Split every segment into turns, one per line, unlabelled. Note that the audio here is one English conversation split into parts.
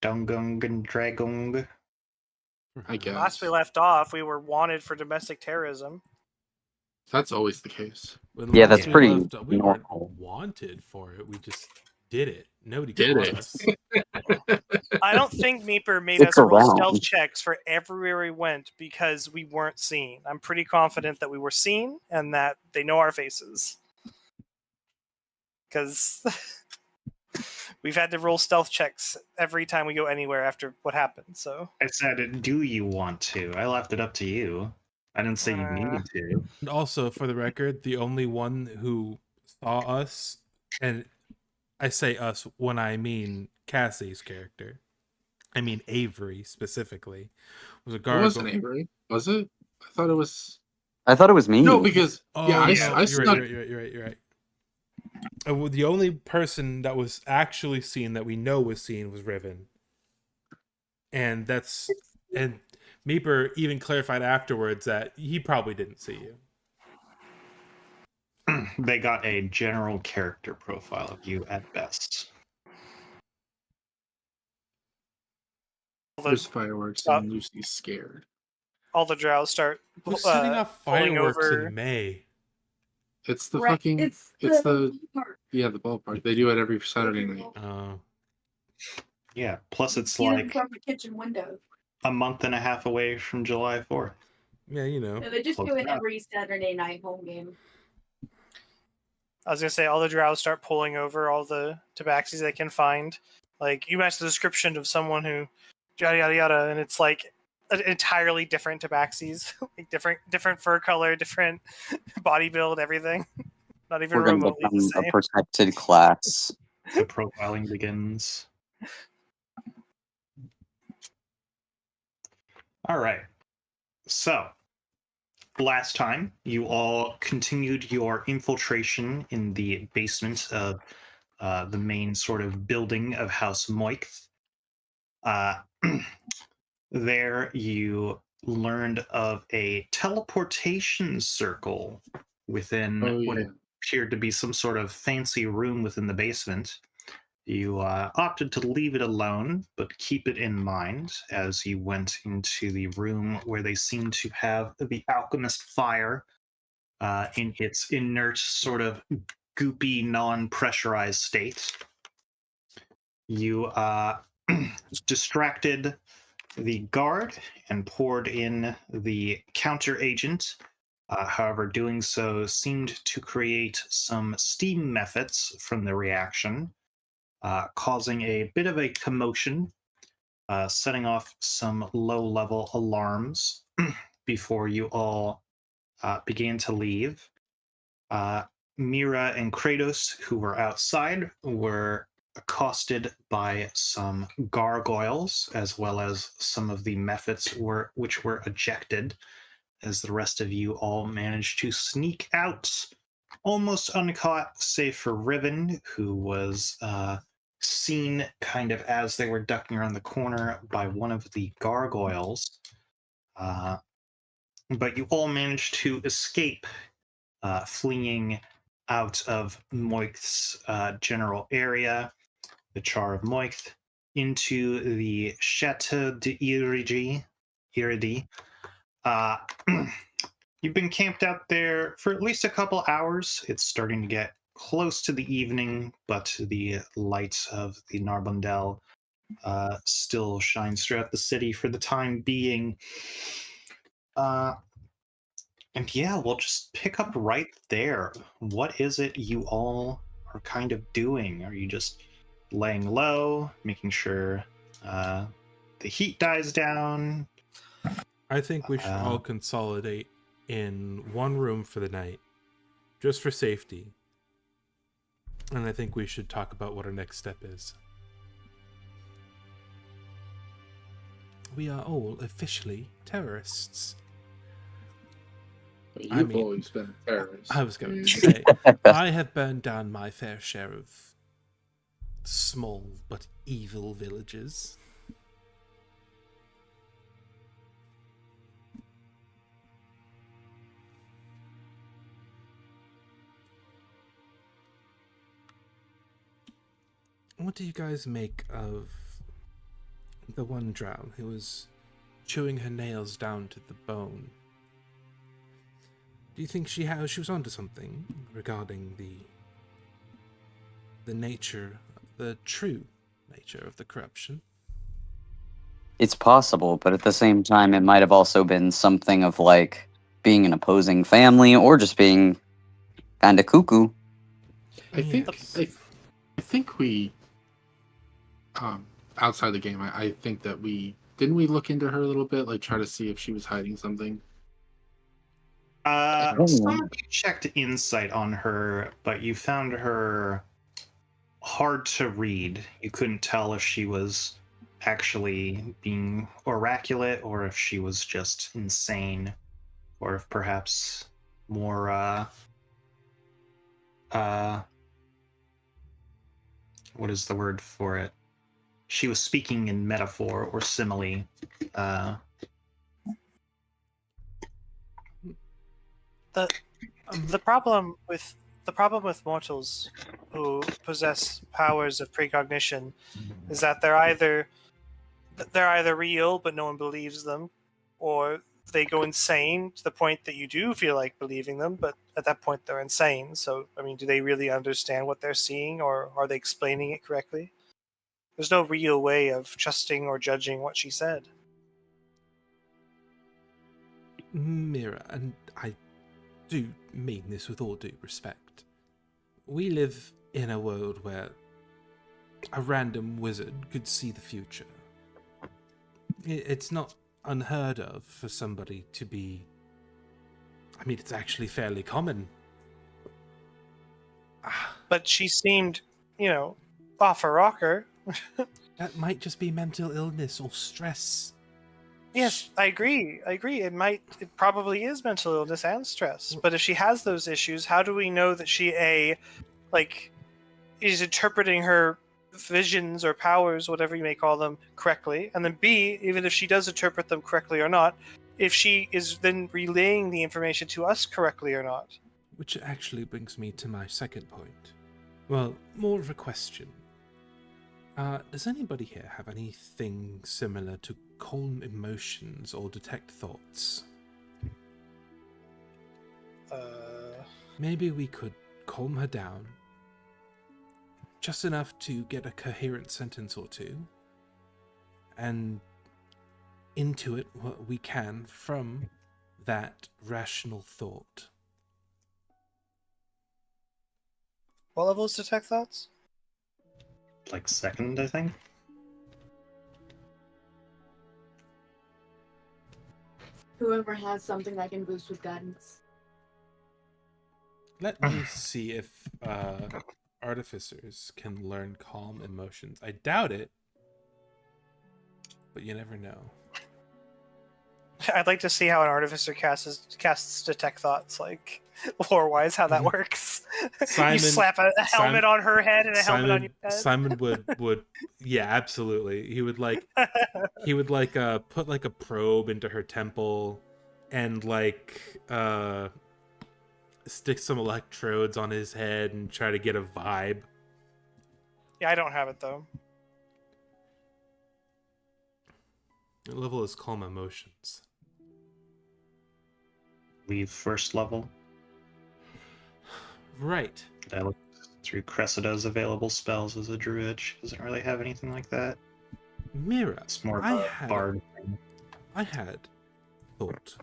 Dungung and Dragong.
I guess.
Last we left off, we were wanted for domestic terrorism.
That's always the case.
Yeah,
that's
pretty
We weren't
normal.
wanted for it. We just did it. Nobody
Did
caught
it.
us.
I don't think Meeper made
It's
us roll
around.
stealth checks for everywhere we went because we weren't seen. I'm pretty confident that we were seen and that they know our faces. Because we've had to roll stealth checks every time we go anywhere after what happened. So
I said, do you want to? I left it up to you. I didn't say you needed to.
And also, for the record, the only one who saw us, and I say us when I mean Cassie's character, I mean Avery specifically, was a
It
gargoyle.
wasn't Avery, was it? I thought it was.
I thought it was me.
No, because
Oh,
yeah,
no,
I
you're
snuck.
right. You're right. Well, the only person that was actually seen that we know was seen was Riven, and Meeper even clarified afterwards that he probably didn't see you.
They got a general character profile of you at best.
There's fireworks and Lucy's scared.
all the drows start
Who's setting off
pulling
fireworks
over.
in May?
It's the
Right,
fucking.
It's
It's
the
the the ballpark. They do it every Saturday night.
Yeah, plus it's
View
like
from the kitchen window.
a month and a half away from July 4th.
Yeah, you know.
No, they just
Close
do it
enough.
every Saturday night home game.
I was gonna say all the drows start pulling over all the tabaxis they can find. Like you match the description of someone who yada yada yada, and it's like entirely different tabaxis, like different fur color, different body build, everything. Not even
We're going to
remotely
become
the
a
same.
protected class.
The profiling begins. All right. So, last time, you all continued your infiltration in the basement of the main sort of building of House Moix. There, you learned of a teleportation circle within what appeared to be some sort of fancy room within the basement. You opted to leave it alone, but keep it in mind as you went into the room where they seemed to have the alchemist fire in its inert, sort of goopy, non-pressurized state. You distracted the guard and poured in the counter agent. However, doing so seemed to create some steam methods from the reaction, causing a bit of a commotion, setting off some low-level alarms before you all began to leave. Mira and Kratos, who were outside, were accosted by some gargoyles, as well as some of the methods which were ejected, as the rest of you all managed to sneak out, almost uncaught, save for Riven, who was seen kind of as they were ducking around the corner by one of the gargoyles. But you all managed to escape, fleeing out of Moix's general area, the Char of Moix, into the Chateau de Iridi. You've been camped out there for at least a couple hours. It's starting to get close to the evening, but the light of the Narbondel still shines throughout the city for the time being. And yeah, we'll just pick up right there. What is it you all are kind of doing? Are you just laying low, making sure the heat dies down?
I think we should all consolidate in one room for the night, just for safety. And I think we should talk about what our next step is. We are all officially terrorists.
You've always been a terrorist.
I was going to say, I have burned down my fair share of small but evil villages. What do you guys make of The one drow who was chewing her nails down to the bone. Do you think she was onto something regarding the nature, the true nature of the corruption?
It's possible, but at the same time, it might have also been something of like being an opposing family or just being kind of cuckoo.
I think
Yes.
I think we outside the game, I think that didn't we look into her a little bit, like try to see if she was hiding something.
Some of you checked insight on her, but you found her hard to read. You couldn't tell if she was actually being oraculate or if she was just insane, or if perhaps more what is the word for it? She was speaking in metaphor or simile.
The problem with mortals who possess powers of precognition is that they're either real but no one believes them, or they go insane to the point that you do feel like believing them, but at that point they're insane. So, I mean, do they really understand what they're seeing, or are they explaining it correctly? There's no real way of trusting or judging what she said.
Mira, and I do mean this with all due respect. We live in a world where a random wizard could see the future. It's not unheard of for somebody to be... I mean, it's actually fairly common.
But she seemed, off her rocker.
That might just be mental illness or stress.
Yes, I agree. It probably is mental illness and stress. But if she has those issues, how do we know that she is interpreting her visions or powers, whatever you may call them, correctly? And then B, even if she does interpret them correctly or not, if she is then relaying the information to us correctly or not?
Which actually brings me to my second point. Well, more of a question. Does anybody here have anything similar to calm emotions or detect thoughts? Maybe we could calm her down, just enough to get a coherent sentence or two, and intuit what we can from that rational thought.
What level is detect thoughts?
Like second, I think.
Whoever has something that can boost with guidance.
Let me see if artificers can learn calm emotions. I doubt it, but you never know.
I'd like to see how an artificer casts detect thoughts, like lore-wise, how that works.
Simon-
You slap a helmet on her head and a helmet on your head.
Simon would yeah, absolutely. He would put like a probe into her temple and stick some electrodes on his head and try to get a vibe.
Yeah, I don't have it though.
What level is calm emotions?
Leave first level.
Right.
I looked through Cressida's available spells as a druid. She doesn't really have anything like that.
Mira,
It's more of
I
a
had
bard thing.
thought.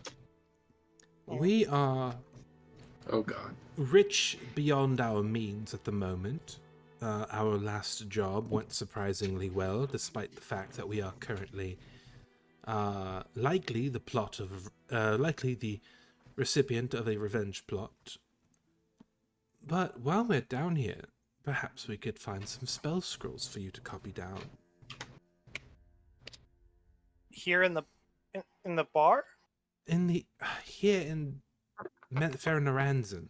We are
Oh god.
rich beyond our means at the moment. Our last job went surprisingly well, despite the fact that we are currently likely the recipient of a revenge plot. But while we're down here, perhaps we could find some spell scrolls for you to copy down.
Here in the bar?
Here in Fernaranzen.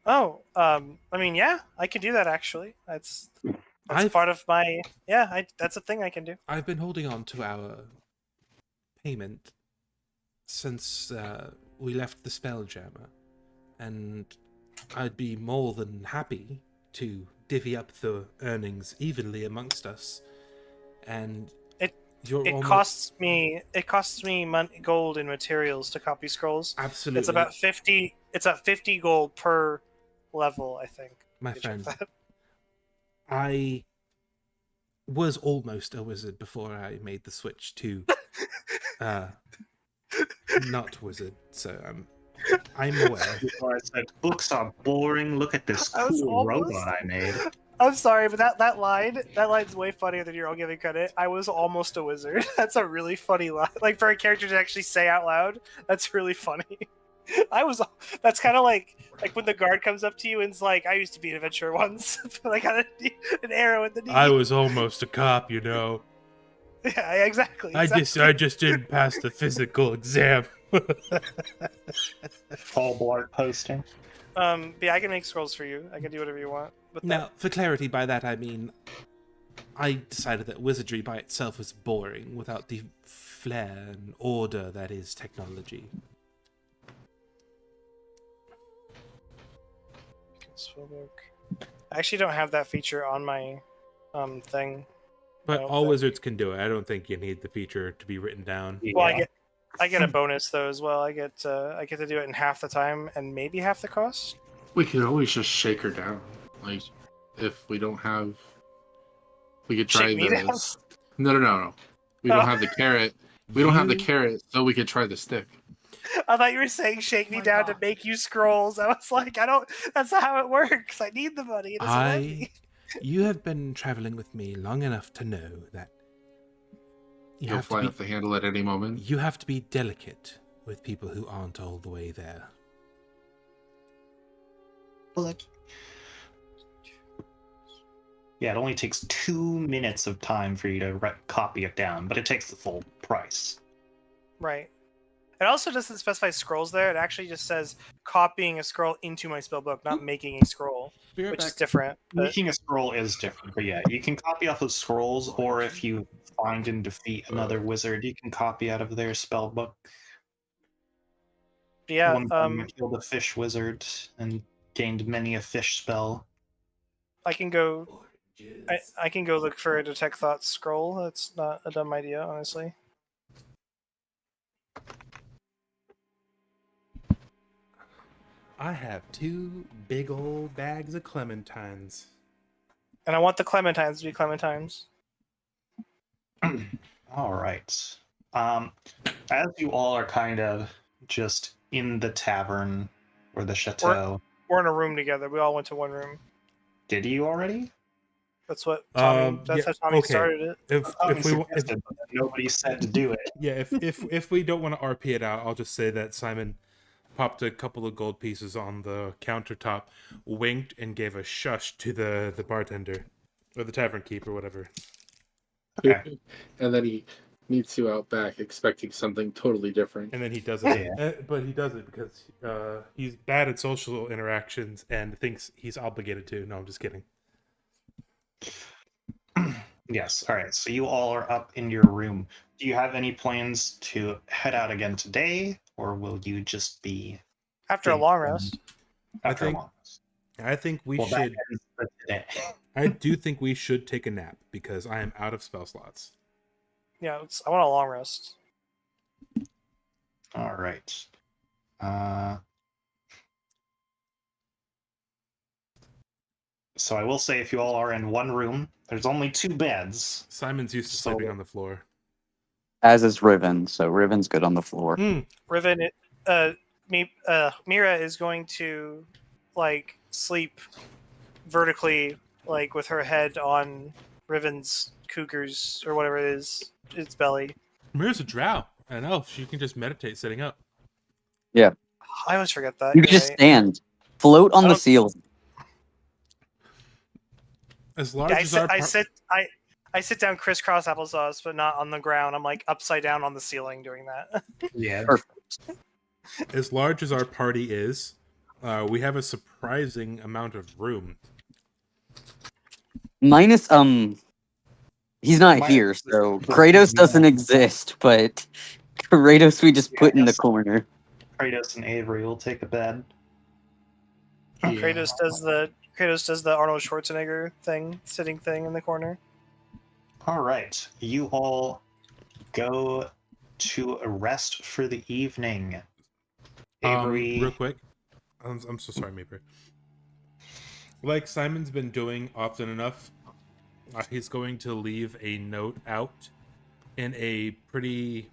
Oh, I mean, yeah, I could do that actually. That's
I've-
part of my that's a thing I can do.
I've been holding on to our payment since we left the Spelljammer, and I'd be more than happy to divvy up the earnings evenly amongst us. And You're
It
almost
costs me gold in materials to copy scrolls.
absolutely
It's about 50. It's at 50 gold per level, I think.
my
Let me check
friend.
that.
I was almost a wizard before I made the switch to not wizard, so I'm aware.
Before I said, books are boring. Look at this
I was
cool
almost-
robot I made.
I'm sorry, but that line's way funnier than you're all giving credit. I was almost a wizard. That's a really funny line. Like for a character to actually say out loud, that's really funny. That's kind of like when the guard comes up to you and's like, "I used to be an adventurer once," but I got an arrow in the knee.
I was almost a cop, you know.
Yeah, exactly.
I just didn't pass the physical exam.
Paul Blart posting.
But yeah, I can make scrolls for you. I can do whatever you want. But
Now, for clarity, by that I mean, I decided that wizardry by itself was boring without the flair and order that is technology.
I actually don't have that feature on my thing.
But
No,
all
that-
wizards can do it. I don't think you need the feature to be written down.
Well,
Yeah.
I get a bonus though as well. I get to do it in half the time and maybe half the cost.
We could always just shake her down. Like, if we don't have, we could try
Shake me down?
this. No. We don't have the carrot. We don't have the carrot, so we could try the stick.
I thought you were saying shake me
my
down to
God.
make you scrolls. I was like, I don't. That's not how it works. I need the money. It doesn't let me.
You have been traveling with me long enough to know that
You'll fly off the handle at any moment.
you have to be delicate with people who aren't all the way there.
Yeah, it only takes 2 minutes of time for you to copy it down, but it takes the full price.
Right. It also doesn't specify scrolls there. It actually just says copying a scroll into my spellbook, not making a scroll, which is different. But
Making a scroll is different, but yeah, you can copy off of scrolls, or if you find and defeat another wizard, you can copy out of their spell book.
yeah,
One time I killed a fish wizard and gained many a fish spell.
I can go. I can go look for a detect thoughts scroll. That's not a dumb idea, honestly.
I have 2 big old bags of clementines.
And I want the clementines to be clementines.
All right. As you all are kind of just in the tavern or the chateau,
We're in a room together. We all went to one room.
did you already?
That's what Tommy. That's
Yeah,
how Tommy
okay.
started it.
If we want,
Suggested, but nobody said to do it.
yeah, if we don't want to RP it out, I'll just say that Simon popped a couple of gold pieces on the countertop, winked, and gave a shush to the bartender or the tavern keep or whatever.
Okay.
And then he meets you out back, expecting something totally different.
And then he does it, but he does it because he's bad at social interactions and thinks he's obligated to. No, I'm just kidding.
Yes. All right. So you all are up in your room. Do you have any plans to head out again today, or will you just be
After a long rest.
after
think-
a long rest?
I think we
Well, that
should.
ends for today.
I do think we should take a nap because I am out of spell slots.
Yeah, I want a long rest.
All right. So I will say, if you all are in one room, there's only 2 beds.
Simon's used to
So-
sleeping on the floor.
As is Riven, so Riven's good on the floor.
Riven, Mira is going to like sleep vertically, like with her head on Riven's cougar's or whatever it is, its belly.
Mira's a drow. I know she can just meditate sitting up.
I always forget that.
You
You're
can just
right.
stand, float on
I
the
don't-
ceiling.
As large
Yeah,
as our
I sit down crisscross applesauce, but not on the ground. I'm like upside down on the ceiling doing that.
Yeah.
as large as our party is, we have a surprising amount of room.
Minus he's not
Minus-
here, so Kratos doesn't exist, but Kratos we just put in the
Yes.
corner.
Kratos and Avery will take a bed.
Yeah.
Kratos does the Arnold Schwarzenegger thing, sitting thing in the corner.
All right. You all go to a rest for the evening. Avery,
Real quick, I'm so sorry, Maper. Like Simon's been doing often enough, he's going to leave a note out in a pretty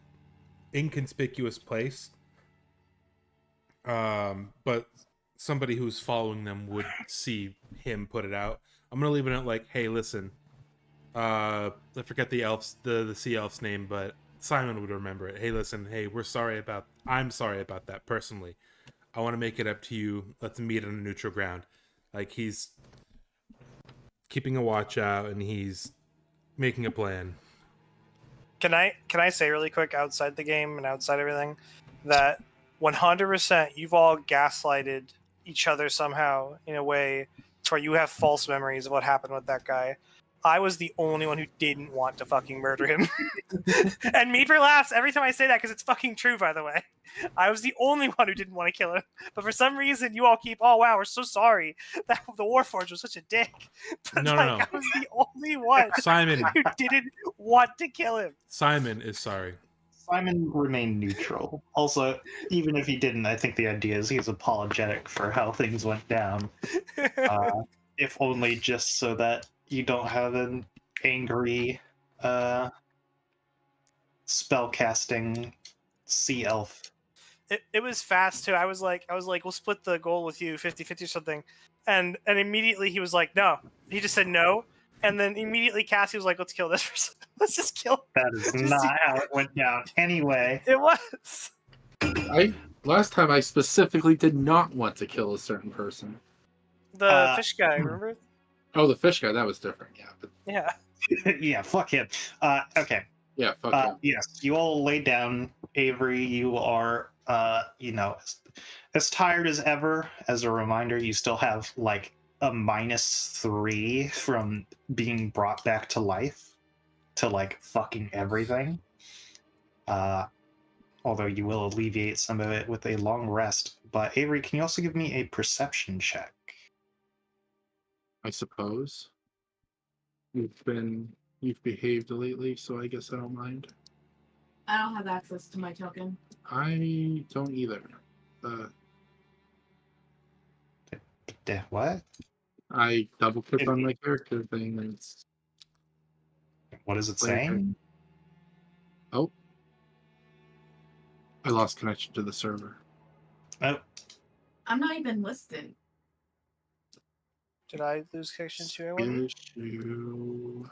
inconspicuous place. But somebody who's following them would see him put it out. I'm gonna leave it out like, hey, listen, I forget the sea elf's name, but Simon would remember it. Hey, listen, hey, I'm sorry about that personally. I want to make it up to you. Let's meet on a neutral ground. Like, he's keeping a watch out and he's making a plan.
Can I say really quick, outside the game and outside everything, that 100% you've all gaslighted each other somehow in a way to where you have false memories of what happened with that guy. I was the only one who didn't want to fucking murder him. And Meeper laughs every time I say that because it's fucking true, by the way. I was the only one who didn't want to kill him. But for some reason, you all keep, oh wow, we're so sorry that the Warforged was such a dick. But
No.
I was the only one
Simon
who didn't want to kill him.
Simon is sorry.
Simon remained neutral. Also, even if he didn't, I think the idea is he's apologetic for how things went down. If only just so that you don't have an angry spellcasting sea elf.
It was fast too. I was like, we'll split the goal with you 50-50 or something. And immediately he was like, no. He just said no. And then immediately Cassie was like, let's kill this person. Let's just kill him.
That is
Just
not how it went down anyway.
It was.
Last time I specifically did not want to kill a certain person.
The fish guy, remember?
Oh, the fish guy, that was different. Yeah, but
Yeah.
Yeah, fuck him. Okay.
yeah, fuck him.
Yes, you all lay down. Avery, you are, as tired as ever. As a reminder, you still have like a -3 from being brought back to life to like fucking everything. Although you will alleviate some of it with a long rest. But Avery, can you also give me a perception check?
I suppose. You've behaved lately, so I guess I don't mind.
I don't have access to my token.
I don't either.
What?
I double click on my character thing and it's
What is it saying?
Oh. I lost connection to the server.
Oh,
I'm not even listed.
Did I lose connection to anyone?
Issue.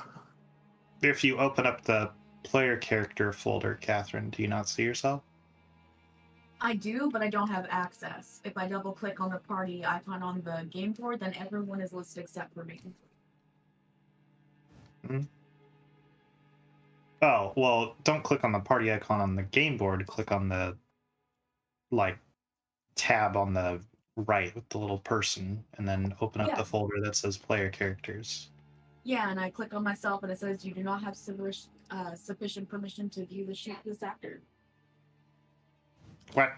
if you open up the player character folder, Catherine, do you not see yourself?
I do, but I don't have access. If I double click on the party icon on the game board, then everyone is listed except for me.
Oh, well, don't click on the party icon on the game board. Click on the, tab on the right with the little person, and then open up the folder that says player characters.
Yeah, and I click on myself, and it says you do not have sufficient permission to view this actor.
What?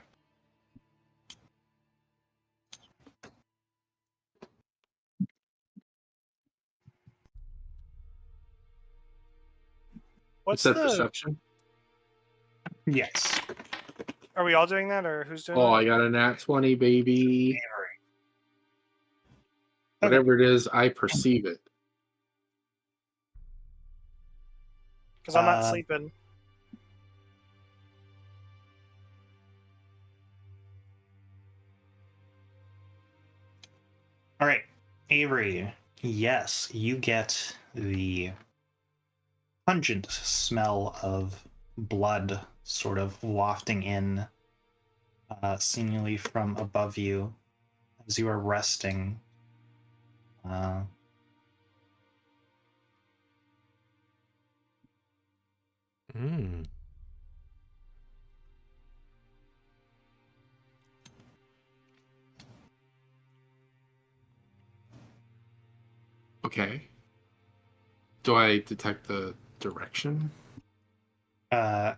What's that perception?
Yes.
Are we all doing that, or who's doing
Oh,
that?
I got a nat 20, baby. Whatever it is, I perceive it.
Because I'm not sleeping.
All right, Avery. Yes, you get the pungent smell of blood sort of wafting in, seemingly from above you as you are resting.
Okay. Do I detect the direction?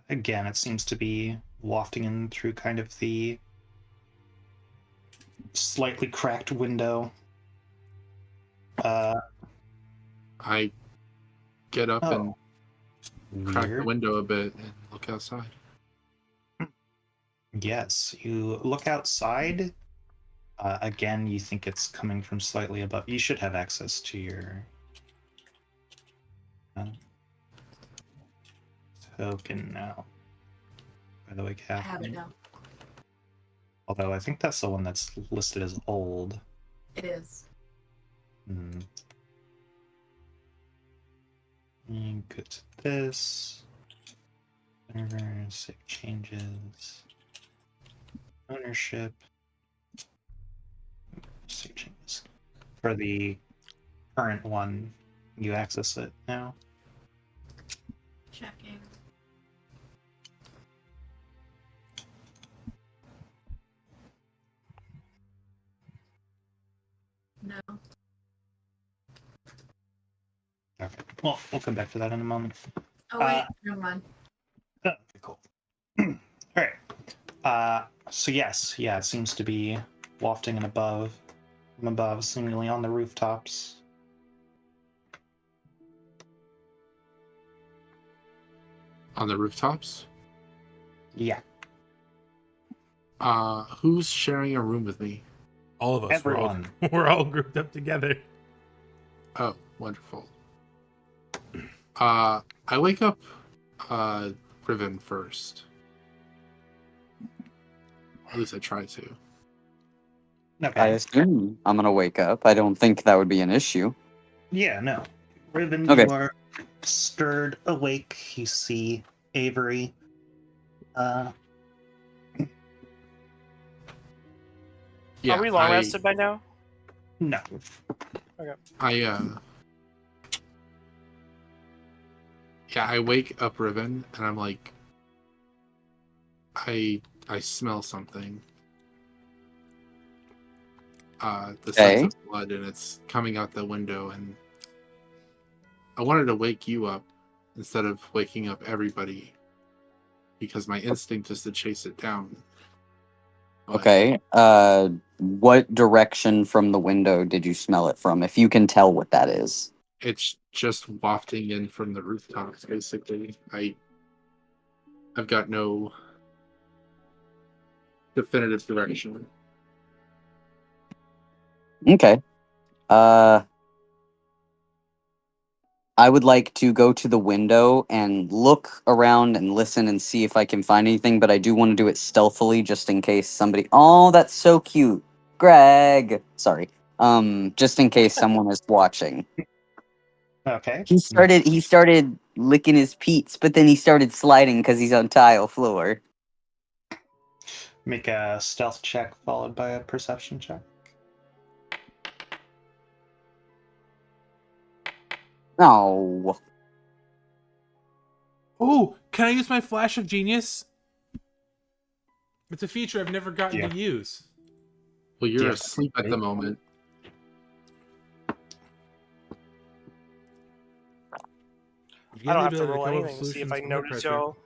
Again, it seems to be wafting in through kind of the slightly cracked window.
I get up and crack the
Weird.
window a bit and look outside.
Yes, you look outside. Again, you think it's coming from slightly above. You should have access to your token now. By the way,
I have it
Catherine.
now.
Although I think that's the one that's listed as old.
It is.
Hmm. Go to this. Server, save changes. Ownership. Save changes. For the current one, you access it now.
Checking. No.
Okay. Well, we'll come back to that in a moment.
Oh wait, never mind.
Oh, okay, cool. All right. So yes, yeah, it seems to be wafting and from above, seemingly on the rooftops.
On the rooftops?
Yeah,
Who's sharing a room with me?
All of us.
everyone.
We're all grouped up together.
Oh, wonderful. I wake up Riven first. At least I try to.
I
Okay.
assume I'm gonna wake up. I don't think that would be an issue.
Yeah, no. Riven,
Okay.
you are stirred awake. You see Avery.
Yeah,
Are we long rested by now?
No.
I wake up Riven and I'm like, I smell something. The sense of blood, and it's coming out the window, and I wanted to wake you up instead of waking up everybody because my instinct is to chase it down. But
Okay. What direction from the window did you smell it from? If you can tell what that is.
it's just wafting in from the rooftops, basically. I've got no definitive direction.
Okay. I would like to go to the window and look around and listen and see if I can find anything, but I do want to do it stealthily just in case somebody. Oh, that's so cute. Greg. Sorry. Just in case someone is watching.
Okay.
He started licking his peats, but then he started sliding because he's on tile floor.
Make a stealth check followed by a perception check.
Oh.
Oh, can I use my flash of genius? It's a feature I've never gotten
Yeah.
to use.
Well, you're
Yes.
asleep at the moment.
You
I don't
may
have
be
to
able
roll
come up with
anything to see if
solutions
I
under
notice
pressure.
y'all.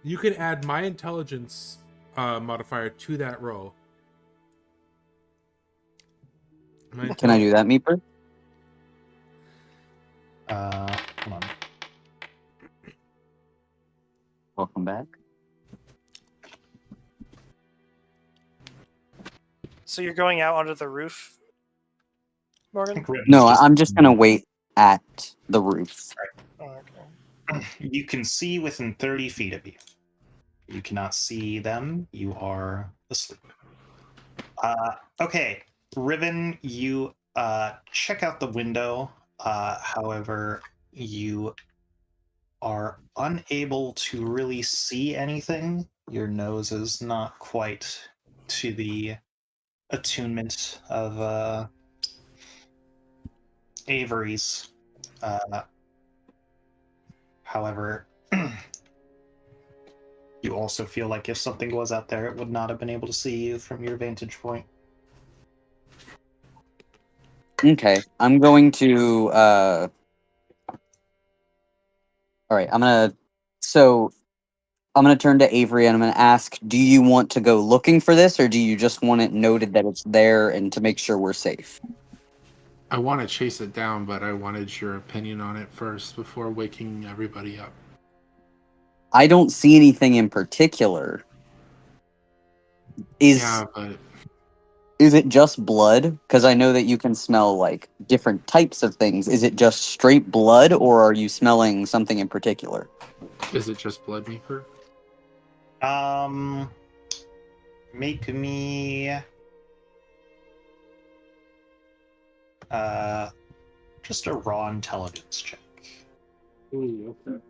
You can add my intelligence modifier to that roll.
Can I do that, Meeper?
Hold on.
Welcome back.
So you're going out onto the roof,
I
Morgan?
think Riven's
No, I'm just gonna wait at the roof.
Oh, okay.
You can see within 30 feet of you. You cannot see them. You are asleep. Okay, Riven, you check out the window. However, you are unable to really see anything. Your nose is not quite to the attunement of Avery's. However, you also feel like if something was out there, it would not have been able to see you from your vantage point.
Okay, I'm going to. All right, I'm gonna turn to Avery and I'm gonna ask: do you want to go looking for this, or do you just want it noted that it's there and to make sure we're safe?
I want to chase it down, but I wanted your opinion on it first before waking everybody up.
I don't see anything in particular.
Yeah, but
Is it just blood? Because I know that you can smell like different types of things. Is it just straight blood, or are you smelling something in particular?
is it just blood, Meeper?
Make me just a raw intelligence check.
Ooh, okay.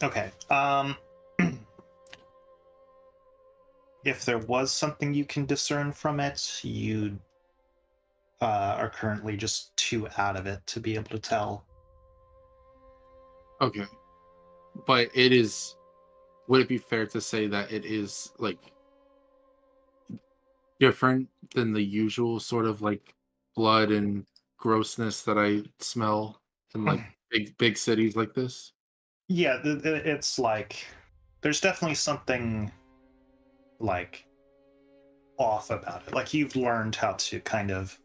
Okay. If there was something you can discern from it, you are currently just too out of it to be able to tell.
Okay. But it is. Would it be fair to say that it is like different than the usual sort of like blood and grossness that I smell in like big cities like this?
Yeah, it's like there's definitely something like off about it. Like you've learned how to kind of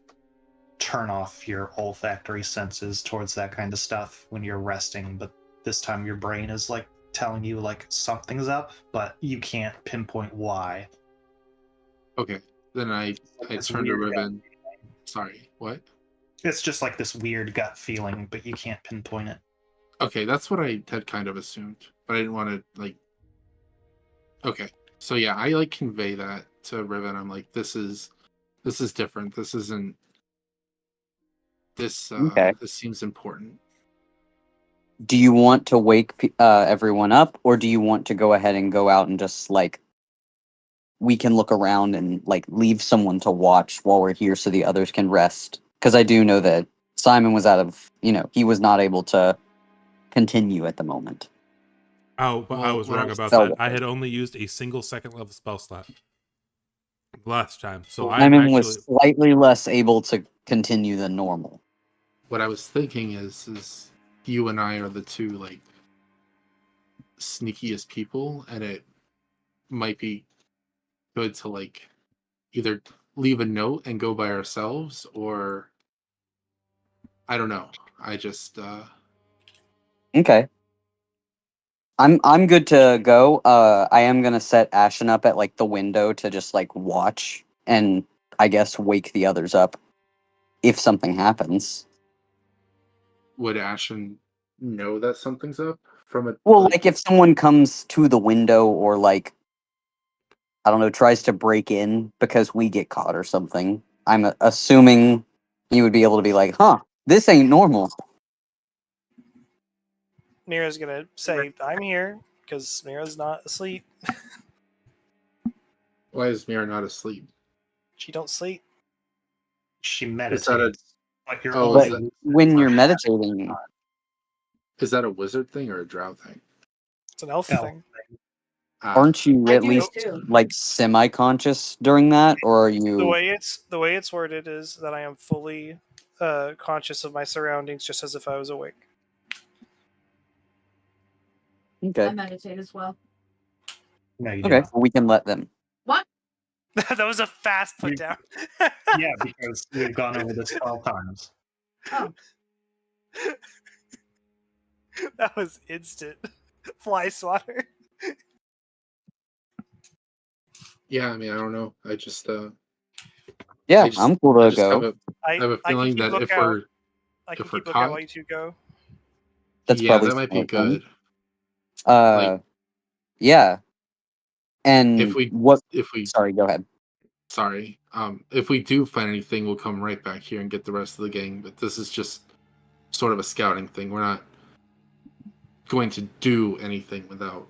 turn off your olfactory senses towards that kind of stuff when you're resting, but this time your brain is like telling you like something's up, but you can't pinpoint why.
Okay. Then I
It's
turn to
weird gut.
Riven. Sorry, what?
It's just like this weird gut feeling, but you can't pinpoint it.
Okay, that's what I had kind of assumed, but I didn't want to like. Okay, so yeah, I like convey that to Riven. I'm like, this is different. This isn't.
Okay.
This seems important.
Do you want to wake everyone up, or do you want to go ahead and go out and just like we can look around and like leave someone to watch while we're here so the others can rest? Because I do know that Simon was out of, he was not able to continue at the moment.
Oh, but I
Well,
was
when I
wrong
was-
about
spell
that. I
wise.
had only used a single second level spell slot last time, so
Well,
I am
Simon
actually.
was slightly less able to continue than normal.
What I was thinking is you and I are the two like sneakiest people, and it might be good to like either leave a note and go by ourselves, or I don't know. I just
Okay. I'm good to go. I am gonna set Ashen up at like the window to just like watch and I guess wake the others up if something happens.
would Ashen know that something's up from a
Well, like if someone comes to the window or like I don't know, tries to break in because we get caught or something, I'm assuming you would be able to be like, "Huh, this ain't normal."
Nero's gonna say, "I'm here," because Nero's not asleep.
Why is Mira not asleep?
She don't sleep.
She
Is that a
meditates, but you're
Oh,
only
is
But
that
when you're meditating,
a wizard thing or a drow thing?
It's an elf
elf.
thing.
Ah,
aren't you
I
at
do
least
too.
like semi-conscious during that, or are
The
you
way it's worded is that I am fully conscious of my surroundings, just as if I was awake.
okay?
I meditate as well.
No, you
Okay,
don't.
we can let them.
What?
That was a fast put down.
Yeah, because we've gone over this 12 times.
Oh,
That was instant. Fly swatter.
yeah. I mean, I don't know. I just
Yeah,
I just
I'm cool
I
to
just have
go.
a
I
I have a
I can
feeling
keep
that if
lookout.
we're
I can
if we're
keep lookout
caught,
while you two go.
That's
yeah,
probably
that might be
smart then.
good.
Uh, yeah.
If
And
we
what?
if we
Sorry, go ahead.
sorry, if we do find anything, we'll come right back here and get the rest of the gang. But this is just sort of a scouting thing. We're not going to do anything without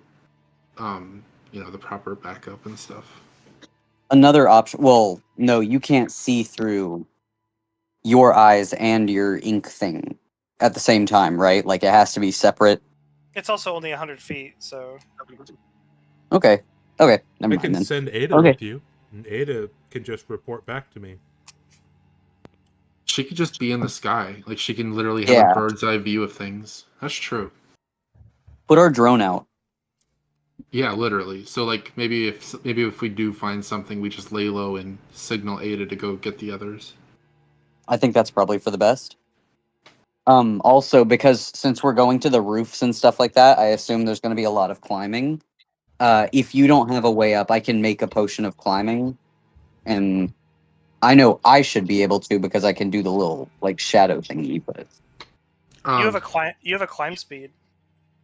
the proper backup and stuff.
Another option. Well, no, you can't see through your eyes and your ink thing at the same time, right? Like it has to be separate.
It's also only 100 feet, so
Okay. Okay. Never
I
mind
can
then.
send Ada
Okay.
with you, and Ada can just report back to me.
She could just be in the sky. Like she can literally have
Yeah.
a bird's eye view of things. That's true.
Put our drone out.
Yeah, literally. So like maybe if we do find something, we just lay low and signal Ada to go get the others.
I think that's probably for the best. Also, because since we're going to the roofs and stuff like that, I assume there's going to be a lot of climbing. If you don't have a way up, I can make a potion of climbing, and I know I should be able to because I can do the little like shadow thingy. But
You have a climb speed,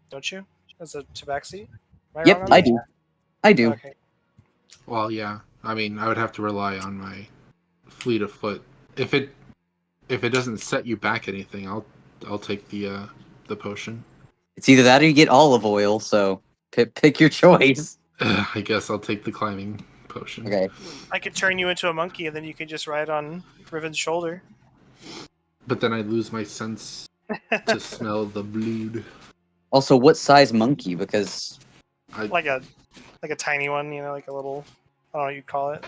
don't you? As a tabaxi? Am I
yep,
wrong on
I
that?
do. I do.
Okay.
Well, yeah. I mean, I would have to rely on my fleet of foot. If it doesn't set you back anything, I'll take the potion.
It's either that or you get olive oil. So pick your choice.
I guess I'll take the climbing potion.
Okay.
I could turn you into a monkey, and then you could just ride on Riven's shoulder.
But then I lose my sense to smell the blood.
Also, what size monkey? Because
Like a tiny one, like a little. I don't know what you'd call it.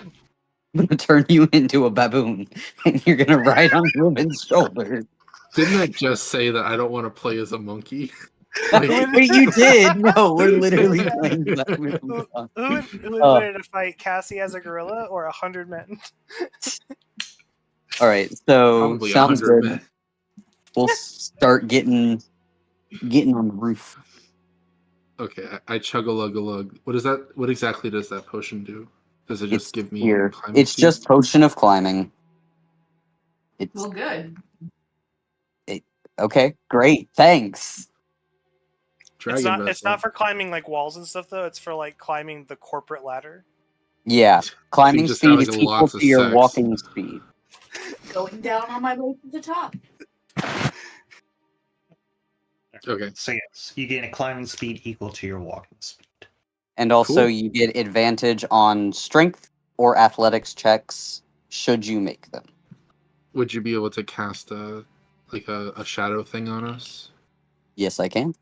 I'm gonna turn you into a baboon, and you're gonna ride on Ruben's shoulders.
Didn't I just say that I don't want to play as a monkey?
Wait, you did? No, we're literally playing that movie.
Who would win in a fight, Cassie as a gorilla or 100 men?
All right, so
Probably
sounds
100
good.
men.
We'll start getting on the roof.
Okay, I chug a lug a lug. What is that? What exactly does that potion do? Does it just
It's
give me
here.
climbing
It's
speed?
just potion of climbing. It's
Well, good.
okay. Great, thanks.
Dragon
It's not
vessel.
for climbing like walls and stuff though. It's for like climbing the corporate ladder.
Yeah, climbing
just
speed
have,
is
like,
equal
lots
to
of
your
sex.
walking speed.
Going down on my way to the top.
Okay.
So yes, you gain a climbing speed equal to your walking speed.
And also,
Cool.
you get advantage on strength or athletics checks should you make them.
Would you be able to cast a shadow thing on us?
Yes, I can.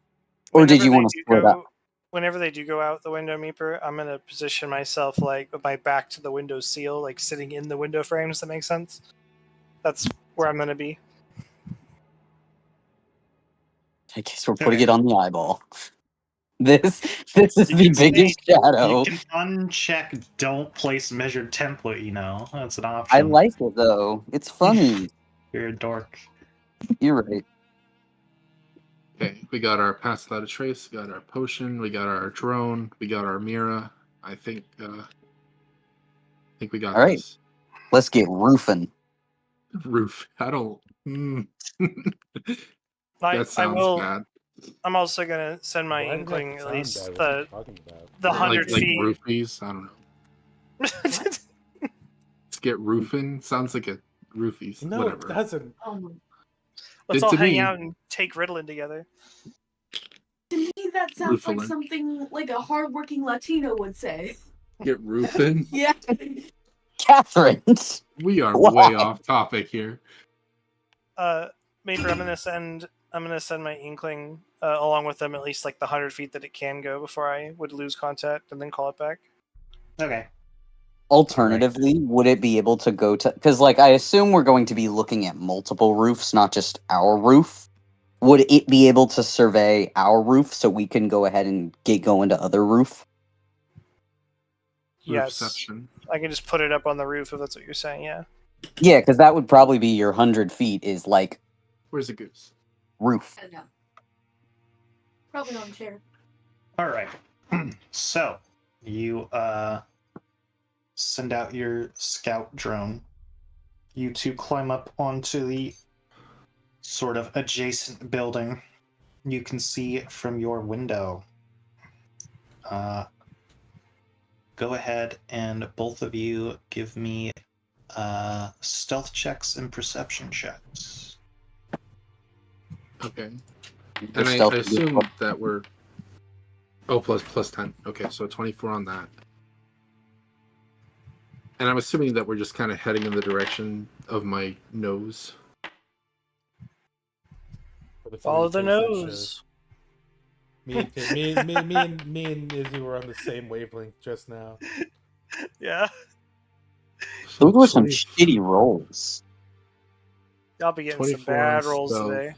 Or did you want to split up?
Whenever they do go out the window, Meeper, I'm gonna position myself like with my back to the window seal, like sitting in the window frame. Does that make sense? That's where I'm gonna be.
I guess we're putting it on the eyeball. This is the
You can
biggest shadow.
You can uncheck don't place measured template, That's an
I
option.
like it though. It's funny.
You're a dork.
You're right.
Okay, we got our pass without a trace, we got our potion, we got our drone, we got our Mira. I think we got
All right.
this.
Let's get roofing.
Roof. I don't.
I
That sounds
will.
bad.
I'm also gonna send my
Why did that
inkling at
sound
least
bad? What are you talking about?
the 100
like
feet.
roofies. I don't know. Let's get roofing. Sounds like a roofies.
No,
Whatever.
it doesn't.
Let's
Did
all
to
hang
me.
out and take Ritalin together.
To me, that sounds like
Roofalin.
something like a hardworking Latino would say.
Get roofing.
Yeah.
Catherine.
We are
Why?
way off topic here.
Maper, I'm gonna send my inkling along with them at least like the 100 feet that it can go before I would lose contact and then call it back.
Okay.
Alternatively, would it be able to go to... Because, I assume we're going to be looking at multiple roofs, not just our roof. Would it be able to survey our roof so we can go ahead and get going to other roof?
Yes,
Roofception.
I can just put it up on the roof if that's what you're saying. Yeah.
Yeah, because that would probably be your 100 feet is,
Where's the goose?
roof.
I don't know. Probably on a chair.
All right. So you send out your scout drone. You two climb up onto the sort of adjacent building. You can see from your window. Go ahead and both of you give me stealth checks and perception checks.
Okay.
Your
And I
stealth is
assume that we're. Oh, plus 10. Okay, so 24 on that. And I'm assuming that we're just kind of heading in the direction of my nose.
For the
Follow the
40%
nose.
shows. Me and Izzy were on the same wavelength just now.
Yeah.
Those were some
20
shitty rolls.
Y'all be getting some
24
bad
on
rolls
stealth.
today.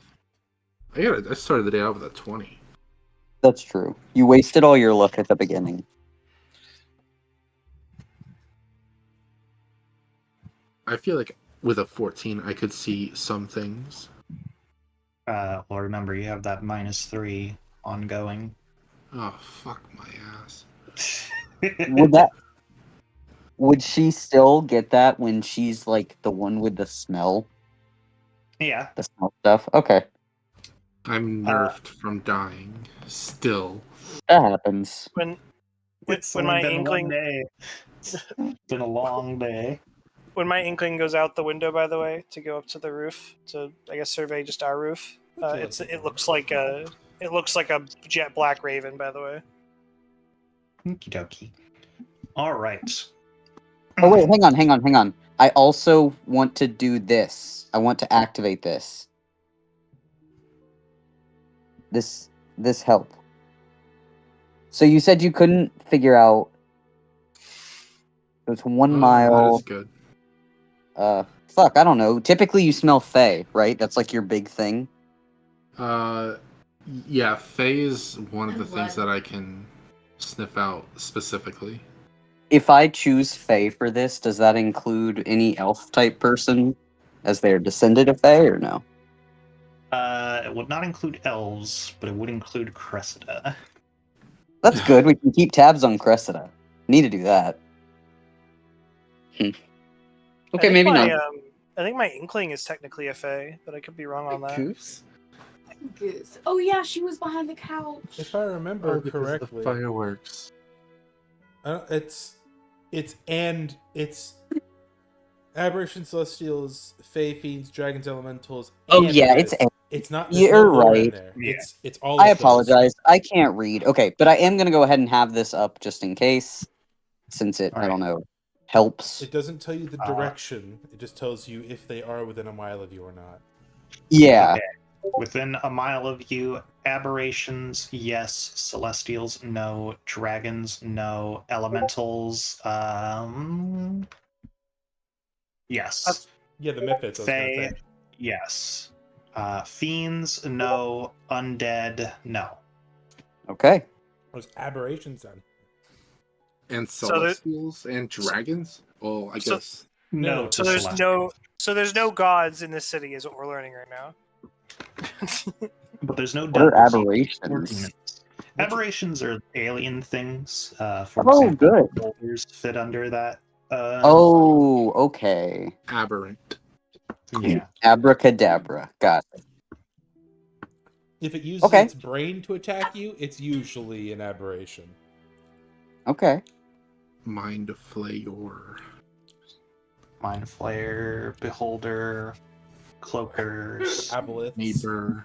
I started the day out with a 20.
That's true. You wasted all your luck at the beginning.
I feel like with a 14, I could see some things.
Well, remember, you have that -3 ongoing.
Oh, fuck my ass.
Would she still get that when she's like the one with the smell?
Yeah.
The smell stuff? Okay.
I'm nerfed from dying. Still.
That happens.
When
It's
when
only
my
been
inkling
1 day. It's been a long day.
when my inkling goes out the window, by the way, to go up to the roof to, I guess, survey just our roof. It looks like a jet black raven, by the way.
Okie dokie. All right.
Oh wait, hang on. I also want to do this. I want to activate this. This help. So you said you couldn't figure out. It's 1
That
mile.
is good.
Fuck, I don't know. Typically you smell Fae, right? That's like your big thing.
Yeah, Fae is one of the
And
things
blood.
that I can sniff out specifically.
If I choose Fae for this, does that include any elf type person as their descendant of Fae or no?
It would not include elves, but it would include Cressida.
That's good. We can keep tabs on Cressida. Need to do that. Okay, maybe not.
I think my inkling is technically a fae, but I could be wrong on that.
Goose?
Goose. Oh yeah, she was behind the couch.
If I remember
Oh, because of
correctly,
fireworks.
it's aberration, celestials, fae, fiends, dragons, elementals.
Oh
and
yeah,
this.
it's.
It's not. There's
You're
no lore in
right.
there.
Yeah.
It's all.
I
of those.
apologize. I can't read. Okay, but I am gonna go ahead and have this up just in case, since it I
Alright.
don't know helps.
It doesn't tell you the direction. It just tells you if they are within a mile of you or not.
Yeah.
Okay. Within a mile of you, aberrations, yes. Celestials, no. Dragons, no. Elementals, yes.
Yeah, the Mephites. I was gonna
Fae,
say.
yes. Fiends, no. Undead, no.
Okay.
There's aberrations then.
And
So there-
celestials and dragons? Well, I
So-
guess.
No.
No,
to
So there's
celestials.
there's no gods in this city, is what we're learning right now.
But there's no
What are
devils either, or
aberrations?
demons. Aberrations are alien things. For
Oh,
example,
good.
boulders fit under that.
Oh, okay.
Aberrant.
Yeah.
Abracadabra. Got it.
If it uses
Okay.
its brain to attack you, it's usually an aberration.
Okay.
Mind flayor.
Mind Flayer, Beholder, Cloakers.
Aboleths.
Meeper.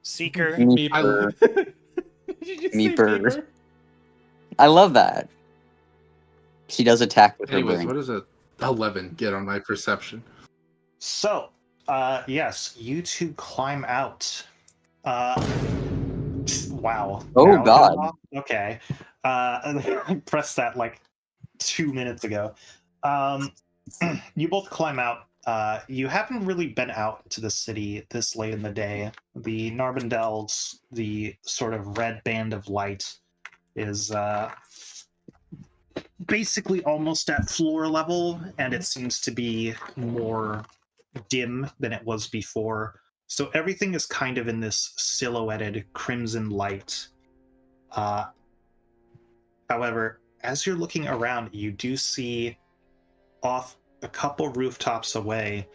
Seeker.
Meeper.
Did you just say
Meeper.
Meeper?
I love that. She does attack with her
Anyways,
brain.
what does a 11 get on my perception?
So, yes, you two climb out. Wow.
Oh,
Now it goes
God.
off? Okay. I pressed that like 2 minutes ago. You both climb out. You haven't really been out to the city this late in the day. The Narbondels, the sort of red band of light, is basically almost at floor level, and it seems to be more dim than it was before. So everything is kind of in this silhouetted crimson light. However, as you're looking around, you do see off a couple rooftops away,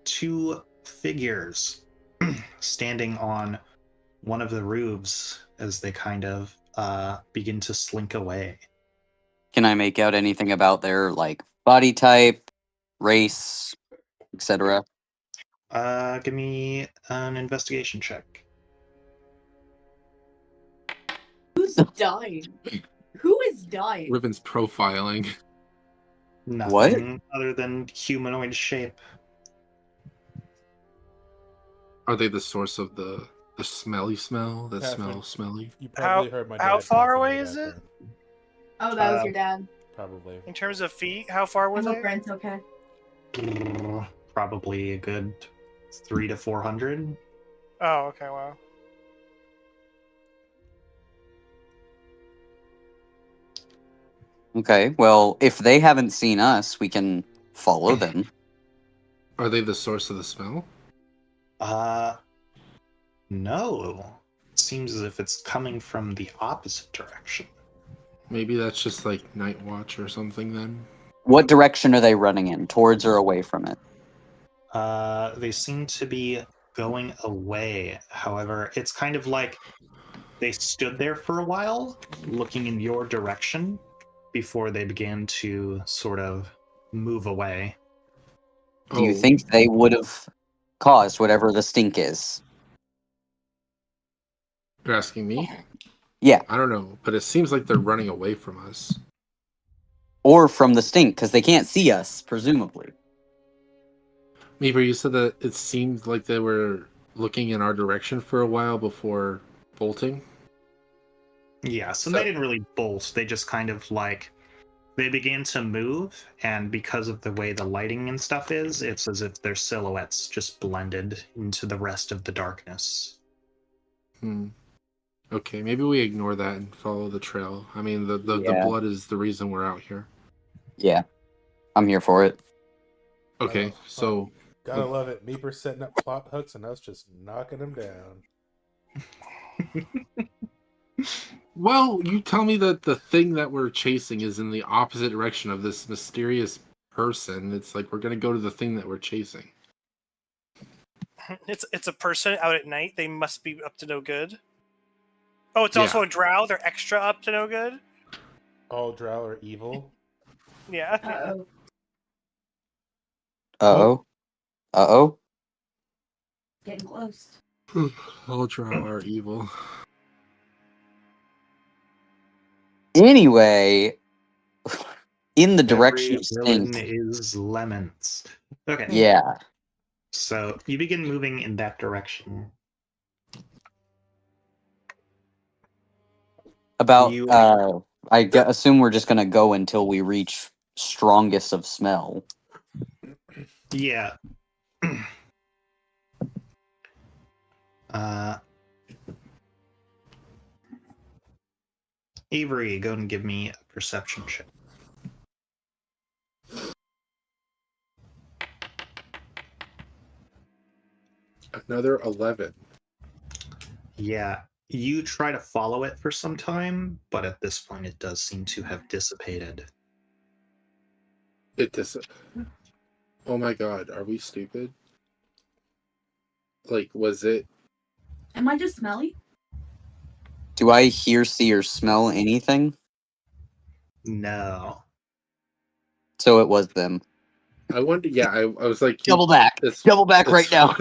2 figures standing on one of the roofs as they kind of begin to slink away.
Can I make out anything about their like body type, race, etc.?
Give me an investigation check.
Who's dying? Who is dying?
Riven's profiling.
Nothing other than humanoid shape.
Are they the source of the smelly smell? That
Catherine.
smell smelly?
You probably heard my dad.
how far
talking in
away
the
is it?
background.
Oh, that was your dad.
Probably.
In terms of feet, how far
I
were
hope
they?
Brent's okay.
Probably a good 300 to 400.
Oh, okay, wow.
Okay, well, if they haven't seen us, we can follow them.
Are they the source of the smell?
No. It seems as if it's coming from the opposite direction.
Maybe that's just like Night Watch or something then.
What direction are they running in? Towards or away from it?
They seem to be going away. However, it's kind of like they stood there for a while, looking in your direction, before they began to sort of move away.
Do you think they would have caused whatever the stink is?
You're asking me?
Yeah,
I don't know, but it seems like they're running away from us.
or from the stink, because they can't see us, presumably.
Maybe you said that it seemed like they were looking in our direction for a while before bolting.
Yeah, so
So-
they didn't really bolt. They just kind of like they began to move, and because of the way the lighting and stuff is, it's as if their silhouettes just blended into the rest of the darkness.
Okay, maybe we ignore that and follow the trail. I mean, the
Yeah.
blood is the reason we're out here.
Yeah, I'm here for it.
Okay, so
Gotta love it. Meeper setting up plot hooks and us just knocking them down.
well, you tell me that the thing that we're chasing is in the opposite direction of this mysterious person. It's like we're gonna go to the thing that we're chasing.
It's a person out at night. They must be up to no good. Oh, it's
Yeah.
also a drow. They're extra up to no good.
All drow are evil.
Yeah.
Uh-oh.
Uh-oh. Uh-oh.
Getting close.
Ultra are evil.
Anyway, in the direction
Every
of
villain
stink.
is lemons. Okay.
Yeah.
So you begin moving in that direction.
About,
You-
assume we're just gonna go until we reach strongest of smell.
Yeah. Avery, go and give me a perception check.
Another 11.
Yeah, you try to follow it for some time, but at this point it does seem to have dissipated.
Oh my god, are we stupid? Like, was it?
Am I just smelly?
Do I hear, see, or smell anything?
No.
So it was them.
I wondered. Yeah, I was like,
Double back.
it's-
Double back
it's-
right now.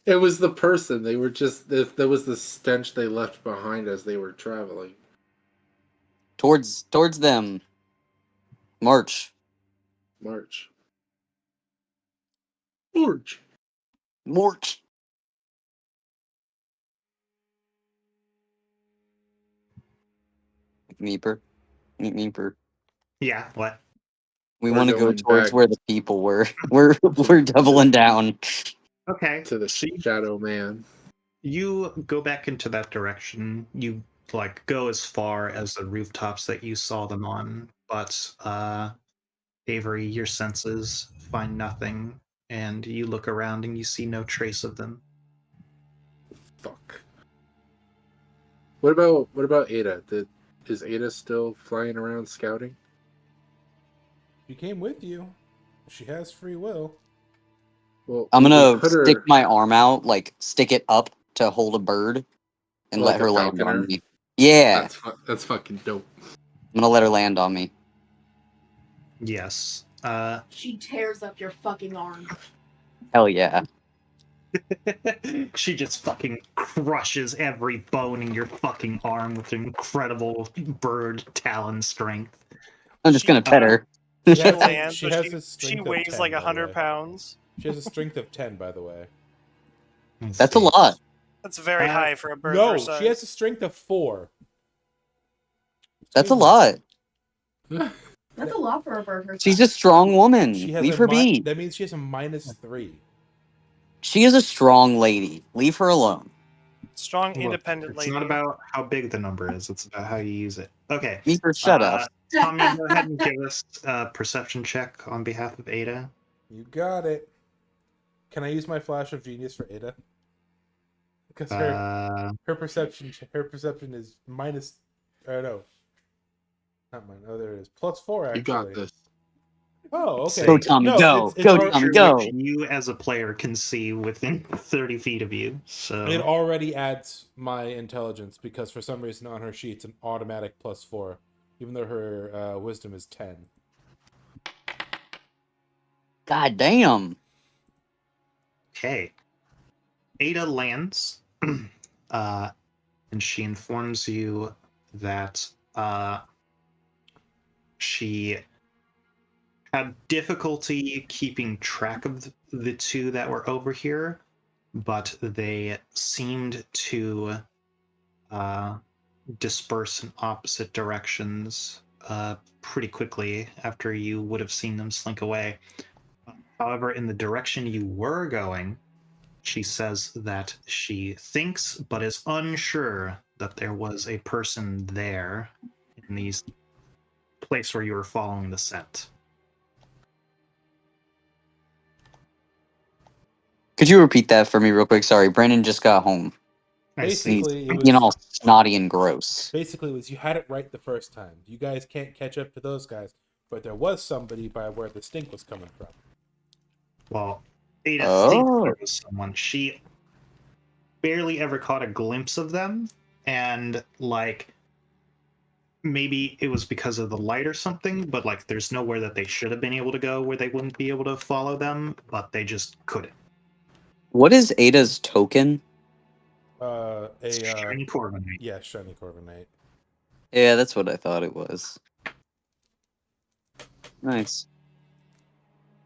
It was the person. They were just. If there was the stench they left behind as they were traveling.
Towards them. March.
March.
March. Meeper. Meeper.
Yeah, what?
We
We're
want to go
going
towards
back.
where the people were. We're doubling down.
Okay.
To the
so
Shadow Man.
you go back into that direction. You like go as far as the rooftops that you saw them on, but Avery, your senses find nothing, and you look around and you see no trace of them.
Fuck. What about Ada? Is Ada still flying around scouting?
She came with you. She has free will.
Well,
I'm
we
gonna
put her-
stick my arm out, like stick it up to hold a bird, and
Like
let
a
her land
falconer?
on me. Yeah,
That's fucking dope.
I'm gonna let her land on me.
Yes.
She tears up your fucking arm.
Hell yeah.
She just fucking crushes every bone in your fucking arm with incredible bird talon strength.
I'm just gonna pet her.
She
She
has,
lands,
she
so
has
she,
a strength
she
of
weighs
10,
like
by the
100
way.
pounds.
She has a strength of 10, by the way.
That's a lot.
That's very high for a bird
No,
her size.
she has a strength of 4.
That's a lot.
That's a lot for a bird her
She's
size.
a strong woman.
She has
Leave her be.
That means she has a -3.
She is a strong lady. Leave her alone.
Strong,
Look,
independent
it's
lady.
not about how big the number is, it's about how you use it. Okay.
Meeper, shut up.
Tommy, go ahead and give us a perception check on behalf of Ada.
You got it. Can I use my flash of genius for Ada? Because her perception is minus. No, not mine. Oh, there it is. +4 actually.
You got this.
Oh, okay.
Go, Tommy,
No,
go.
it's
Go,
already-
Tommy,
Which
go.
you as a player can see within 30 feet of you. So
It already adds my intelligence because for some reason on her sheet it's an automatic +4, even though her wisdom is 10.
God damn.
okay. Ada lands, and she informs you that she had difficulty keeping track of the two that were over here, but they seemed to disperse in opposite directions pretty quickly after you would have seen them slink away. However, in the direction you were going, she says that she thinks but is unsure that there was a person there in the place where you were following the scent.
Could you repeat that for me real quick? Sorry, Brandon just got home.
I see.
Basically, it
You know, all
was
snotty and gross.
basically it was you had it right the first time. You guys can't catch up to those guys, but there was somebody by where the stink was coming from.
Well, Ada
Oh.
thinks there was someone. She barely ever caught a glimpse of them, and like maybe it was because of the light or something, but like there's nowhere that they should have been able to go where they wouldn't be able to follow them, but they just couldn't.
What is Ada's token?
Shiny Corviknight.
Yeah, shiny Corviknight.
Yeah, that's what I thought it was. Nice.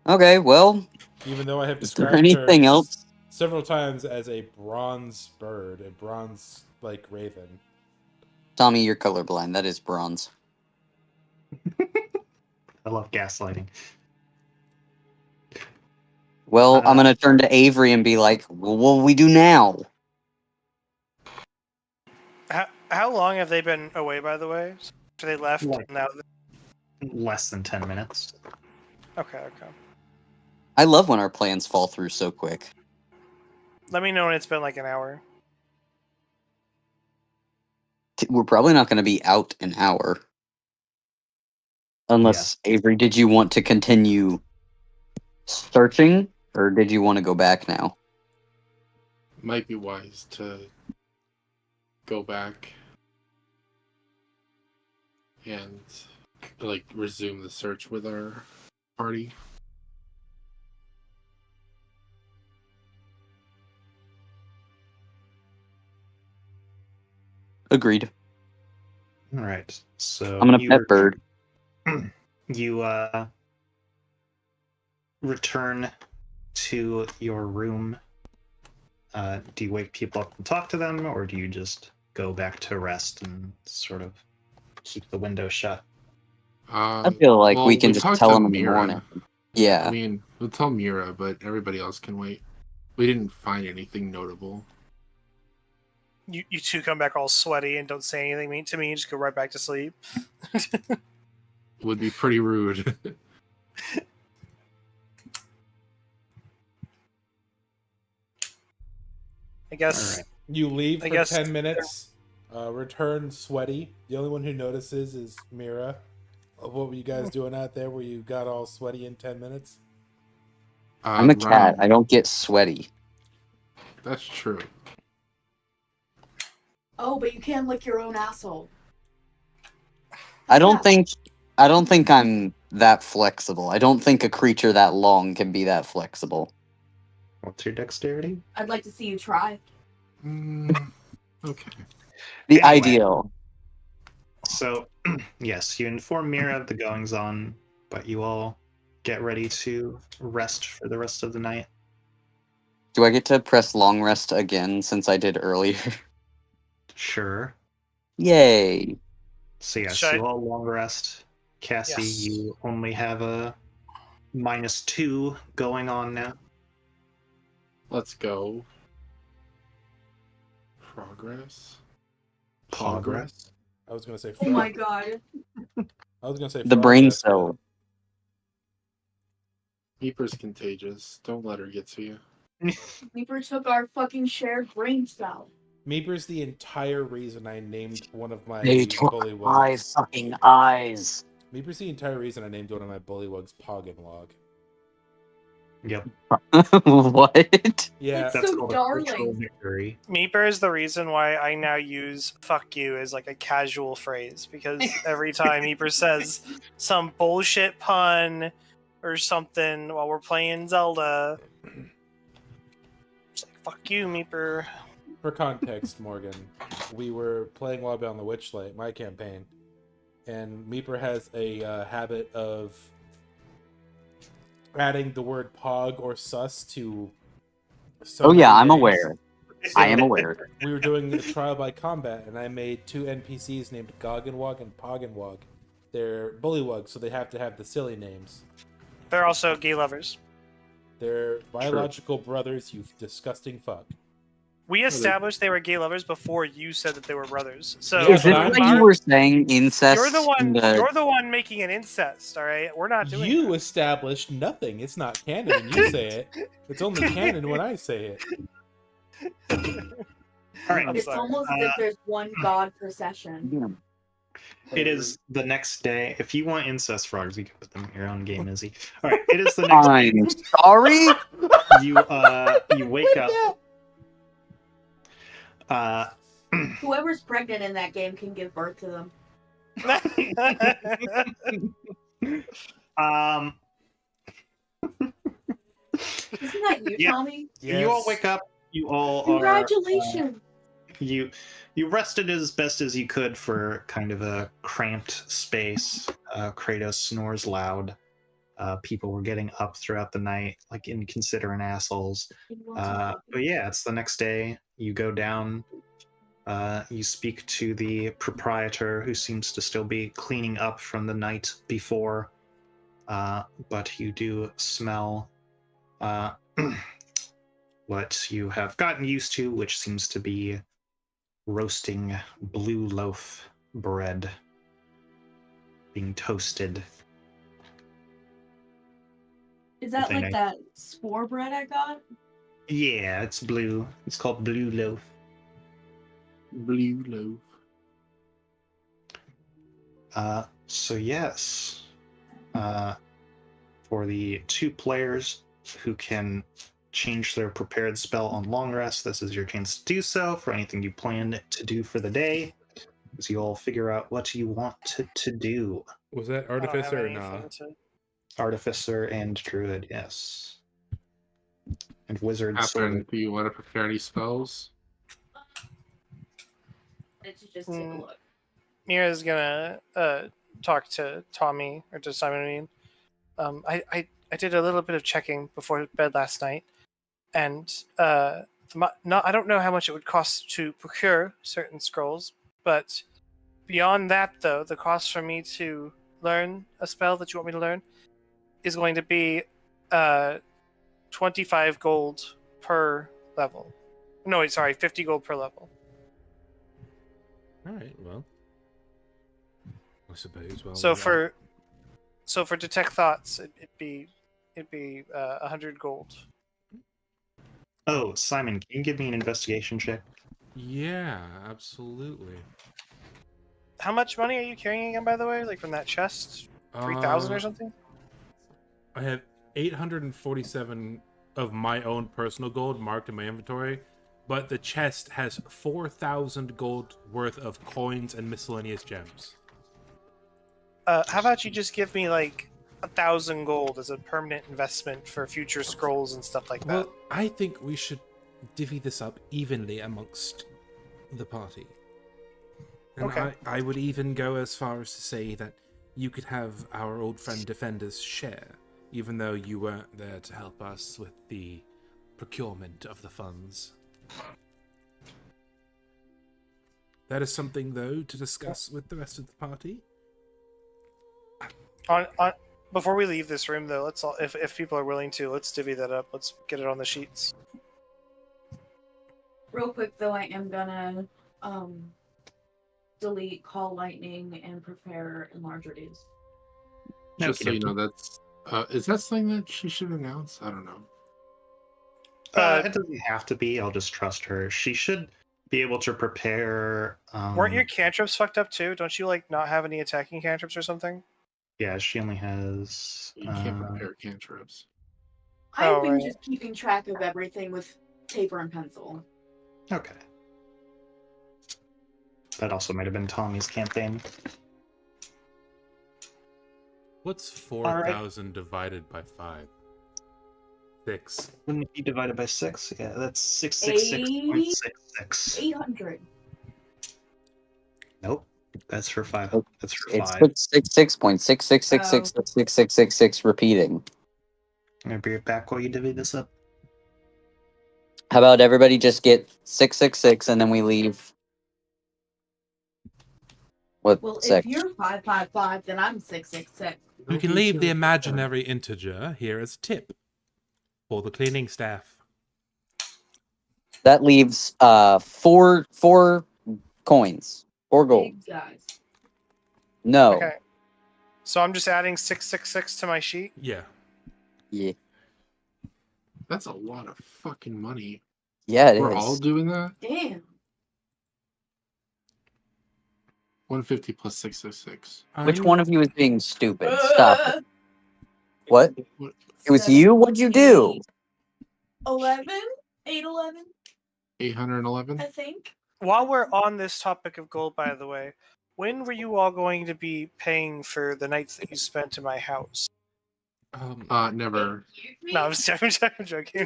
Okay, well,
Even though I have
is there
described her
anything else?
several times as a bronze bird, a bronze like raven.
Tommy, you're colorblind. That is bronze.
I love gaslighting.
Well, I'm gonna turn to Avery and be like, well, what do we do now?
How long have they been away, by the way? So they left
Like-
now.
Less than 10 minutes.
Okay.
I love when our plans fall through so quick.
Let me know when it's been like an hour.
We're probably not going to be out an hour. Unless, Avery, did you want to continue searching, or did you want to go back now?
Might be wise to go back and like resume the search with our party.
Agreed.
All right. So
I'm gonna pet bird.
You return to your room. Do you wake people up and talk to them, or do you just go back to rest and sort of keep the window shut?
I feel like we can just
talked
tell
to
them in the
Mira.
morning. Yeah.
I mean, we'll tell Mira, but everybody else can wait. We didn't find anything notable.
You two come back all sweaty and don't say anything mean to me. You just go right back to sleep.
Would be pretty rude.
I guess.
All right.
You leave
I
for
guess-
10 minutes, return sweaty. The only one who notices is Mira. What were you guys doing out there where you got all sweaty in 10 minutes?
I'm a cat.
Ryan,
I don't get sweaty.
That's true.
Oh, but you can lick your own asshole.
I don't
Yeah.
think I'm that flexible. I don't think a creature that long can be that flexible.
What's your dexterity?
I'd like to see you try.
Okay.
The
Anyway.
ideal.
So, yes, you inform Mira of the goings on, but you all get ready to rest for the rest of the night.
Do I get to press long rest again since I did earlier?
Sure.
Yay.
So, yes,
Should I-
you all long rest. Cassie,
Yes.
you only have a -2 going on now.
Let's go. Progress.
Progress.
I was going to say
Oh my
frog.
god.
I was gonna say
The
Frog
brain
has
cell.
Reaper's contagious. Don't let her get to you.
Reaper took our fucking shared brain cell.
Meeper's the entire reason I named one of my
They took my
bullywugs.
fucking eyes.
Meeper's the entire reason I named one of my bullywugs Poggenwog.
Yep.
What?
Yeah,
It's
That's
so
called
darling.
a cultural victory.
Meeper is the reason why I now use "fuck you" as like a casual phrase, because every time Meeper says some bullshit pun or something while we're playing Zelda, it's like "fuck you, Meeper."
for context, Morgan, we were playing Wild Beyond the Witchlight, my campaign, and Meeper has a habit of adding the word pog or sus to so
Oh yeah,
many
I'm
names.
aware. I am aware.
We were doing a trial by combat, and I made 2 NPCs named Goggenwog and Poggenwog. They're bullywugs, so they have to have the silly names.
They're also gay lovers.
They're biological brothers, you disgusting fuck.
We established they were gay lovers before you said that they were brothers. So
Yeah,
Is this
but
what you were saying? Incest?
You're the
in
one.
the-
You're the one making an incest. All right, we're not doing.
You
that.
established nothing. It's not canon when you say it. It's only canon when I say it.
All right.
I'm
It's
sorry.
almost as if there's one god per session.
It is the next day. If you want incest frogs, you can put them in your own game, Izzy. All right. It is the next day.
I'm sorry.
You wake up.
Whoever's pregnant in that game can give birth to them.
Um.
Isn't that you,
Yeah.
Tommy?
You all wake up. You all
Congratulations.
you rested as best as you could for kind of a cramped space. Kratos snores loud. People were getting up throughout the night, like inconsiderate assholes. But yeah, it's the next day. You go down. You speak to the proprietor, who seems to still be cleaning up from the night before. But you do smell what you have gotten used to, which seems to be roasting blue loaf bread being toasted.
Is that
Something
like that spore bread I got?
Yeah, it's blue. It's called blue loaf.
Blue loaf.
So yes, for the 2 players who can change their prepared spell on long rest, this is your chance to do so. For anything you plan to do for the day, as you all figure out what you want to do.
Was that
I don't have
Artificer or nah?
anything to-
Artificer and Druid, yes. And Wizard, sort
Happen.
of.
Do you want to prepare any spells?
Let's just take a look.
Mira's gonna talk to Tommy or to Simon. I mean, I did a little bit of checking before bed last night, and I don't know how much it would cost to procure certain scrolls, but beyond that, though, the cost for me to learn a spell that you want me to learn is going to be 25 gold per level. No, wait, sorry, 50 gold per level.
All right, well, I suppose. Well,
So for detect thoughts, it'd be 100 gold.
Oh, Simon, can you give me an investigation check?
yeah, absolutely.
How much money are you carrying again, by the way? Like from that chest, 3,000 or something?
I have 847 of my own personal gold marked in my inventory, but the chest has 4,000 gold worth of coins and miscellaneous gems.
How about you just give me like 1,000 gold as a permanent investment for future scrolls and stuff like that?
Well, I think we should divvy this up evenly amongst the party. And
Okay.
I would even go as far as to say that you could have our old friend Defender's share, even though you weren't there to help us with the procurement of the funds. That is something, though, to discuss with the rest of the party.
Before we leave this room, though, let's all, if people are willing to, let's divvy that up. Let's get it on the sheets.
Real quick though, I am gonna delete Call Lightning and prepare Enlarge Reduce.
Just so you know,
Okey-dokey.
that's is that something that she should announce? I don't know.
It doesn't have to be. I'll just trust her. She should be able to prepare.
Weren't your cantrips fucked up too? Don't you like not have any attacking cantrips or something?
Yeah, she only has.
You can't prepare cantrips.
I've
Oh,
been
right.
just keeping track of everything with paper and pencil.
Okay. That also might have been Tommy's campaign.
What's
right.
4,000 divided by 5? 6.
Wouldn't it be divided by 6? Yeah, that's 666.66.
800.
Nope. That's for 5. That's for
It's
5.
666.666666666 repeating.
I'm gonna be right back while you divvy this up.
How about everybody just get 666 and then we leave? What?
Well,
Sec?
if you're 555, then I'm 666.
You
Don't
can
be
leave
too
the
upset.
imaginary integer here as tip for the cleaning staff.
That leaves 4 coins. 4 gold.
Big guys.
No.
Okay. So I'm just adding 666 to my sheet.
Yeah.
Yeah.
That's a lot of fucking money.
Yeah, it
We're
is.
all doing that.
Damn.
150 plus 666.
Which one of you is being stupid? Stop it. What?
What?
It was you? What'd you do?
11? 811,
811.
I think.
While we're on this topic of gold, by the way, when were you all going to be paying for the nights that you spent in my house?
Never.
No, I'm joking. I'm joking.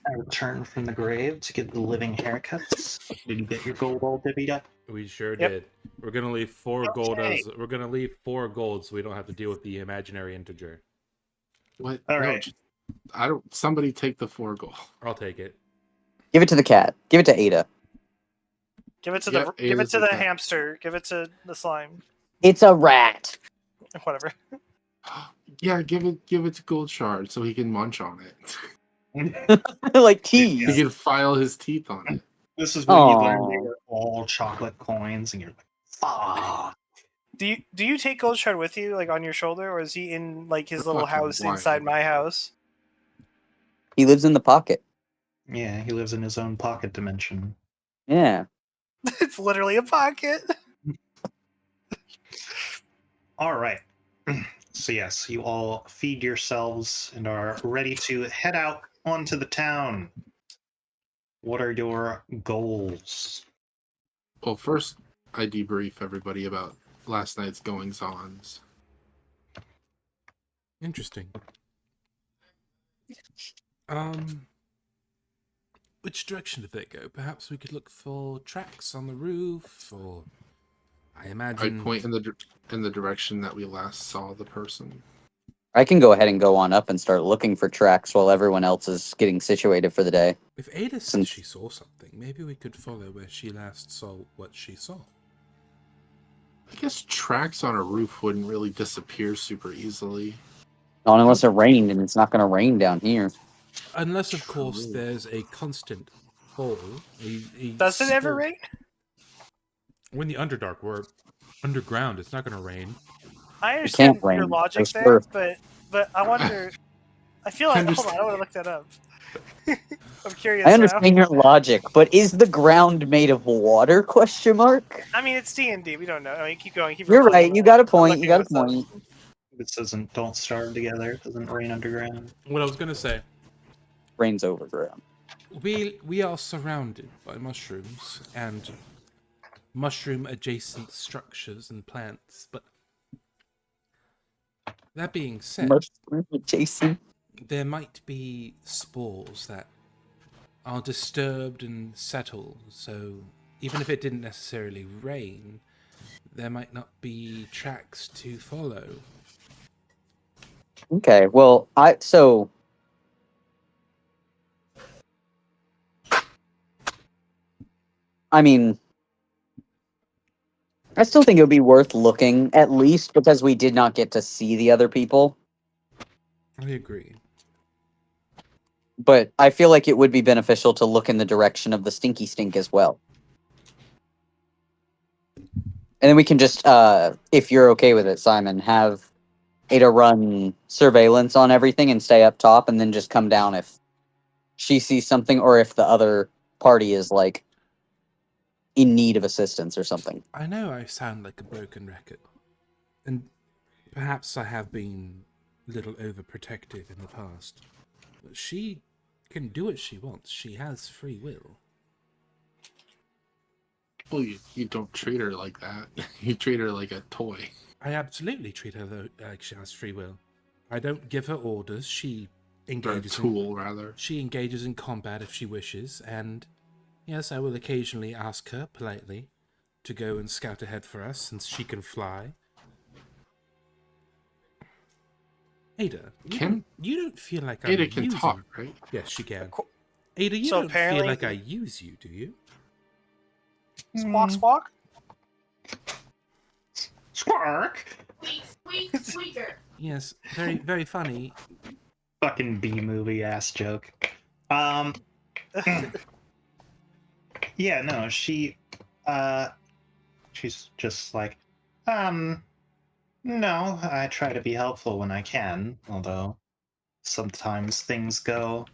I returned from the grave to get the living haircuts. Did you get your gold all divvied up?
We sure
Yep.
did. We're gonna leave 4 gold
Okay.
as we're gonna leave 4 gold so we don't have to deal with the imaginary integer.
What?
All
No,
right.
I don't. Somebody take the 4 gold.
I'll take it.
Give it to the cat. Give it to Ada.
Give it to
Yep,
give it
Ada's
to the
okay.
hamster. Give it to the slime.
It's a rat.
Whatever.
Yeah, give it to Gold Shard so he can munch on it.
Like
He
tease.
can file his teeth on it.
This is when you learn
Aw.
they were all chocolate coins, and you're like, fuck.
Do you take Goldshard with you, like on your shoulder, or is he in like his little
Fucking
house
wild.
inside my house?
He lives in the pocket.
Yeah, he lives in his own pocket dimension.
Yeah.
It's literally a pocket.
All right. So yes, you all feed yourselves and are ready to head out onto the town. What are your goals?
Well, first, I debrief everybody about last night's goings-ons.
Interesting. Which direction did they go? Perhaps we could look for tracks on the roof, or I
I
imagine.
point in the direction that we last saw the person.
I can go ahead and go on up and start looking for tracks while everyone else is getting situated for the day.
If Ada says she saw something, maybe we could follow where she last saw what she saw.
I guess tracks on a roof wouldn't really disappear super easily.
Not unless it rained, and it's not going to rain down here.
Unless, of course,
True.
there's a constant fall.
Does it ever rain?
When the Underdark were underground, it's not going to rain.
I understand
rain.
your logic
There's
there,
earth.
but I wonder. I feel like hold on, I want to look that up. I'm curious.
I
now.
understand your logic, but is the ground made of water? Question mark.
I mean, it's D&D. We don't know. I mean, keep going. Keep
You're
repeating
right.
that.
You got a
I'm
point. You
looking
got a
this up.
point.
It doesn't don't starve together, it doesn't rain underground.
What I was going to say,
Rain's overground.
we are surrounded by mushrooms and mushroom-adjacent structures and plants, but that being said,
Mushroom Jason.
there might be spores that are disturbed and settle, so even if it didn't necessarily rain, there might not be tracks to follow.
Okay. Well, I mean, I still think it would be worth looking, at least because we did not get to see the other people.
I agree.
But I feel like it would be beneficial to look in the direction of the stinky stink as well. And then we can just, if you're okay with it, Simon, have Ada run surveillance on everything and stay up top, and then just come down if she sees something or if the other party is like in need of assistance or something.
I know I sound like a broken record, and perhaps I have been a little overprotective in the past. But she can do what she wants. She has free will.
Well, you don't treat her like that. You treat her like a toy.
I absolutely treat her like she has free will. I don't give her orders. She
Or a
engages
tool, rather.
She engages in combat if she wishes, and yes, I will occasionally ask her politely to go and scout ahead for us, since she can fly. Ada, you don't feel like
Ada
I'm
can
using...
talk, right?
Yes, she can. Ada, you
So
don't feel
apparently-
like I use you, do you?
Squawk, squawk.
Squark!
Squeak, squeaker.
Yes, very, very funny.
Fucking B-movie ass joke. Yeah, no, she's just like, no, I try to be helpful when I can, although sometimes things go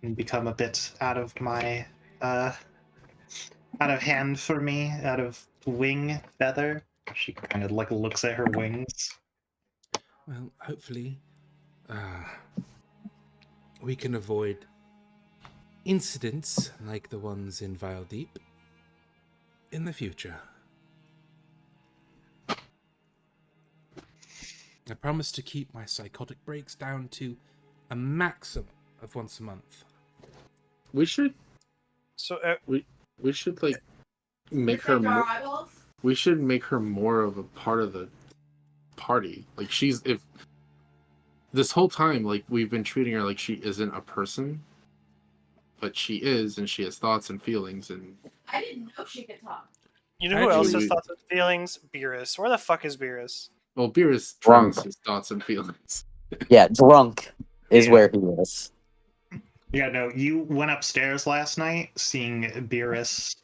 and become a bit out of my, out of hand for me, out of wing feather. She kind of like looks at her wings.
Well, hopefully, we can avoid incidents like the ones in Vile Deep in the future. I promise to keep my psychotic breaks down to a maximum of once a month.
We should
So
we should like make her
Protect our
more,
eyeballs?
we should make her more of a part of the party. Like if this whole time, like we've been treating her like she isn't a person, but she is, and she has thoughts and feelings. And
I didn't know she could talk.
you know who else
Actually-
has thoughts and feelings? Beerus. Where the fuck is Beerus?
well, Beerus
Drunk.
drowns his thoughts and feelings.
Yeah, drunk is
Yeah.
where he is.
Yeah, no, you went upstairs last night seeing Beerus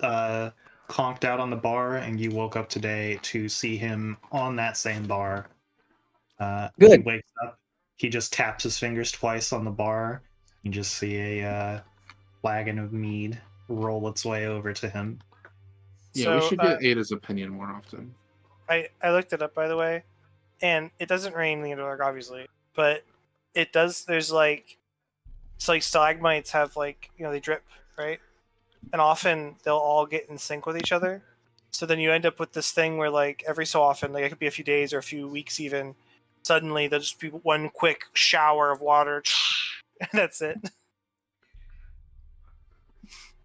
conked out on the bar, and you woke up today to see him on that same bar. He
Good.
wakes up, he just taps his fingers twice on the bar. You just see a flagon of mead roll its way over to him.
Yeah, we
So,
should get Ada's opinion more often.
I looked it up, by the way, and it doesn't rain in the Underdark, obviously, but it does. There's like, it's like stalagmites have like, they drip, right? And often they'll all get in sync with each other. So then you end up with this thing where like every so often, like it could be a few days or a few weeks even, suddenly there'll just be one quick shower of water, and that's it.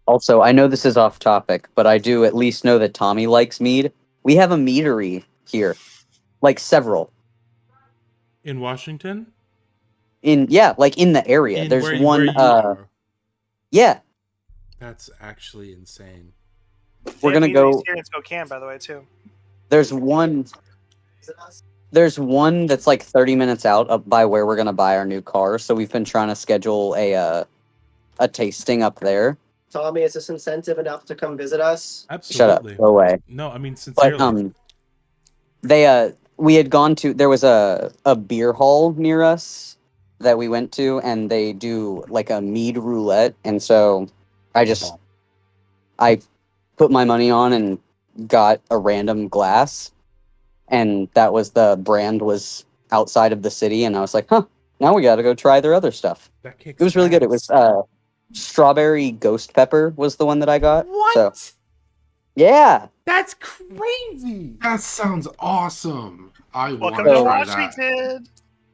Also, I know this is off topic, but I do at least know that Tommy likes mead. We have a meadery here. Like several.
In Washington?
In the area. There's
where
one
you are.
yeah.
That's actually insane.
We're
They have
gonna go-
meaderies here in Spokane, by the way, too.
There's one that's like 30 minutes out up by where we're gonna buy our new car, so we've been trying to schedule a tasting up there.
Tommy, is this incentive enough to come visit us?
Shut up.
Absolutely.
Go away.
No, I mean sincerely.
But we had gone to, there was a beer hall near us that we went to, and they do like a mead roulette, and so I put my money on and got a random glass, and that was the brand was outside of the city, and I was like, huh, now we gotta go try their other stuff.
That kicks
It was really good. It
ass.
was strawberry ghost pepper was the one that I got.
What?
So yeah.
That's crazy.
That sounds awesome. I want
Welcome
to
to
try that.
Washington.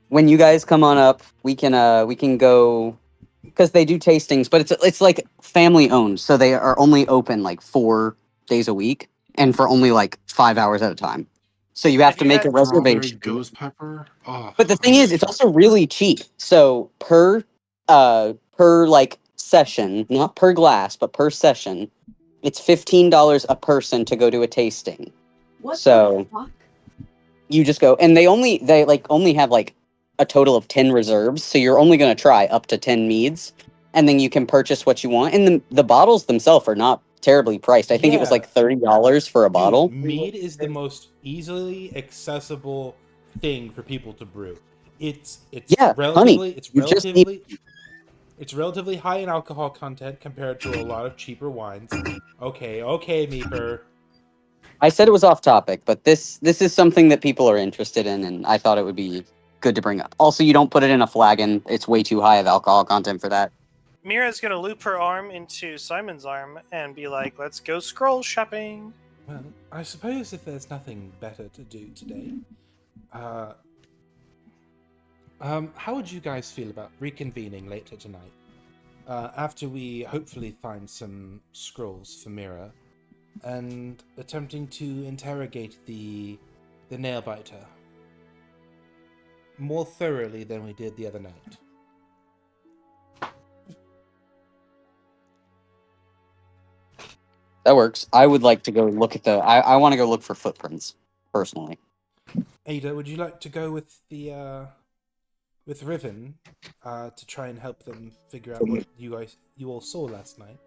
When you guys come on up, we can go, because they do tastings, but it's like family owned, so they are only open like 4 days a week and for only like 5 hours at a time. So you have
Have
to
you
make
had
a
Strawberry
reservation.
ghost pepper. Oh,
But the thing is, it's also really cheap. So per like session, not per glass, but per session, it's $15 a person to go to a tasting.
What
So-
the fuck?
You just go, and they only have like a total of 10 reserves, so you're only going to try up to 10 meads, and then you can purchase what you want. And the bottles themselves are not terribly priced. I think it was
Yeah.
like $30 for a bottle.
Dude, mead is the most easily accessible thing for people to brew. It's
Yeah,
relatively
honey. You just need.
it's relatively high in alcohol content compared to a lot of cheaper wines. Okay, Meeper.
I said it was off topic, but this is something that people are interested in, and I thought it would be good to bring up. Also, you don't put it in a flagon; it's way too high of alcohol content for that.
Mira's gonna loop her arm into Simon's arm and be like, "Let's go scroll shopping."
Well, I suppose if there's nothing better to do today, how would you guys feel about reconvening later tonight? After we hopefully find some scrolls for Mira, and attempting to interrogate the nail-biter more thoroughly than we did the other night.
That works. I would like to go look at the. I want to go look for footprints, personally.
Ada, would you like to go with the with Riven to try and help them figure out what you all saw last night?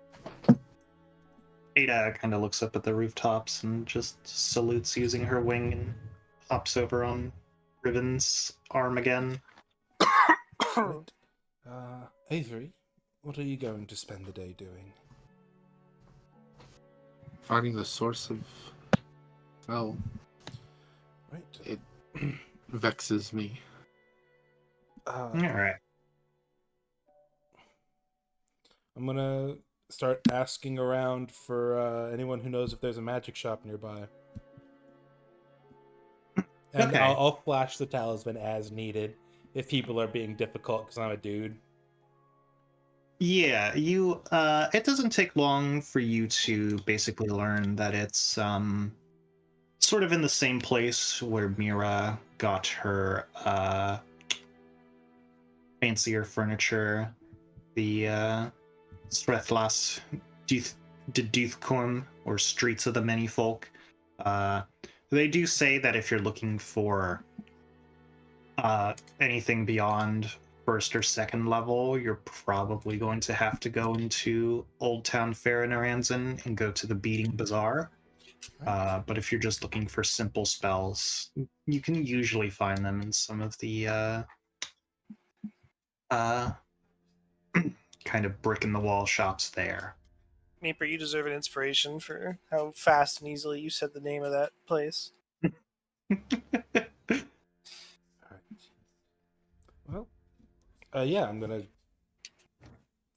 Ada kind of looks up at the rooftops and just salutes using her wing and hops over on Riven's arm again.
Right. Avery, what are you going to spend the day doing?
Finding the source of spell.
Right.
It vexes me.
All right.
I'm gonna start asking around for anyone who knows if there's a magic shop nearby. And
Okay.
I'll flash the talisman as needed if people are being difficult because I'm a dude.
Yeah, you it doesn't take long for you to basically learn that it's sort of in the same place where Mira got her fancier furniture, the Srethlas Deduthcorm, or Streets of the Many Folk. They do say that if you're looking for anything beyond first or second level, you're probably going to have to go into Old Town Fair in Aranzan and go to the Beating Bazaar. But if you're just looking for simple spells, you can usually find them in some of the kind of brick-in-the-wall shops there.
Meeper, you deserve an inspiration for how fast and easily you said the name of that place.
Well, yeah, I'm gonna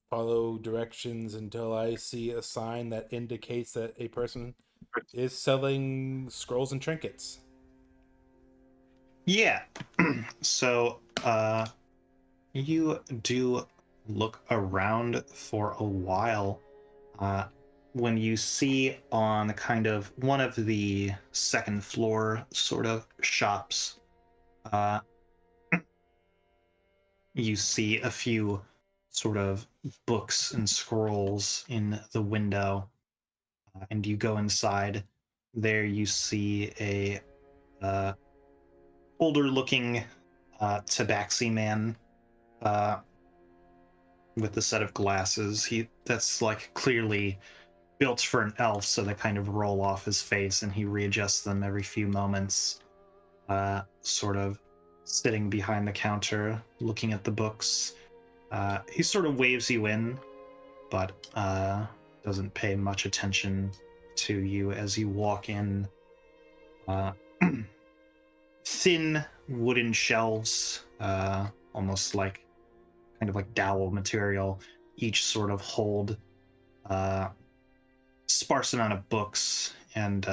follow directions until I see a sign that indicates that a person is selling scrolls and trinkets.
Yeah. So, you do look around for a while. When you see on kind of one of the second floor sort of shops, you see a few sort of books and scrolls in the window, and you go inside. There you see a older looking tabaxi man with a set of glasses. That's like clearly built for an elf, so they kind of roll off his face, and he readjusts them every few moments, sort of sitting behind the counter looking at the books. He sort of waves you in, but doesn't pay much attention to you as you walk in. Thin wooden shelves, almost like kind of like dowel material, each sort of hold sparse amount of books and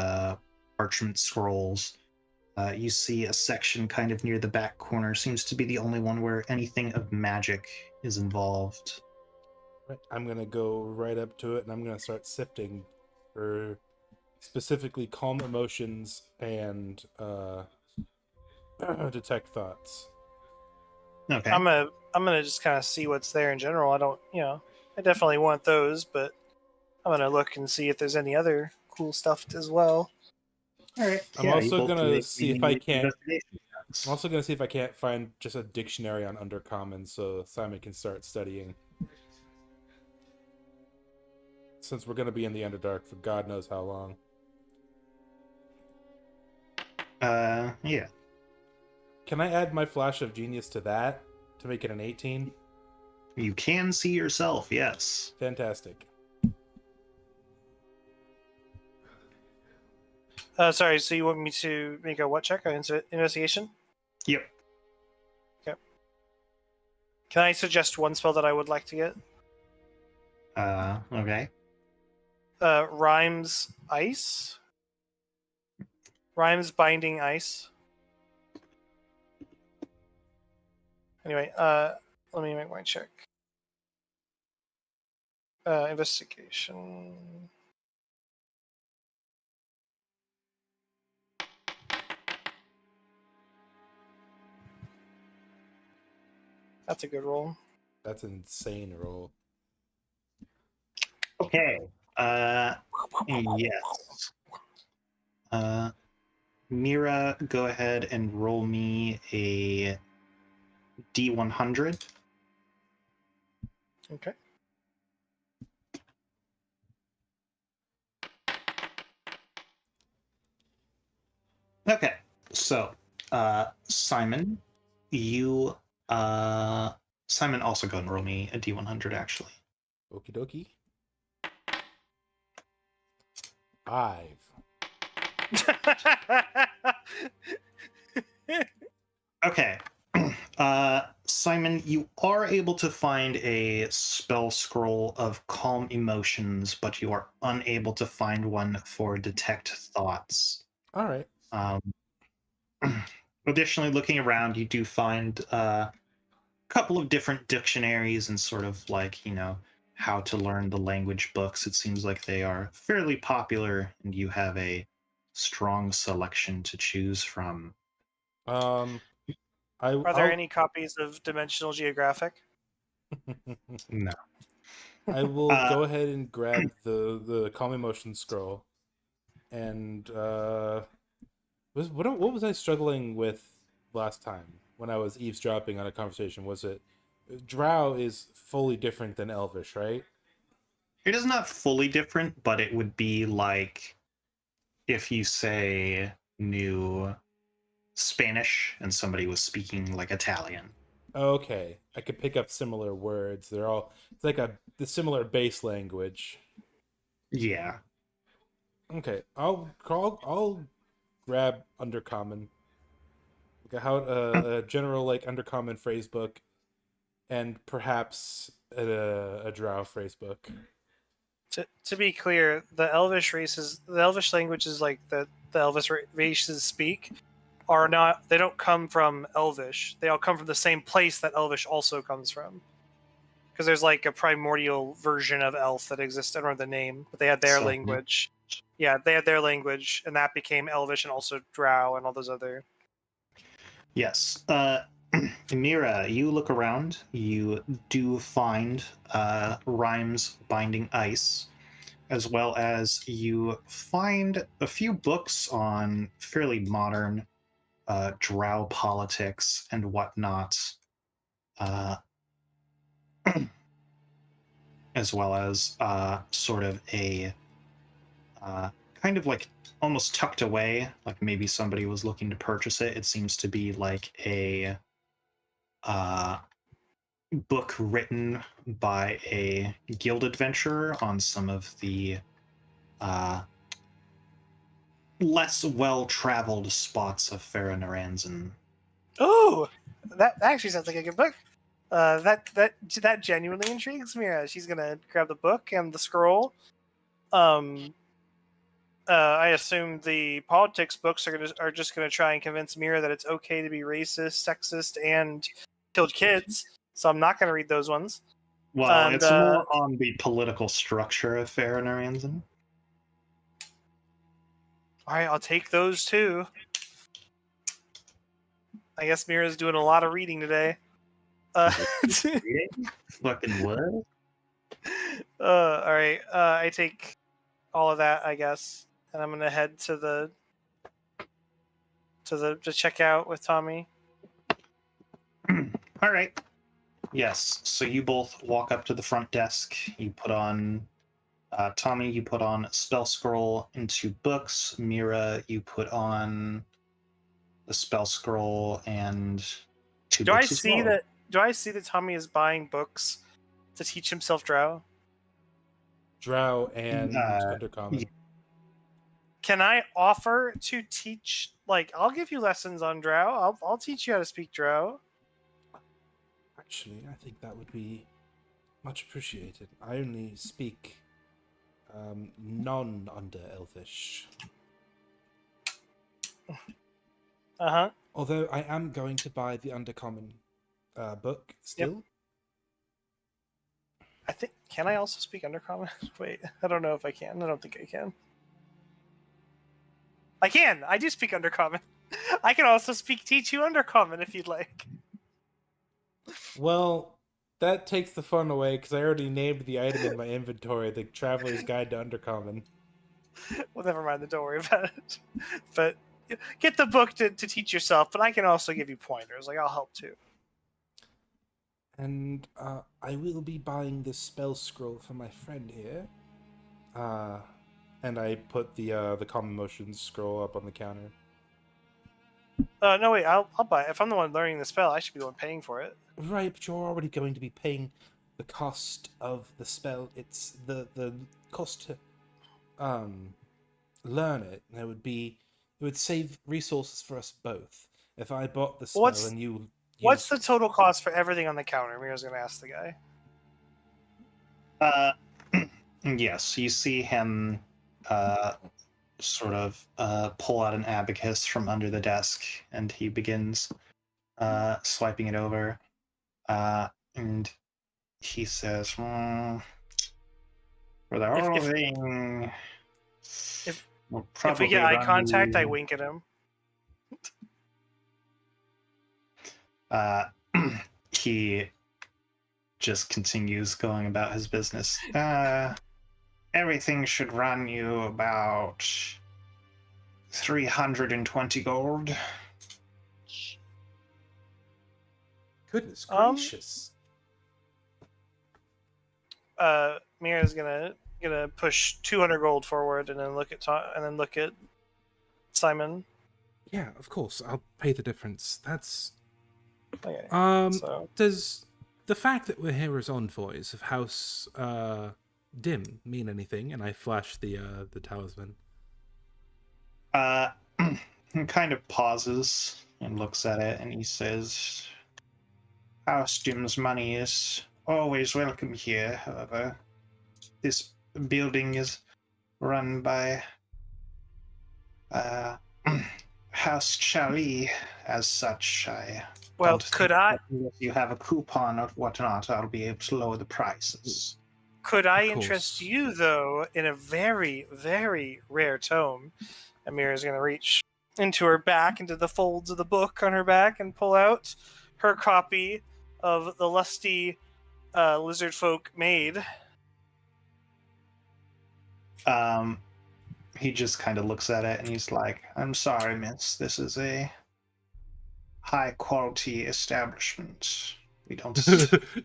parchment scrolls. You see a section kind of near the back corner, seems to be the only one where anything of magic is involved.
Right. I'm gonna go right up to it and I'm gonna start sifting for specifically calm emotions and detect thoughts.
Okay.
I'm gonna just kind of see what's there in general. I definitely want those, but I'm gonna look and see if there's any other cool stuff as well.
All right.
I'm also gonna see if I can't. I'm also gonna see if I can't find just a dictionary on Undercommon so Simon can start studying. since we're gonna be in the Underdark for God knows how long.
Yeah.
Can I add my flash of genius to that to make it an 18?
You can see yourself, yes.
Fantastic.
Sorry, so you want me to make a what check? An investigation?
Yep.
Can I suggest one spell that I would like to get?
Okay.
Rhymes Ice? Rhymes Binding Ice. Anyway, let me make my check. Investigation. That's a good roll.
That's an insane roll.
Okay. Yes. Mira, go ahead and roll me a D100.
Okay.
Okay. So, Simon, you Simon also go and roll me a D100 actually.
Okie dokie. 5.
Okay. Simon, you are able to find a spell scroll of calm emotions, but you are unable to find one for detect thoughts.
All right.
Additionally, looking around, you do find a couple of different dictionaries and sort of like, how to learn the language books. It seems like they are fairly popular, and you have a strong selection to choose from.
Are
there any copies of Dimensional Geographic?
No.
I will go ahead and grab the calm emotion scroll. And what was I struggling with last time when I was eavesdropping on a conversation? Was it Drow is fully different than Elvish, right?
It is not fully different, but it would be like if you say knew Spanish and somebody was speaking like Italian.
Okay, I could pick up similar words. It's like the similar base language.
Yeah.
Okay, I'll grab Undercommon. Like a general like Undercommon phrase book, and perhaps a Drow phrase book.
To be clear, the Elvish languages like the Elvish races speak they don't come from Elvish. They all come from the same place that Elvish also comes from. Because there's like a primordial version of Elf that exists. I don't know the name, but they had their language. Yeah, they had their language, and that became Elvish and also Drow and all those other.
Yes. Mira, you look around. You do find Rhymes Binding Ice, as well as you find a few books on fairly modern Drow politics and whatnot, as well as sort of a kind of like almost tucked away, like maybe somebody was looking to purchase it. It seems to be like a book written by a guild adventurer on some of the less well-traveled spots of Farah.
Oh, that actually sounds like a good book. That genuinely intrigues me. She's gonna grab the book and the scroll. I assume the politics books are just gonna try and convince Mira that it's okay to be racist, sexist, and kill kids. So I'm not gonna read those ones.
Well, it's more on the political structure of Farah.
All right, I'll take those too. I guess Mira's doing a lot of reading today.
Fucking what?
All right. I take all of that, I guess, and I'm gonna head to check out with Tommy.
All right. Yes. So you both walk up to the front desk. You put on Tommy, you put on spell scroll into books. Mira, you put on the spell scroll and two
Do I
books as
see
well.
that? Do I see that Tommy is buying books to teach himself Drow?
Drow and
Uh,
Undercommon.
yeah.
Can I offer to teach? Like, I'll give you lessons on Drow. I'll teach you how to speak Drow.
Actually, I think that would be much appreciated. I only speak non-under Elvish.
Uh-huh.
Although I am going to buy the Undercommon book still.
I think. Can I also speak Undercommon? Wait, I don't know if I can. I don't think I can. I can. I do speak Undercommon. I can also teach you Undercommon if you'd like.
Well, that takes the fun away because I already named the item in my inventory, the Traveler's Guide to Undercommon.
Well, never mind. Don't worry about it. But get the book to teach yourself. But I can also give you pointers. Like, I'll help too.
And I will be buying this spell scroll for my friend here. And I put the common motions scroll up on the counter.
No, wait. I'll buy it. If I'm the one learning the spell, I should be the one paying for it.
Right, but you're already going to be paying the cost of the spell. It's the cost to learn it. It would save resources for us both. If I bought the spell and you
What's the total cost for everything on the counter? Mira's gonna ask the guy.
Yes, you see him sort of pull out an abacus from under the desk, and he begins swiping it over. And he says, for the whole thing, we'll
If we get eye
run
contact, I
you-
wink at him.
He just continues going about his business. Everything should run you about 320 gold.
Goodness gracious.
Mira's gonna push 200 gold forward, and then look at Simon.
Yeah, of course. I'll pay the difference. That's
Okay. So
does the fact that we're here as envoys of House Dim mean anything? And I flash the talisman.
He kind of pauses and looks at it, and he says, House Dim's money is always welcome here. However, this building is run by House Charlie. As such, if you have a coupon or whatnot, I'll be able to lower the prices.
could I
Of course.
interest you, though, in a very, very rare tome? Amira's going to reach into the folds of the book on her back, and pull out her copy of the lusty lizard folk maid.
He just kind of looks at it and he's like, I'm sorry, miss. This is a high quality establishment. We don't.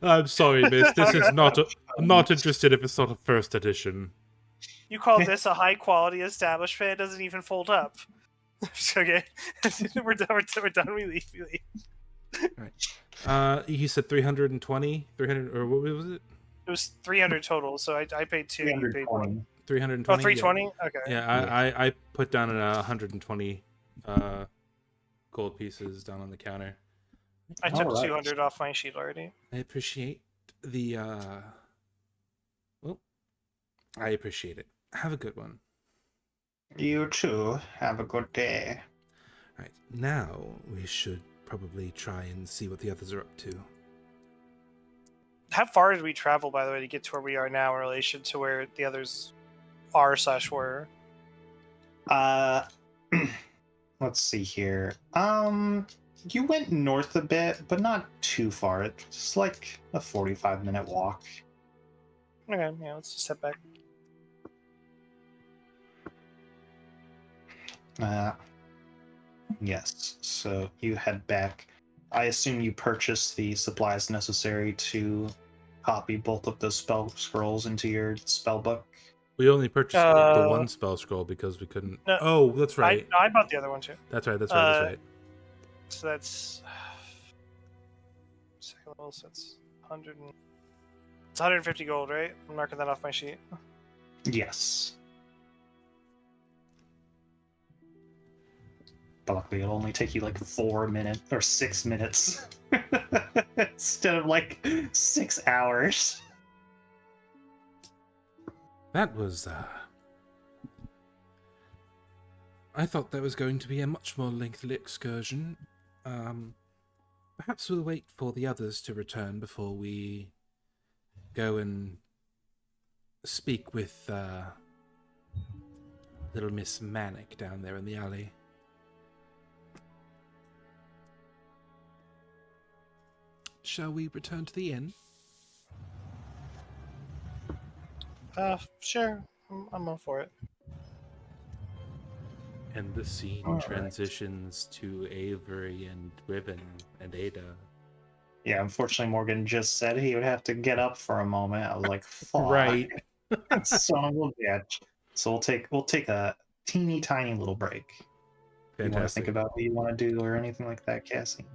I'm sorry, miss. This is not. I'm not interested if it's not a first edition.
You call this a high quality establishment? It doesn't even fold up. Okay, we're done. We leave.
Right. You said 320, 300, or what was it?
It was 300 total, so I paid 2. You paid 1.
320.
Oh, 320. Okay.
Yeah, I put down 120 gold pieces down on the counter.
I took
All right.
200 off my sheet already.
I appreciate the. Well, I appreciate it. Have a good one.
You too. Have a good day.
Right, now we should probably try and see what the others are up to.
How far did we travel, by the way, to get to where we are now in relation to where the others are/were?
Let's see here. You went north a bit, but not too far. It's like a 45-minute walk.
Okay, yeah, let's just step back.
Yes, so you head back. I assume you purchased the supplies necessary to copy both of those spell scrolls into your spell book.
We only purchased the
Uh,
one spell scroll because we couldn't.
no,
Oh, that's right.
I bought the other one too.
That's right. That's right. That's right.
So that's second level. So it's 100. It's 150 gold, right? I'm marking that off my sheet.
Yes. But luckily, it'll only take you like 4 minutes or 6 minutes instead of like 6 hours.
That was. I thought that was going to be a much more lengthy excursion. Perhaps we'll wait for the others to return before we go and speak with little Miss Manic down there in the alley. Shall we return to the inn?
Sure. I'm all for it.
And the scene
All right.
transitions to Avery and Riven and Ada.
Yeah, unfortunately, Morgan just said he would have to get up for a moment. I was like, "Fuck,
Right.
son of a bitch." So we'll take a teeny tiny little break. You want to think
Fantastic.
about what you want to do or anything like that, Cassie?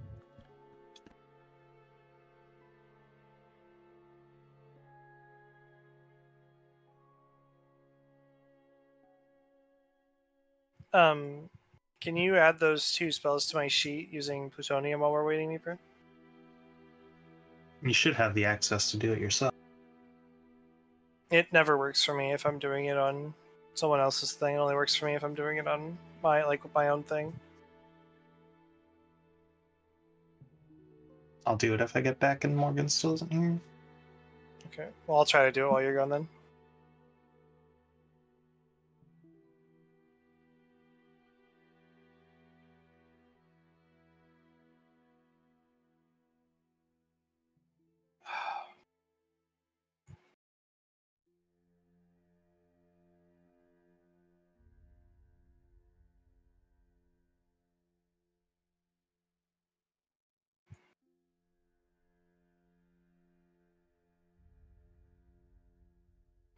Can you add those 2 spells to my sheet using plutonium while we're waiting, Meeper?
You should have the access to do it yourself.
It never works for me if I'm doing it on someone else's thing. It only works for me if I'm doing it on my own thing.
I'll do it if I get back and Morgan still isn't here.
Okay. Well, I'll try to do it while you're gone then.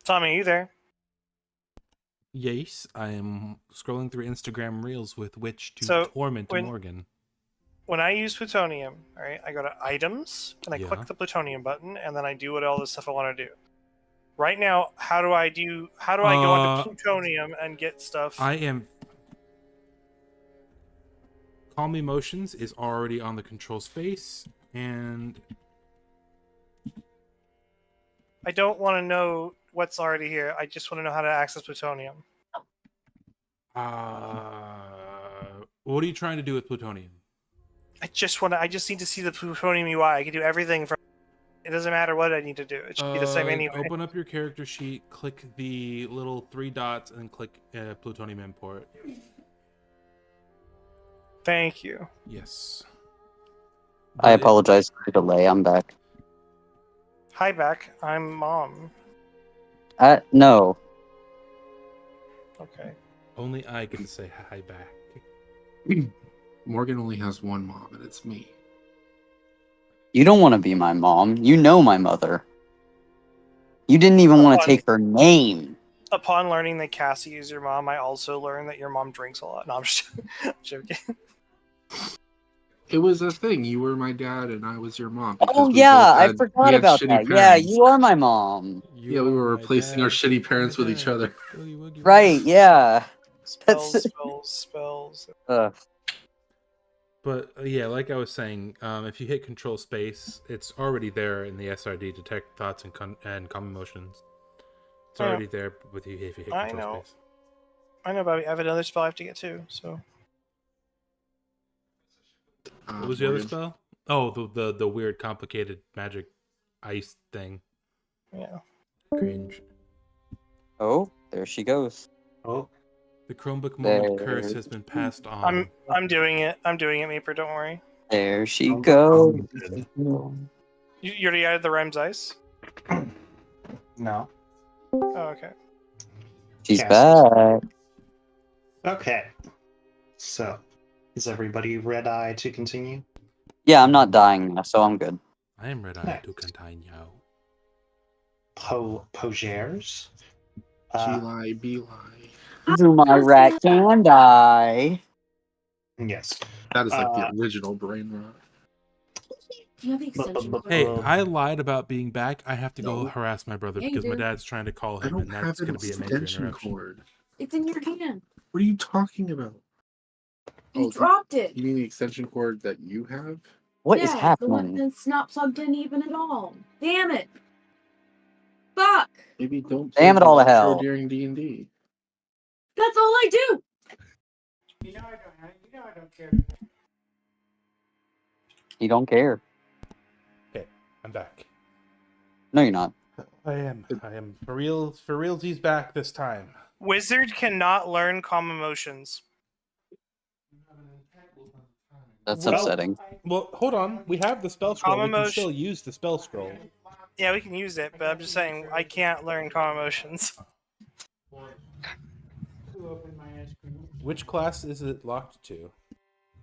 Tommy, are you there?
Yes, I am scrolling through Instagram Reels with which to
So,
torment
when-
Morgan.
When I use plutonium, all right, I go to items and I
Yeah.
click the plutonium button, and then I do all the stuff I want to do. Right now, how do I go onto plutonium and get stuff?
I am. Calm Emotions is already on the control space, and
I don't want to know what's already here. I just want to know how to access plutonium.
what are you trying to do with plutonium?
I just need to see the plutonium UI. I can do everything from. It doesn't matter what I need to do. It should be the same anyway.
Open up your character sheet, click the little 3 dots, and click plutonium import.
Thank you.
Yes.
I apologize for the delay. I'm back.
Hi, back. I'm mom.
No.
Okay.
Only I can say hi back.
Morgan only has one mom, and it's me.
You don't want to be my mom. You know my mother. You didn't even want to take her name.
Upon learning that Cassie is your mom, I also learned that your mom drinks a lot. No, I'm just I'm joking.
It was a thing. You were my dad, and I was your mom.
Oh
because we
yeah,
both
I
had-
forgot
we had
about
shitty
that. Yeah,
parents.
you are my mom.
Yeah, we were replacing our shitty parents with each other.
Right, yeah.
Spells.
But yeah, like I was saying, if you hit Control Space, it's already there in the SRD detect thoughts and calm emotions. It's already there with you if you hit Control Space.
I know, Bobby. I have another spell I have to get too. So.
What was the other spell? Oh, the weird, complicated magic ice thing.
Yeah.
Cringe.
Oh, there she goes.
Oh,
the Chromebook moment curse has been passed on.
I'm doing it. Meeper. Don't worry.
There she goes.
You already added the Rhymes Ice?
No.
Oh, okay.
She's back.
Okay. So, is everybody red-eye to continue?
Yeah, I'm not dying now, so I'm good.
I am red-eye to continue.
Pogers.
G-lie, B-lie.
Do my rat can die?
Yes.
That is like the original brain rot.
Do you have the extension cord?
Hey, I lied about being back. I have to go
No.
harass my brother
Yeah, you
because my
do.
dad's trying to call
I
him,
don't
and
have
that's
an
going to be a major
extension
interruption.
cord.
It's in your hand.
What are you talking about?
You
Oh,
dropped it.
You mean the extension cord that you have?
What is
Yeah, the one
happening?
that's not plugged in even at all. Damn it. Fuck.
Maybe don't
Damn it
the
all to
outro
hell.
during D&D.
That's all I do.
You know I don't care.
You don't care.
Okay, I'm back.
No, you're not.
I am for real. For realty's back this time.
Wizard cannot learn calm emotions.
That's
Well-
upsetting.
Well, hold on. We have the spell scroll.
Calm
We can
emotion-
still use the spell scroll.
Yeah, we can use it, but I'm just saying I can't learn calm emotions.
Which class is it locked to?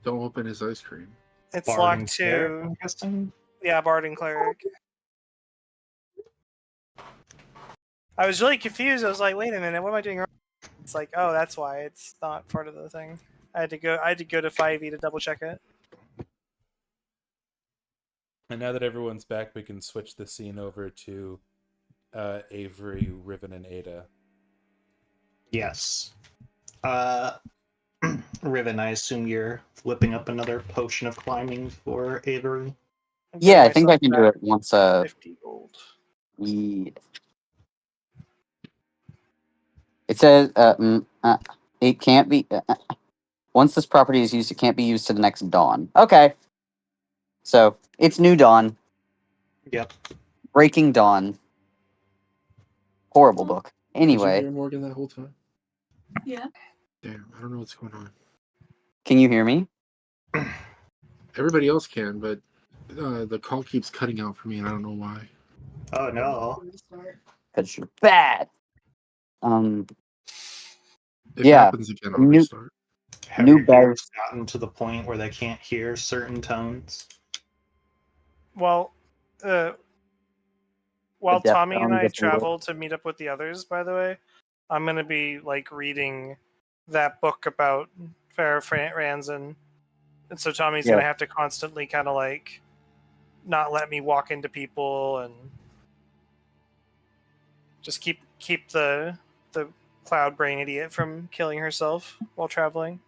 Don't open his ice cream.
It's
Bard
locked
and Cleric,
to
I'm guessing?
yeah, Bard and Cleric. I was really confused. I was like, wait a minute, what am I doing wrong? It's like, oh, that's why it's not part of the thing. I had to go to 5e to double check it.
And now that everyone's back, we can switch the scene over to Avery, Riven, and Ada.
Yes. Riven, I assume you're whipping up another potion of climbing for Avery.
I'm
Yeah, I
getting
think I can do
myself
it once.
back 50 gold.
Yeah. It says it can't be. Once this property is used, it can't be used to the next dawn. Okay. So it's new dawn.
Yep.
Breaking Dawn. Horrible book.
Did you
Anyway,
hear Morgan that whole time?
Yeah.
Damn, I don't know what's going on.
can you hear me?
Everybody else can, but the call keeps cutting out for me, and I don't know why.
Oh no.
Because you're bad.
If it
Yeah.
happens again, I'll
New-
restart.
Have
New
your
bears.
ears gotten to the point where they can't hear certain tones?
Well, while
deaf
Tommy and
tone
I
gets a little-
travel to meet up with the others, by the way, I'm gonna be like reading that book about Farrah Ranzan, and so Tommy's
Yeah.
gonna have to constantly kind of like not let me walk into people and just keep the cloud brain idiot from killing herself while traveling.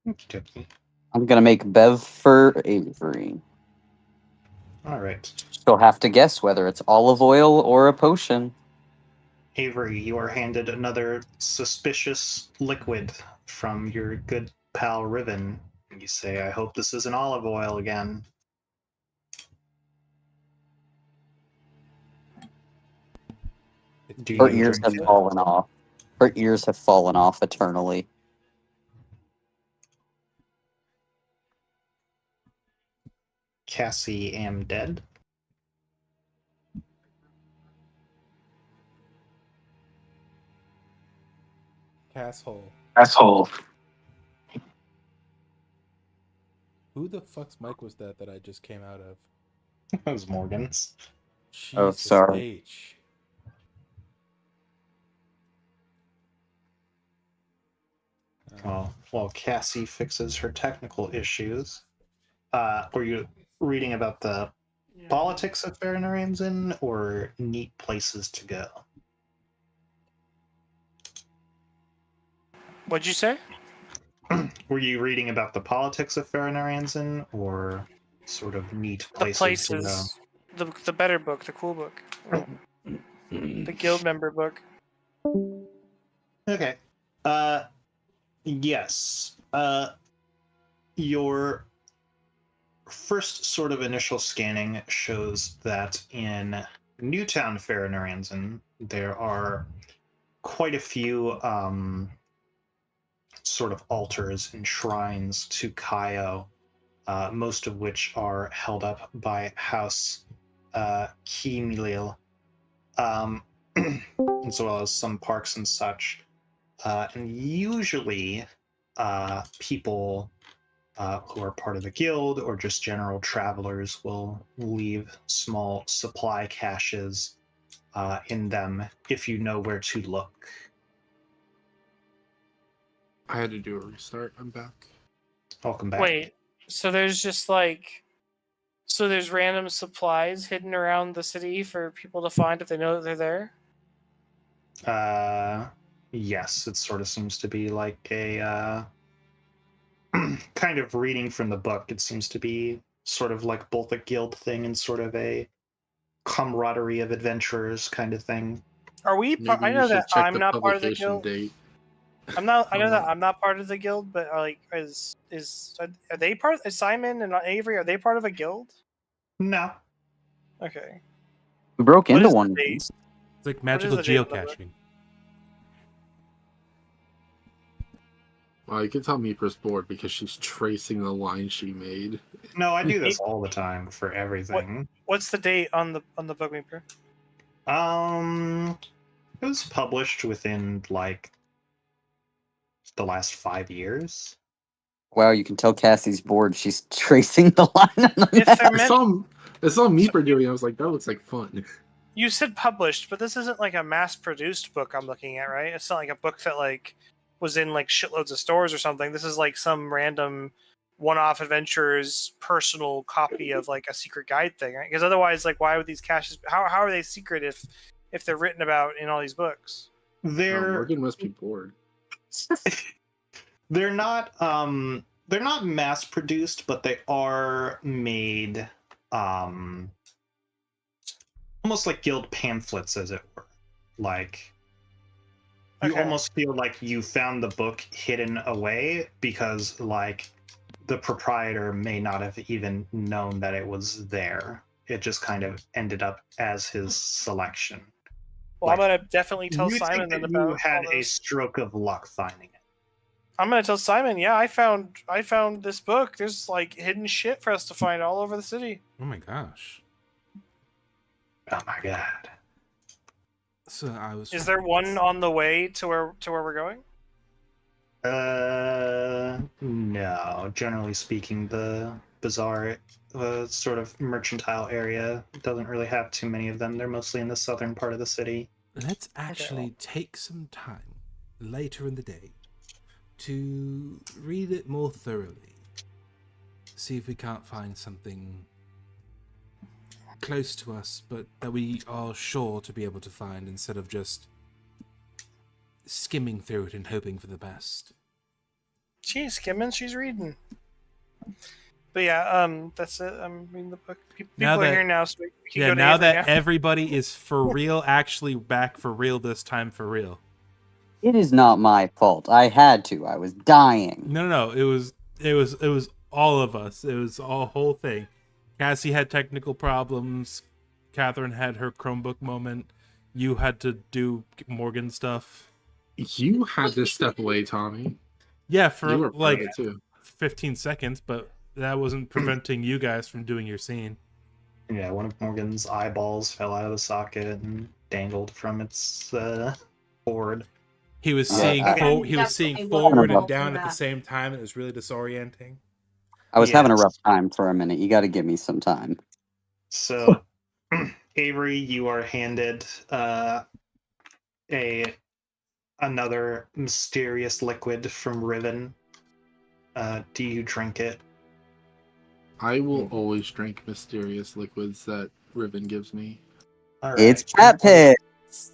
Okey-dokey.
I'm gonna make Bev for Avery.
All right.
She'll have to guess whether it's olive oil or a potion.
Avery, you are handed another suspicious liquid from your good pal Riven. You say, I hope this isn't olive oil again. Do you
Her
drink
ears have
it?
fallen off. Her ears have fallen off eternally.
Cassie am dead.
Casshole.
Asshole.
Who the fuck's mic was that I just came out of?
That was Morgan's.
Oh,
Jesus
sorry.
H.
Well, while Cassie fixes her technical issues, were you reading about the politics of Farinarianzin or neat places to go?
What'd you say?
Were you reading about the politics of Farinarianzin or sort of neat
The
places to go?
places, the better book, the cool book, the guild member book.
Okay. Yes. Your first sort of initial scanning shows that in Newtown Farinarianzin, there are quite a few sort of altars and shrines to Kaio, most of which are held up by House Kimilil, as well as some parks and such. And usually, people who are part of the guild or just general travelers will leave small supply caches in them if you know where to look.
I had to do a restart. I'm back.
Welcome back.
Wait, so there's just like, so there's random supplies hidden around the city for people to find if they know that they're there?
Yes, it sort of seems to be like a kind of reading from the book. It seems to be sort of like both a guild thing and sort of a camaraderie of adventurers kind of thing.
Are we?
Maybe
I
you
know
should
that
check
I'm
the
not part of the
publication
guild.
date.
I'm not. I know
I'm
that
not.
I'm not part of the guild, but like, are they part? Is Simon and Avery, are they part of a guild?
No.
Okay.
We broke
What
into
is the
one.
date?
It's like
What is
magical
the date on the book?
geocaching.
Well, you can tell Meeper's bored because she's tracing the line she made.
No, I do this all the time for everything.
What's the date on the book, Meeper?
It was published within like the last 5 years.
Wow, you can tell Cassie's bored. She's tracing the line on the
If
map.
they're
I
meant,
saw Meeper doing it. I was like, that looks like fun.
you said published, but this isn't like a mass-produced book I'm looking at, right? It's not like a book that like was in like shitloads of stores or something. This is like some random one-off adventurer's personal copy of like a secret guide thing, right? Because otherwise, like, why would these caches? How are they secret if they're written about in all these books?
Oh,
They're
Morgan must be bored.
they're not mass produced, but they are made almost like guild pamphlets, as it were. Like you
Okay.
almost feel like you found the book hidden away because like the proprietor may not have even known that it was there. It just kind of ended up as his selection.
Well,
Like,
I'm gonna definitely tell
you
Simon
think
then
that you
about
had
all
a
this.
stroke of luck finding it.
I'm gonna tell Simon. Yeah, I found this book. There's like hidden shit for us to find all over the city.
Oh my gosh.
Oh my god.
So I was.
Is there one on the way to where we're going?
No. Generally speaking, the bazaar sort of mercantile area doesn't really have too many of them. They're mostly in the southern part of the city.
Let's actually take some time later in the day to read it more thoroughly. See if we can't find something close to us, but that we are sure to be able to find instead of just skimming through it and hoping for the best.
She's skimming. She's reading. But yeah, that's it. I'm reading the book. People
Now
are
that-
here now, so we can
Yeah,
go to
now
Avery
that
now.
everybody is for real, actually back for real this time for real.
It is not my fault. I had to. I was dying.
No. It was all of us. It was a whole thing. Cassie had technical problems. Catherine had her Chromebook moment. You had to do Morgan stuff.
You had to step away, Tommy.
Yeah, for
You were part
like
of it too.
15 seconds, but that wasn't preventing you guys from doing your scene.
Yeah, one of Morgan's eyeballs fell out of the socket and dangled from its board.
He was
Yeah,
seeing
I-
he was
That's
seeing
a
forward and
wonderful
down at the
that.
same time. It was really disorienting.
I was having a
Yes.
rough time for a minute. You got to give me some time.
So, Avery, you are handed another mysterious liquid from Riven. Do you drink it?
I will always drink mysterious liquids that Riven gives me.
All right.
It's cat piss.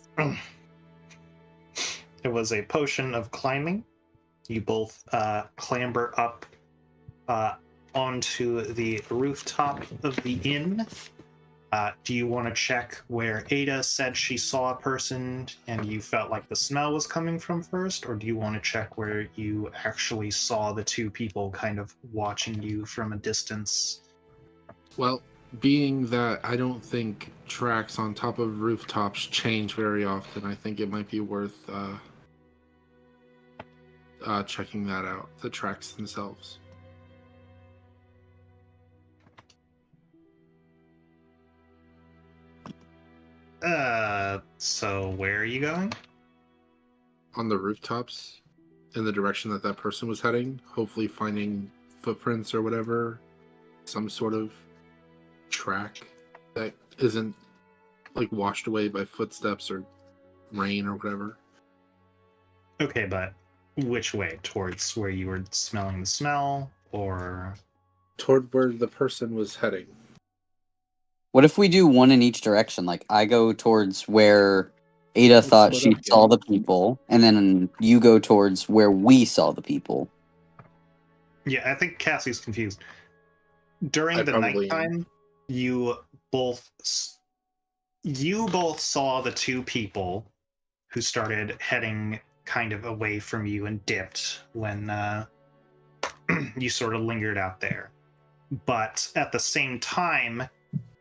It was a potion of climbing. You both clamber up onto the rooftop of the inn. Do you want to check where Ada said she saw a person and you felt like the smell was coming from first? Or do you want to check where you actually saw the two people kind of watching you from a distance?
Well, being that I don't think tracks on top of rooftops change very often, I think it might be worth checking that out, the tracks themselves.
So where are you going?
On the rooftops, in the direction that that person was heading, hopefully finding footprints or whatever, some sort of track that isn't like washed away by footsteps or rain or whatever.
Okay, but which way? Towards where you were smelling the smell, or
Toward where the person was heading.
What if we do one in each direction? Like I go towards where Ada
Let's
thought
split
she
up,
saw
gang.
the people, and then you go towards where we saw the people.
yeah, I think Cassie's confused.
I
During the
probably am.
nighttime, you both saw the two people who started heading kind of away from you and dipped when you sort of lingered out there. But at the same time,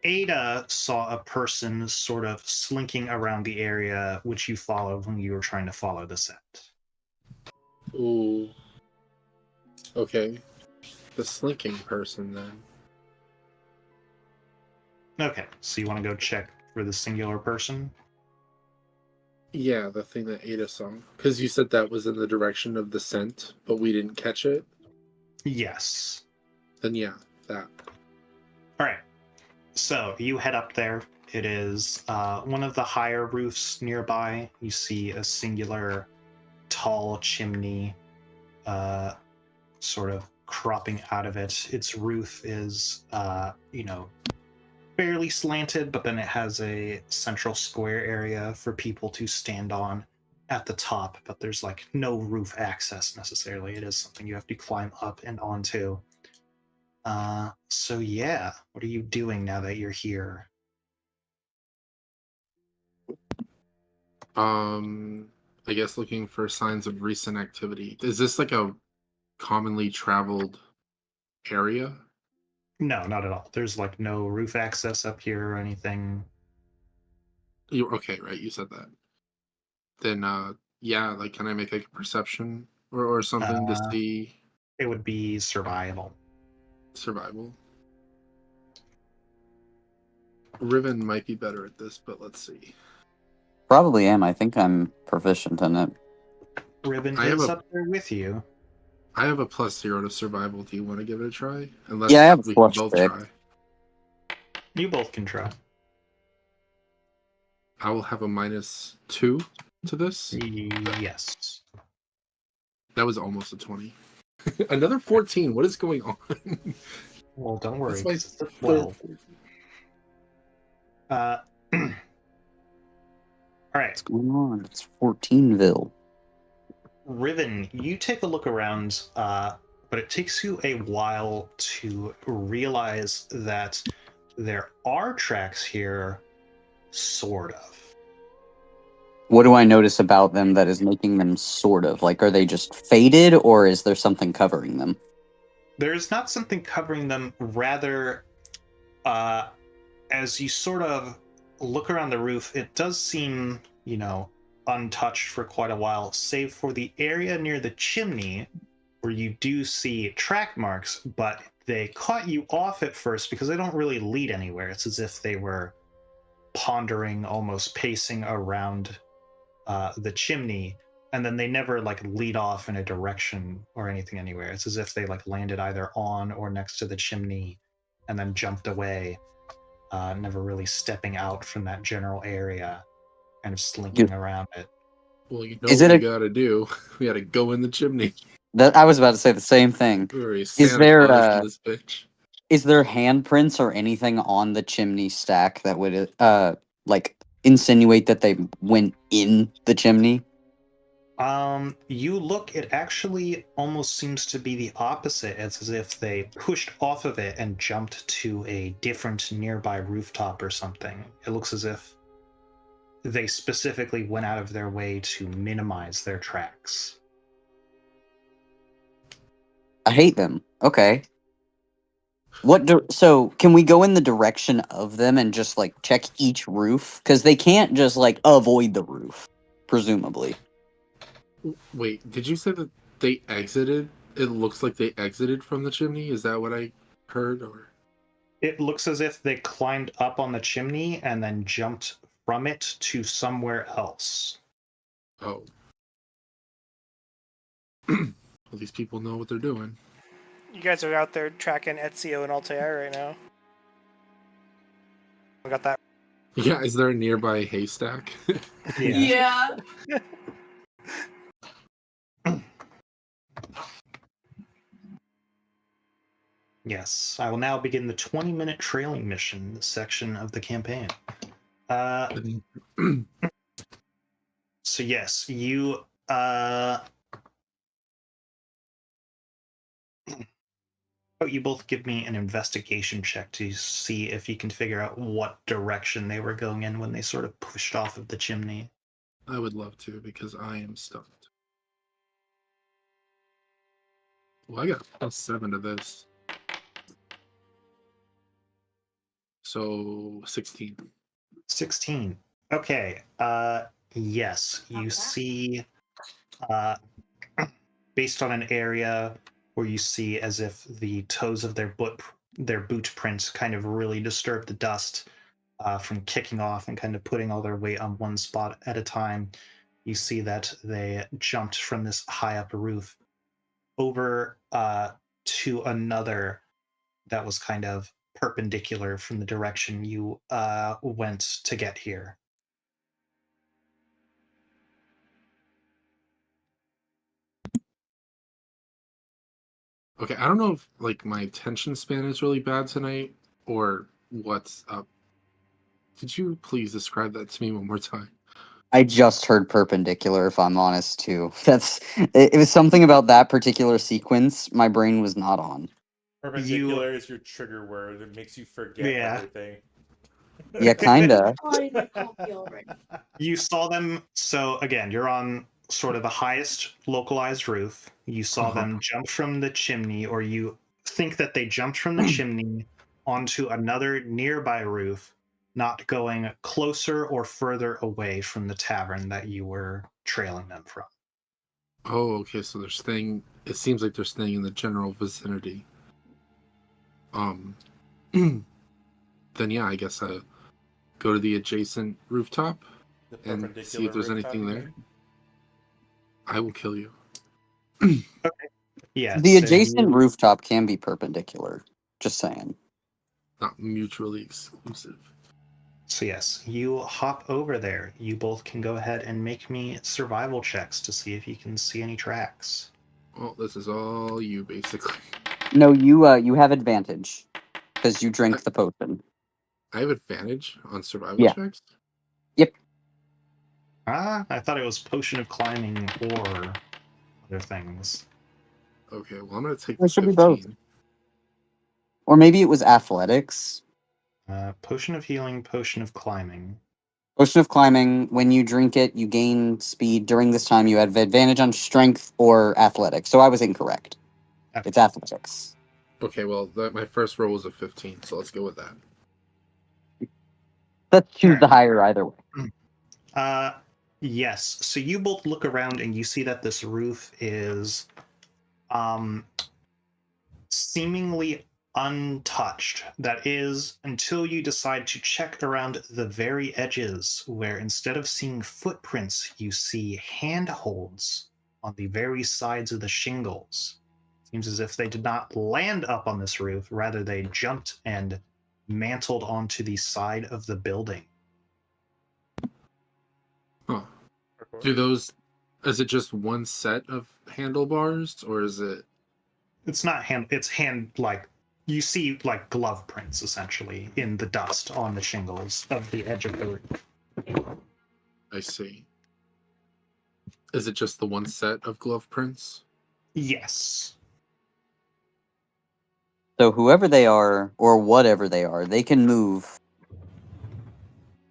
Ada saw a person sort of slinking around the area which you followed when you were trying to follow the scent.
Ooh. Okay. The slinking person then.
Okay, so you want to go check for the singular person?
Yeah, the thing that Ada saw. Because you said that was in the direction of the scent, but we didn't catch it.
Yes.
Then yeah, that.
All right. So you head up there. It is one of the higher roofs nearby. You see a singular tall chimney sort of cropping out of it. Its roof is, fairly slanted, but then it has a central square area for people to stand on at the top, but there's like no roof access necessarily. It is something you have to climb up and onto. So yeah, what are you doing now that you're here?
I guess looking for signs of recent activity. Is this like a commonly traveled area?
No, not at all. There's like no roof access up here or anything.
You're okay, right? You said that. Then yeah, like can I make like a perception or something to
Uh,
see
it would be survival.
survival? Riven might be better at this, but let's see.
Probably am. I think I'm proficient in it.
Ribbon
I have
is
a-
up there with you.
I have a +0 to survival. Do you want to give it a try? Unless
Yeah, I have a
we can
plus
both
6.
try.
You both can try.
I will have a -2 to this.
Yes.
That was almost a 20. Another 14. What is going on?
Well, don't worry.
That's my
'cause it's a
third
12.
14.
All right.
What's going on? It's 14ville.
Riven, you take a look around, but it takes you a while to realize that there are tracks here, sort of.
What do I notice about them that is making them sort of? Like, are they just faded, or is there something covering them?
There's not something covering them, rather, as you sort of look around the roof, it does seem, untouched for quite a while, save for the area near the chimney where you do see track marks, but they caught you off at first because they don't really lead anywhere. It's as if they were pondering, almost pacing around the chimney, and then they never lead off in a direction or anything anywhere. It's as if they landed either on or next to the chimney and then jumped away, never really stepping out from that general area, kind of slinking around it.
Well, you know
Is
what
it
we gotta do. We gotta go in the chimney.
That I was about to say the same thing.
We're
Is
Santa
there
Claus in this bitch.
is there handprints or anything on the chimney stack that would insinuate that they went in the chimney?
You look, it actually almost seems to be the opposite. It's as if they pushed off of it and jumped to a different nearby rooftop or something. It looks as if they specifically went out of their way to minimize their tracks.
I hate them. Okay. So can we go in the direction of them and just check each roof? Because they can't just avoid the roof, presumably.
Wait, did you say that they exited? It looks like they exited from the chimney. Is that what I heard? Or
It looks as if they climbed up on the chimney and then jumped from it to somewhere else.
oh, well, these people know what they're doing.
You guys are out there tracking Ezio and Altair right now. I got that.
Yeah, is there a nearby haystack?
Yeah.
Yes, I will now begin the 20-minute trailing mission section of the campaign. So yes, you you both give me an investigation check to see if you can figure out what direction they were going in when they sort of pushed off of the chimney.
I would love to because I am stumped. Well, I got +7 to this. So 16.
16. Okay. Yes, you see based on an area where you see as if the toes of their boot prints kind of really disturb the dust from kicking off and kind of putting all their weight on one spot at a time. You see that they jumped from this high up roof over to another that was kind of perpendicular from the direction you went to get here.
Okay, I don't know if like my attention span is really bad tonight or what's up. Could you please describe that to me one more time?
I just heard perpendicular, if I'm honest, too. It was something about that particular sequence my brain was not on.
Perpendicular is your trigger word. It makes you forget
Yeah.
everything.
Yeah, kinda.
Oh, my copy already.
You saw them. So again, you're on sort of the highest localized roof. You saw them jump from the chimney, or you think that they jumped from the chimney onto another nearby roof, not going closer or further away from the tavern that you were trailing them from.
Oh, okay, so they're staying. It seems like they're staying in the general vicinity. Then yeah, I guess go to the adjacent rooftop
The
and see if there's
rooftop,
anything
you
there.
mean?
I will kill you.
Yes.
The
and
adjacent
you-
rooftop can be perpendicular. Just saying.
Not mutually exclusive.
So yes, you hop over there. You both can go ahead and make me survival checks to see if you can see any tracks.
Well, this is all you basically.
No, you have advantage because you drank the potion.
I have advantage on survival
Yeah.
checks.
I thought it was potion of climbing or other things.
Okay, well I'm gonna take
It
the
should be both.
15.
Or maybe it was athletics.
Potion of healing, potion of climbing.
Potion of climbing, when you drink it, you gain speed. During this time, you have advantage on strength or athletics. So I was incorrect.
Okay.
It's athletics.
Okay, well my first roll was a 15, so let's go with that.
Let's choose
Alright.
the higher either way.
Yes. So you both look around and you see that this roof is seemingly untouched. That is, until you decide to check around the very edges, where instead of seeing footprints, you see handholds on the very sides of the shingles. Seems as if they did not land up on this roof, rather, they jumped and mantled onto the side of the building.
Huh. Is it just one set of handlebars or is it?
It's not hand, it's hand, like, you see, like, glove prints, essentially, in the dust on the shingles of the edge of the roof.
I see. Is it just the one set of glove prints?
Yes.
So whoever they are, or whatever they are, they can move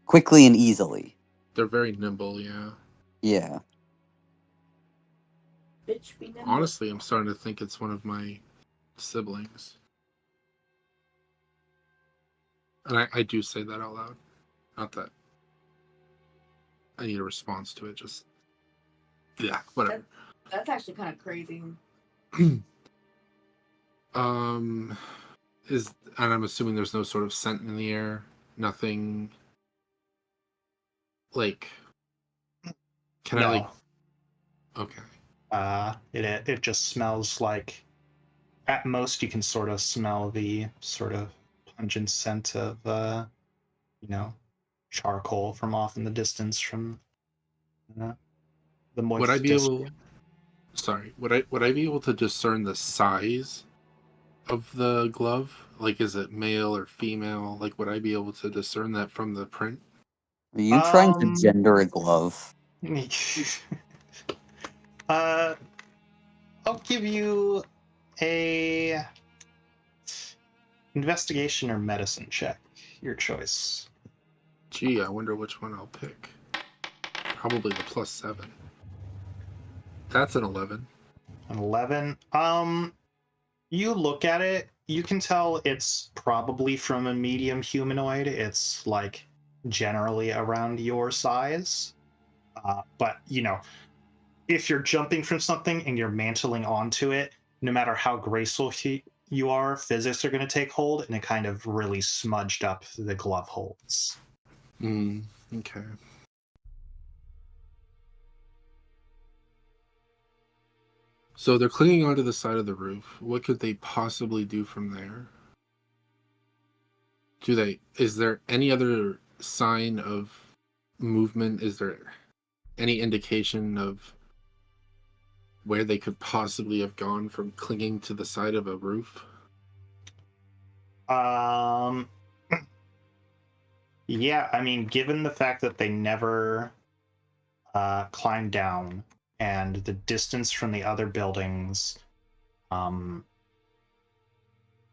quickly and easily.
They're very nimble, yeah.
Yeah.
Bitch, be nimble.
Honestly, I'm starting to think it's one of my siblings. And I do say that out loud. Not that I need a response to it, just yeah, whatever.
That's actually kind of crazy.
And I'm assuming there's no sort of scent in the air. Nothing like can I
No.
like okay.
It just smells like At most, you can sort of smell the sort of pungent scent of, charcoal from off in the distance from the
Would I
moist
be
disk.
able? Sorry, would I be able to discern the size of the glove? Like, is it male or female? Like, would I be able to discern that from the print?
Are you trying to
Um,
gender a glove?
uh, I'll give you a investigation or medicine check. Your choice.
Gee, I wonder which one I'll pick. Probably the +7. That's an 11.
An 11. You look at it, you can tell it's probably from a medium humanoid. It's like generally around your size. But, if you're jumping from something and you're mantling onto it, no matter how graceful you are, physics are going to take hold, and it kind of really smudged up the glove holds.
Okay. So they're clinging onto the side of the roof. What could they possibly do from there? Is there any other sign of movement? Is there any indication of where they could possibly have gone from clinging to the side of a roof?
Yeah, I mean, given the fact that they never climbed down and the distance from the other buildings,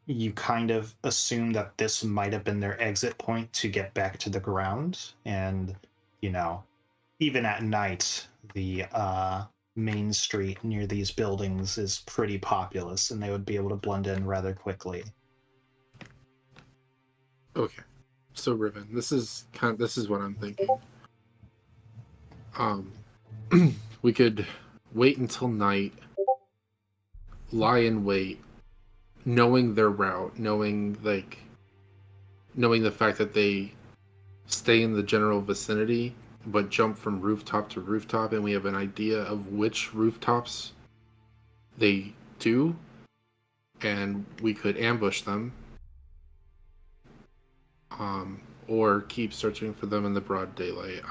you kind of assume that this might have been their exit point to get back to the ground. And, even at night, the main street near these buildings is pretty populous, and they would be able to blend in rather quickly.
Okay. So Riven, this is what I'm thinking. We could wait until night, lie in wait, knowing their route, knowing the fact that they stay in the general vicinity, but jump from rooftop to rooftop, and we have an idea of which rooftops they do, and we could ambush them, or keep searching for them in the broad daylight.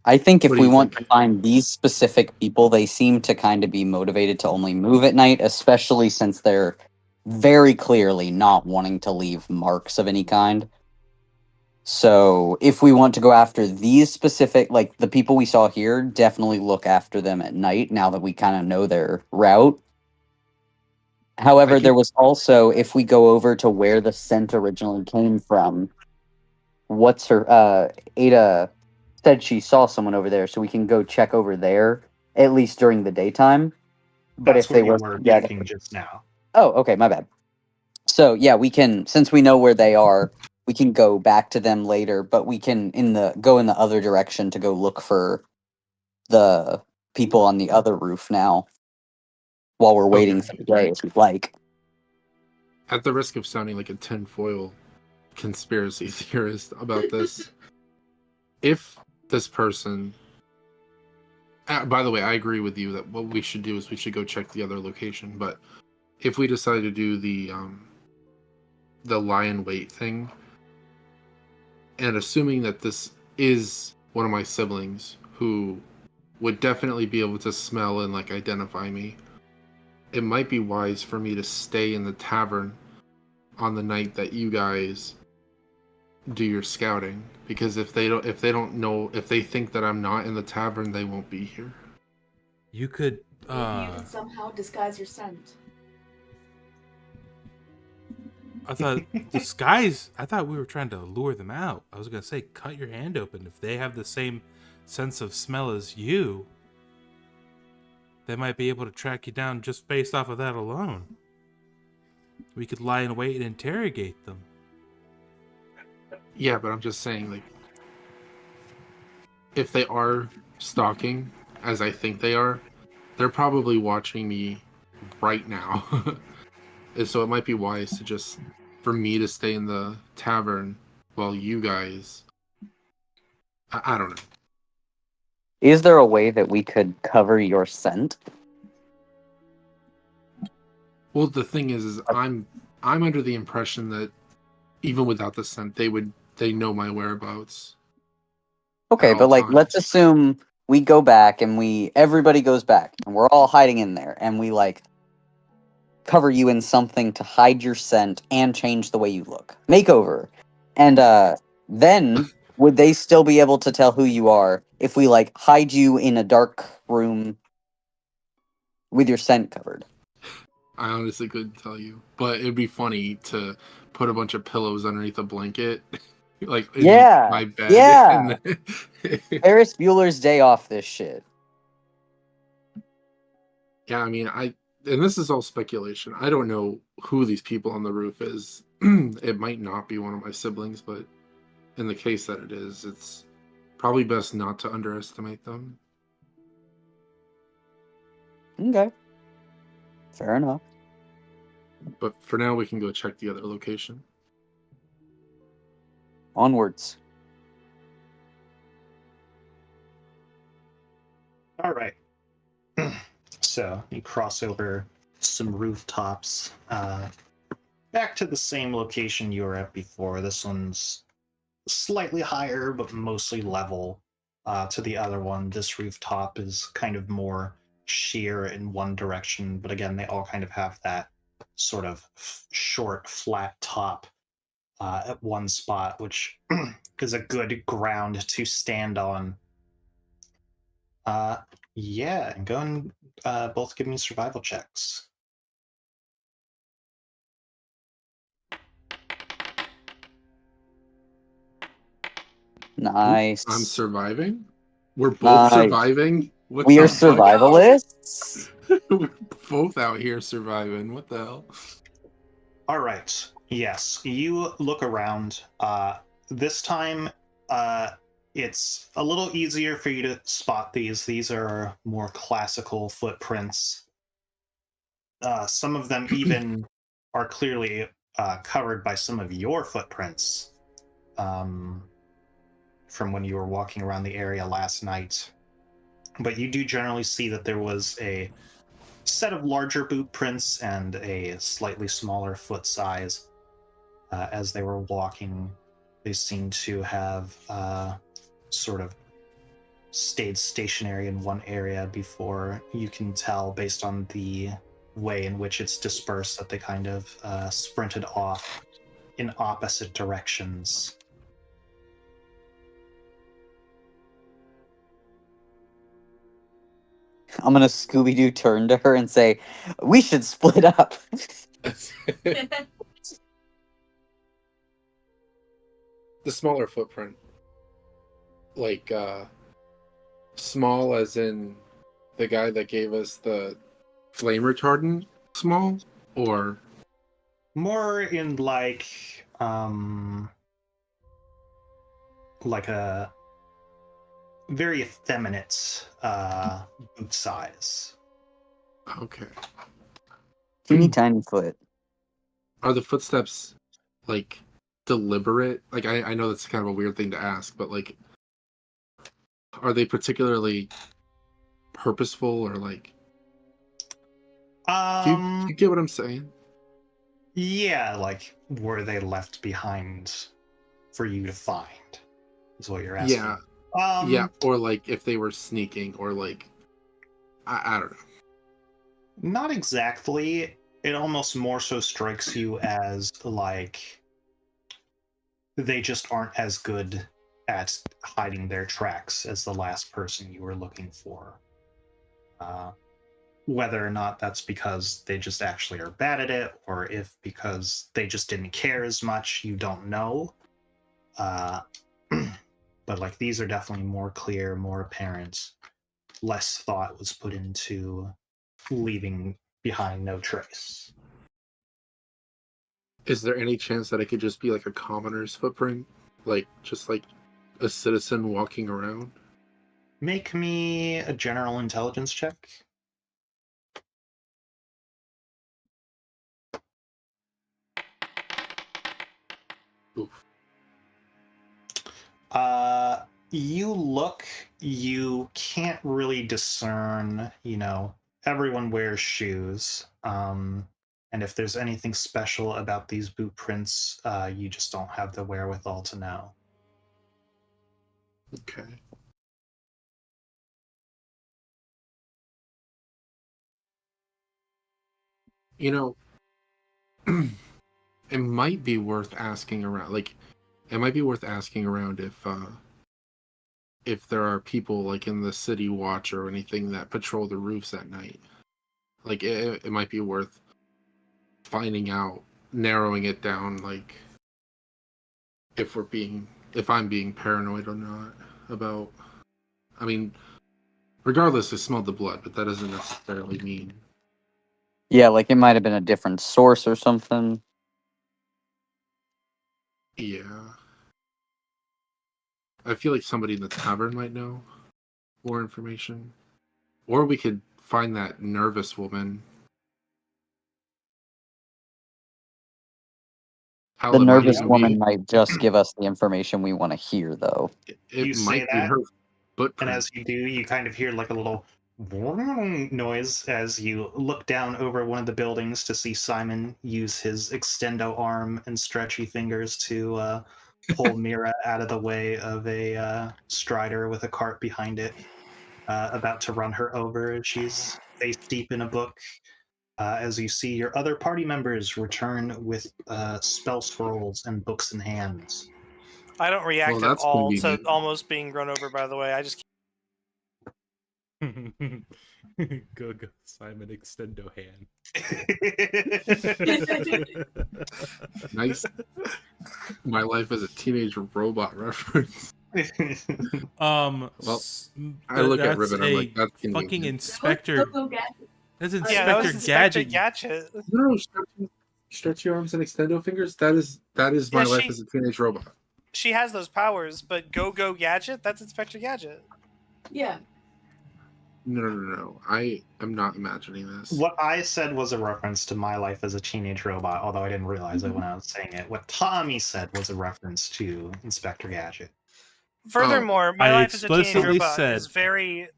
I think if
What do
we
you
want
think?
to find these specific people, they seem to kind of be motivated to only move at night, especially since they're very clearly not wanting to leave marks of any kind. So if we want to go after these specific, like the people we saw here, definitely look after them at night now that we kind of know their route. However, there was also, if we go over to where the scent originally came from, Ada said she saw someone over there, so we can go check over there, at least during the daytime. But
That's
if they
what you
were
were
together.
checking just now.
Oh, okay, my bad. So yeah, we can, since we know where they are, we can go back to them later, but we can go in the other direction to go look for the people on the other roof now while we're waiting for the day, if you'd like.
At the risk of sounding like a tinfoil conspiracy theorist about this, if this person, by the way, I agree with you that what we should do is we should go check the other location. But if we decide to do the lie in wait thing, and assuming that this is one of my siblings who would definitely be able to smell and like identify me, it might be wise for me to stay in the tavern on the night that you guys do your scouting, because if they think that I'm not in the tavern, they won't be here.
You could
Maybe you could somehow disguise your scent.
I thought I thought we were trying to lure them out. I was gonna say cut your hand open. If they have the same sense of smell as you, they might be able to track you down just based off of that alone. We could lie in wait and interrogate them.
Yeah, but I'm just saying, like, if they are stalking, as I think they are, they're probably watching me right now. And so it might be wise for me to stay in the tavern while you guys, I don't know.
Is there a way that we could cover your scent?
Well, the thing is I'm under the impression that even without the scent, they know my whereabouts.
Okay,
At
but
all
like, let's
times.
assume we go back and everybody goes back and we're all hiding in there and we like cover you in something to hide your scent and change the way you look. Makeover. And then would they still be able to tell who you are if we like hide you in a dark room with your scent covered?
I honestly couldn't tell you, but it'd be funny to put a bunch of pillows underneath a blanket, like in
Yeah.
my bed.
Yeah.
And
Ferris Bueller's Day Off this shit.
yeah, I mean, and this is all speculation. I don't know who these people on the roof is. It might not be one of my siblings, but in the case that it is, it's probably best not to underestimate them.
Okay. Fair enough.
But for now, we can go check the other location.
Onwards.
All right. So you cross over some rooftops. Back to the same location you were at before. This one's slightly higher, but mostly level to the other one. This rooftop is kind of more sheer in one direction, but again, they all kind of have that sort of short, flat top at one spot, which is a good ground to stand on. Yeah, and go and both give me survival checks.
Nice.
I'm surviving. We're both
Nice.
surviving. What
We
the
are
fuck?
survivalists.
We're both out here surviving. What the hell?
All right. Yes, you look around. This time, it's a little easier for you to spot these. These are more classical footprints. Some of them even are clearly covered by some of your footprints from when you were walking around the area last night. But you do generally see that there was a set of larger boot prints and a slightly smaller foot size. As they were walking, they seem to have sort of stayed stationary in one area before you can tell, based on the way in which it's dispersed, that they kind of sprinted off in opposite directions.
I'm gonna Scooby-Doo turn to her and say, "We should split up."
The smaller footprint, like small as in the guy that gave us the flame retardant small, or
More in like a very effeminate boot size.
okay.
Teeny tiny foot.
Are the footsteps like deliberate? Like I know that's kind of a weird thing to ask, but like are they particularly purposeful or like do you get what I'm saying?
Yeah, like were they left behind for you to find? Is what you're asking.
Yeah, or like if they were sneaking, or like I don't know.
Not exactly. It almost more so strikes you as like they just aren't as good at hiding their tracks as the last person you were looking for. Whether or not that's because they just actually are bad at it, or if because they just didn't care as much, you don't know. But like these are definitely more clear, more apparent. Less thought was put into leaving behind no trace.
Is there any chance that it could just be like a commoner's footprint, like just like a citizen walking around?
Make me a general intelligence check.
Oof.
You look, you can't really discern, everyone wears shoes. And if there's anything special about these boot prints, you just don't have the wherewithal to know.
Okay. You know, it might be worth asking around. Like, it might be worth asking around if there are people like in the city watch or anything that patrol the roofs at night. Like, it might be worth finding out, narrowing it down. Like, if I'm being paranoid or not about. I mean, regardless, I smelled the blood, but that doesn't necessarily mean.
Yeah, like it might have been a different source or something.
Yeah. I feel like somebody in the tavern might know more information. Or we could find that nervous woman. Hell,
The
it might
nervous
even
woman might just give us the information we want to hear, though.
it
You say
might be
that,
her
and
footprint.
as you do, you kind of hear like a little noise as you look down over one of the buildings to see Simon use his extendo arm and stretchy fingers to pull Mira out of the way of a strider with a cart behind it, about to run her over. She's face deep in a book. As you see your other party members return with spell scrolls and books in hands.
I don't react
Well,
at
that's
all to
convenient.
almost being run over. By the way, I just
Go Simon extendo hand.
Nice. My life as a teenage robot reference.
Well,
I look at
that's
Ribbon, I'm like, that's
fucking
convenient.
Inspector.
Go get it.
That's
yeah, that was
Inspector
Inspector
Gadget.
Gadget.
No, stretch your arms and extendo fingers. That is my
Yeah,
life as a teenage robot.
She has those powers, but Go Gadget, that's Inspector Gadget.
Yeah.
No. I am not imagining this.
What I said was a reference to my life as a teenage robot, although I didn't realize it when I was saying it. What Tommy said was a reference to Inspector Gadget.
Furthermore, my
I
life as a teenage
explicitly
robot
said-
is very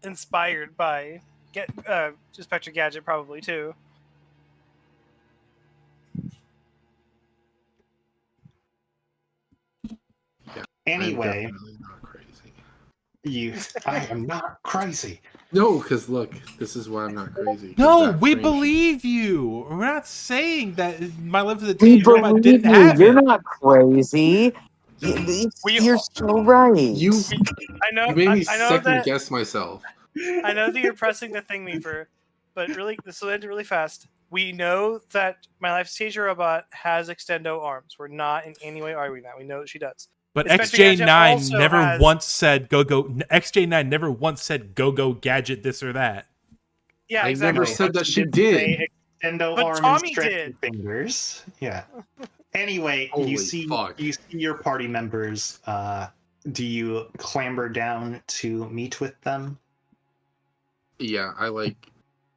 inspired by Inspector Gadget, probably too.
Anyway,
I'm definitely not crazy.
I am not crazy.
No, because look, this is why I'm not crazy. 'cause
No,
that
we
frame-
believe you. We're not saying that my life as a
We
teenage robot
believe
didn't
you.
have
You're
it.
not crazy. You're so right.
I know.
You made me
I know
second
that.
guess myself.
I know that you're pressing the thing, Meeper, but really, this will end really fast. We know that my life as a teenage robot has extendo arms. We're not in any way arguing that. We know that she does.
But
Inspector Gadget
XJ9
also
never
has-
once said XJ9 never once said go gadget this or that.
Yeah,
I
exactly.
never said that she
Say
did.
extendo
But
arm
Tommy
and stretchy
did.
fingers. Yeah. Anyway,
Holy
you see
fuck.
your party members. Do you clamber down to meet with them?
Yeah, I like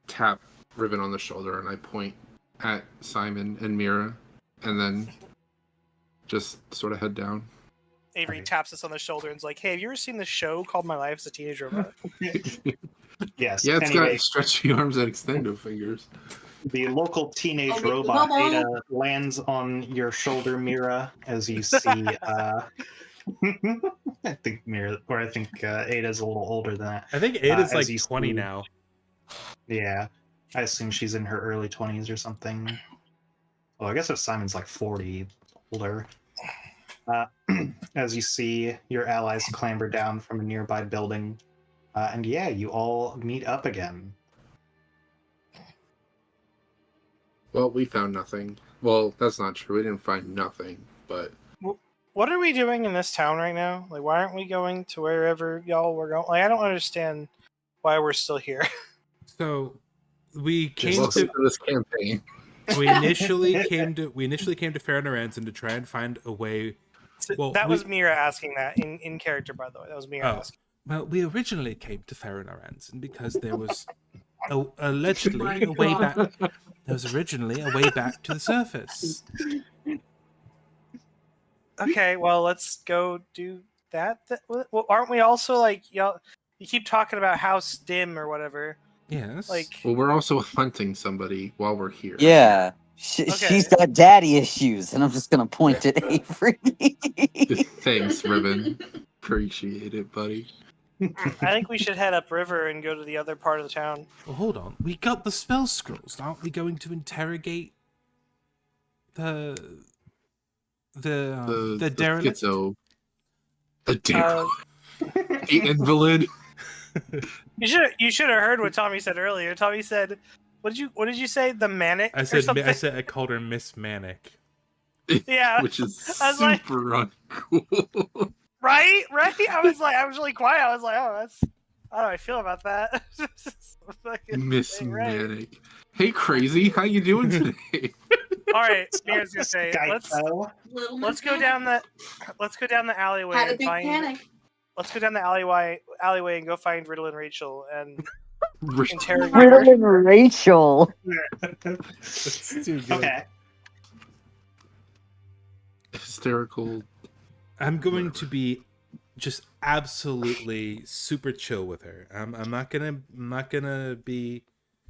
tap Ribbon on the shoulder and I point at Simon and Mira, and then just sort of head down.
Avery taps us on the shoulder and is like, "Hey, have you ever seen the show called My Life as a Teenage Robot?"
Yes.
Yeah, it's
Anyway,
got stretchy arms and extendo fingers.
the local teenage
Oh,
robot
Bubble.
Ada lands on your shoulder, Mira, as you see. I think Ada's a little older than that.
I think Ada's
as
like
you
20
see-
now.
Yeah, I assume she's in her early 20s or something. Well, I guess if Simon's like 40, older. As you see your allies clamber down from a nearby building, and yeah, you all meet up again.
Well, we found nothing. Well, that's not true. We didn't find nothing, but
What are we doing in this town right now? Like, why aren't we going to wherever y'all were going? Like, I don't understand why we're still here.
So we came
welcome
to
to this campaign.
we initially came to Fair and to try and find a way. Well,
That was Mira asking that in character, by the way. That was Mira
Oh.
asking.
Well, we originally came to Fair and because there was allegedly
My
a way
God.
back. There was originally a way back to the surface.
Okay, well, let's go do that. Well, aren't we also like y'all? You keep talking about House Dim or whatever.
Yes.
Like,
Well, we're also hunting somebody while we're here.
Yeah.
Okay.
She's got daddy issues, and I'm just gonna point at Avery.
Thanks, Ribbon. Appreciate it, buddy.
I think we should head upriver and go to the other part of the town.
Well, hold on. We got the spell scrolls. Aren't we going to interrogate the
The
derelict?
schizo. The
Uh,
derelict. The invalid.
you should have heard what Tommy said earlier. Tommy said, what did you say? The manic
I
or
said
something?
I called her Miss Manic.
Yeah.
Which is
I was like-
super uncool.
Right? I was really quiet. I was like, oh, that's how do I feel about that? Fucking
Miss
thing, right.
Manic. Hey, crazy, how you doing today?
All right, Mira's gonna say,
Little
let's go down the alleyway
Had a
and
big
find.
panic.
Let's go down the alleyway and go find Riddle and Rachel and interrogate
Riddle
her.
and Rachel.
That's too good.
Okay.
Hysterical.
I'm going to be just absolutely super chill with her. I'm not gonna be,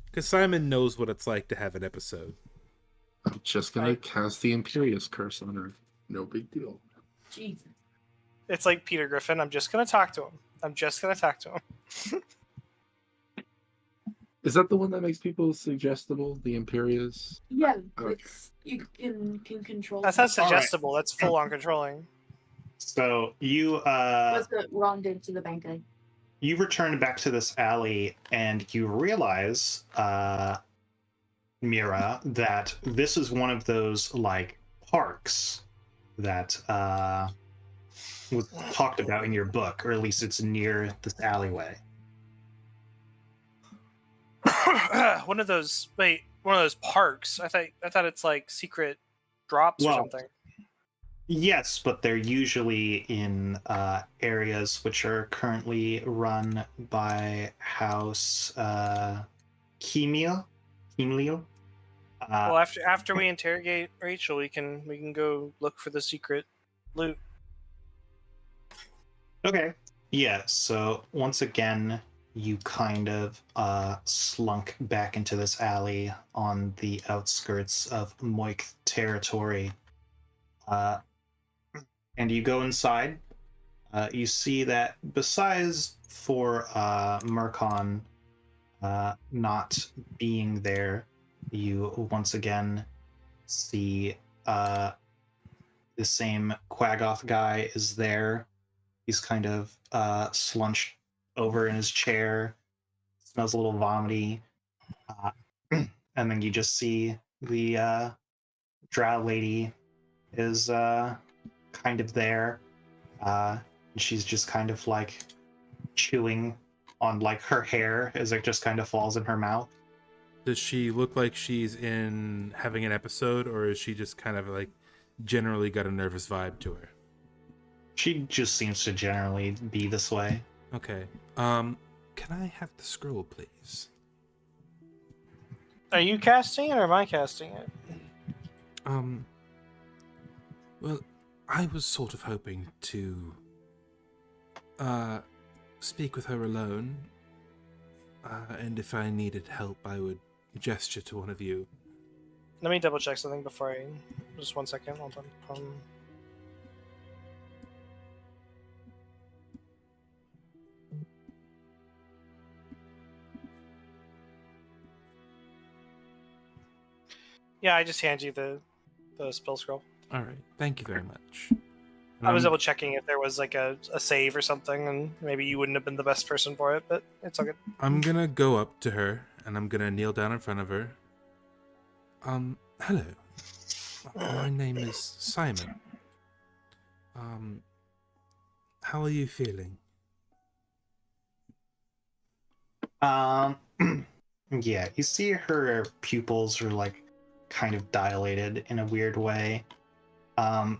because Simon knows what it's like to have an episode.
I'm just gonna cast the Imperious Curse on her. No big deal.
Jesus.
It's like Peter Griffin. I'm just gonna talk to him.
Is that the one that makes people suggestible? The Imperious?
Yeah,
Okay.
it's you can control.
That's not
All right.
suggestible. That's full on controlling.
So you
What's the wrong did to the bank guy?
you return back to this alley and you realize, Mira, that this is one of those like parks that was talked about in your book, or at least it's near this alleyway.
One of those parks. I thought it's like secret drops or
Well,
something.
Yes, but they're usually in areas which are currently run by House Kimio.
Well, after we interrogate Rachel, we can go look for the secret loot.
Okay. Yeah, so once again, you kind of slunk back into this alley on the outskirts of Moik territory. And you go inside. You see that besides for Murkon not being there, you once again see the same Quaggoth guy is there. He's kind of slunched over in his chair, smells a little vomity. And then you just see the drow lady is kind of there. And she's just kind of like chewing on like her hair as it just kind of falls in her mouth.
Does she look like she's having an episode, or is she just kind of like generally got a nervous vibe to her?
She just seems to generally be this way.
Okay. Can I have the scroll, please?
Are you casting it or am I casting it?
Well, I was sort of hoping to speak with her alone, and if I needed help, I would gesture to one of you.
Let me double check something before I. Just 1 second. Hold on. Yeah, I just hand you the spell scroll.
All right, thank you very much.
I was double checking if there was like a save or something, and maybe you wouldn't have been the best person for it, but it's all good.
I'm gonna go up to her and I'm gonna kneel down in front of her. Hello. My name is Simon. How are you feeling?
Yeah, you see her pupils are like kind of dilated in a weird way. And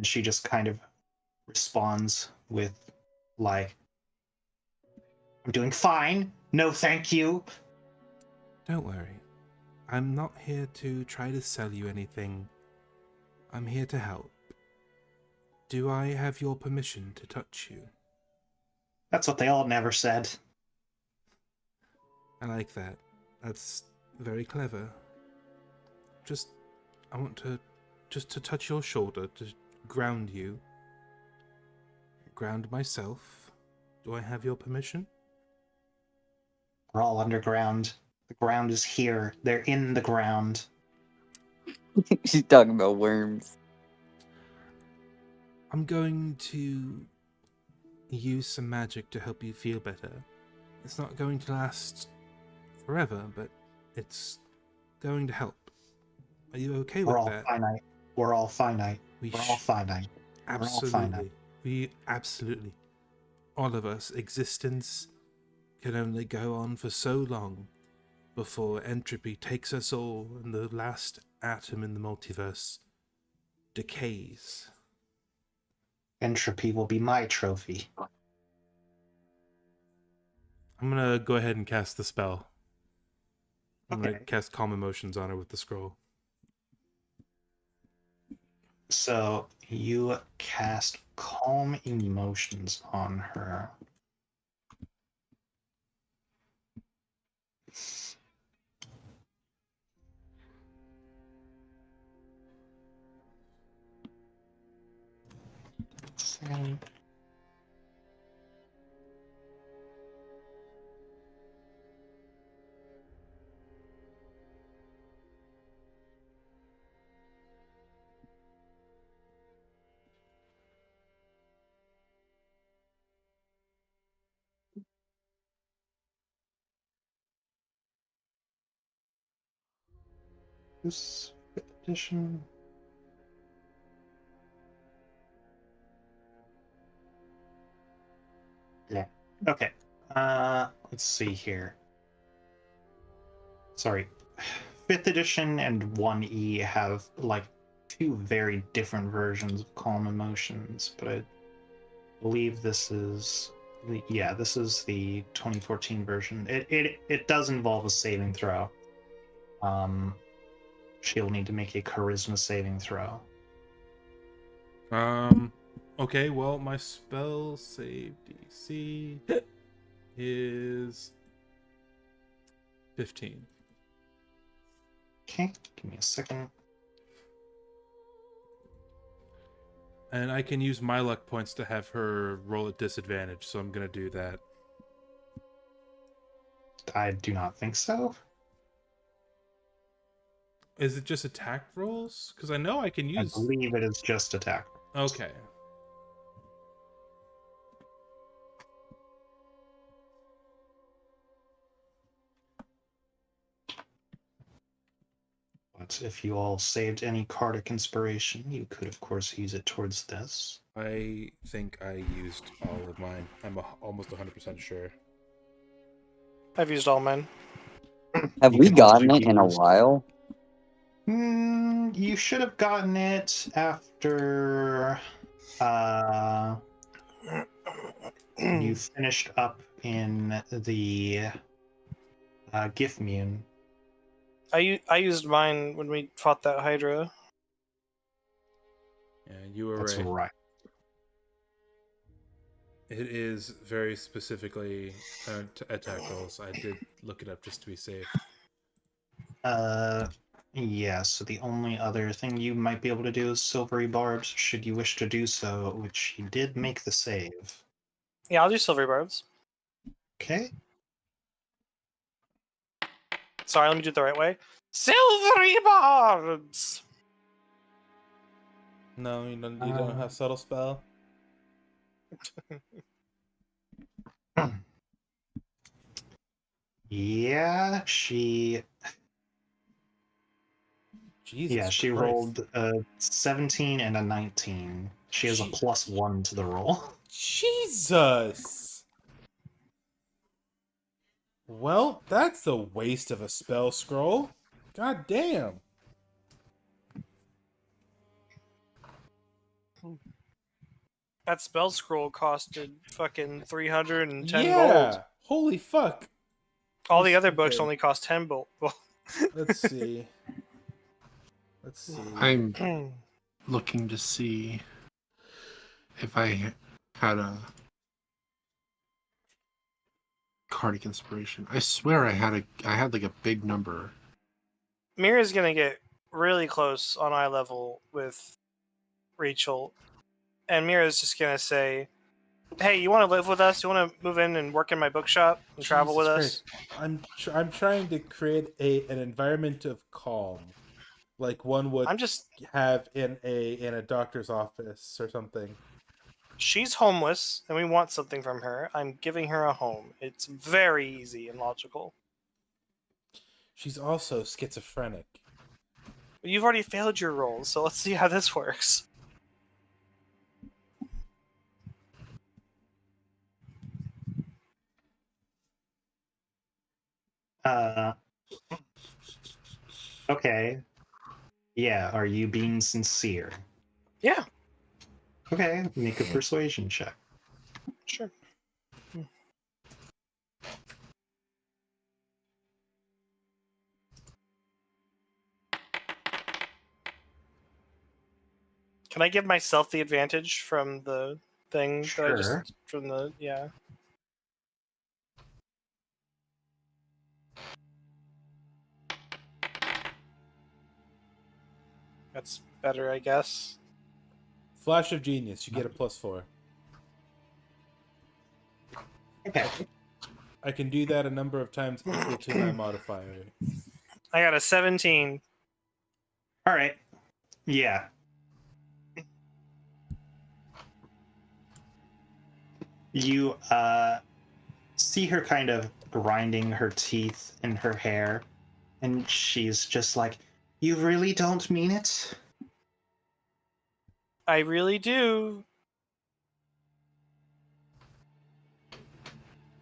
she just kind of responds with like, I'm doing fine. No, thank you.
Don't worry. I'm not here to try to sell you anything. I'm here to help. Do I have your permission to touch you?
That's what they all never said.
I like that. That's very clever. I want to touch your shoulder, to ground you. Ground myself. Do I have your permission?
We're all underground. The ground is here. They're in the ground.
She's talking about worms.
I'm going to use some magic to help you feel better. It's not going to last forever, but it's going to help. Are you okay
We're
with
all
that?
finite. We're all finite.
We
We're all finite.
Absolutely. We absolutely. All of us, existence can only go on for so long before entropy takes us all and the last atom in the multiverse decays.
Entropy will be my trophy.
I'm gonna go ahead and cast the spell. I'm gonna
Okay.
cast Calm Emotions on her with the scroll.
So you cast Calm Emotions on her. Okay. This 5th edition. Yeah. Okay. Let's see here. Sorry. 5th edition and 1E have like two very different versions of Calm Emotions, but I believe this is this is the 2014 version. It does involve a saving throw. She'll need to make a charisma saving throw.
Okay, well, my spell save DC is 15.
Okay, give me a second.
And I can use my luck points to have her roll at disadvantage, so I'm gonna do that.
I do not think so.
Is it just attack rolls? Because I know I can
I
use...
believe it is just attack.
Okay.
But if you all saved any Cardic Inspiration, you could, of course, use it towards this.
I think I used all of mine. I'm almost 100% sure.
I've used all mine.
Have
You
we
can also
gotten it in a
use-
while?
You should have gotten it after you finished up in the Gifmune.
I used mine when we fought that Hydra.
Yeah, you were
That's
right.
right.
It is very specifically attack rolls. I did look it up just to be safe.
Yeah, so the only other thing you might be able to do is Silvery Barbs, should you wish to do so, which you did make the save.
Yeah, I'll do Silvery Barbs.
Okay.
Sorry, let me do it the right way. Silvery Barbs!
No, you don't have subtle spell?
Yeah, she
Jesus
she
Christ.
rolled a 17 and a 19. She has a +1 to the roll.
Jesus! Well, that's a waste of a spell scroll. God damn.
That spell scroll costed fucking 310
Yeah!
gold.
Holy fuck.
All the other books
Okay.
only cost 10 gold.
Let's see. Let's see.
I'm looking to see if I had a Cardiac Inspiration. I swear I had like a big number.
Mira's gonna get really close on eye level with Rachel, and Mira's just gonna say, "Hey, you want to live with us? You want to move in and work in my bookshop and travel with us?"
I'm trying to create an environment of calm, like one would
I'm just.
have in a doctor's office or something.
She's homeless, and we want something from her. I'm giving her a home. It's very easy and logical.
She's also schizophrenic.
You've already failed your role, so let's see how this works.
Okay. Yeah, are you being sincere?
Yeah,
Okay, make a persuasion check.
sure. Can I give myself the advantage from the thing that I
Sure.
just from the yeah? That's better, I guess.
Flash of genius, you get a +4.
Okay.
I can do that a number of times equal to my modifier.
I got a 17.
All right. Yeah. You see her kind of grinding her teeth in her hair, and she's just like, "You really don't mean it?"
I really do.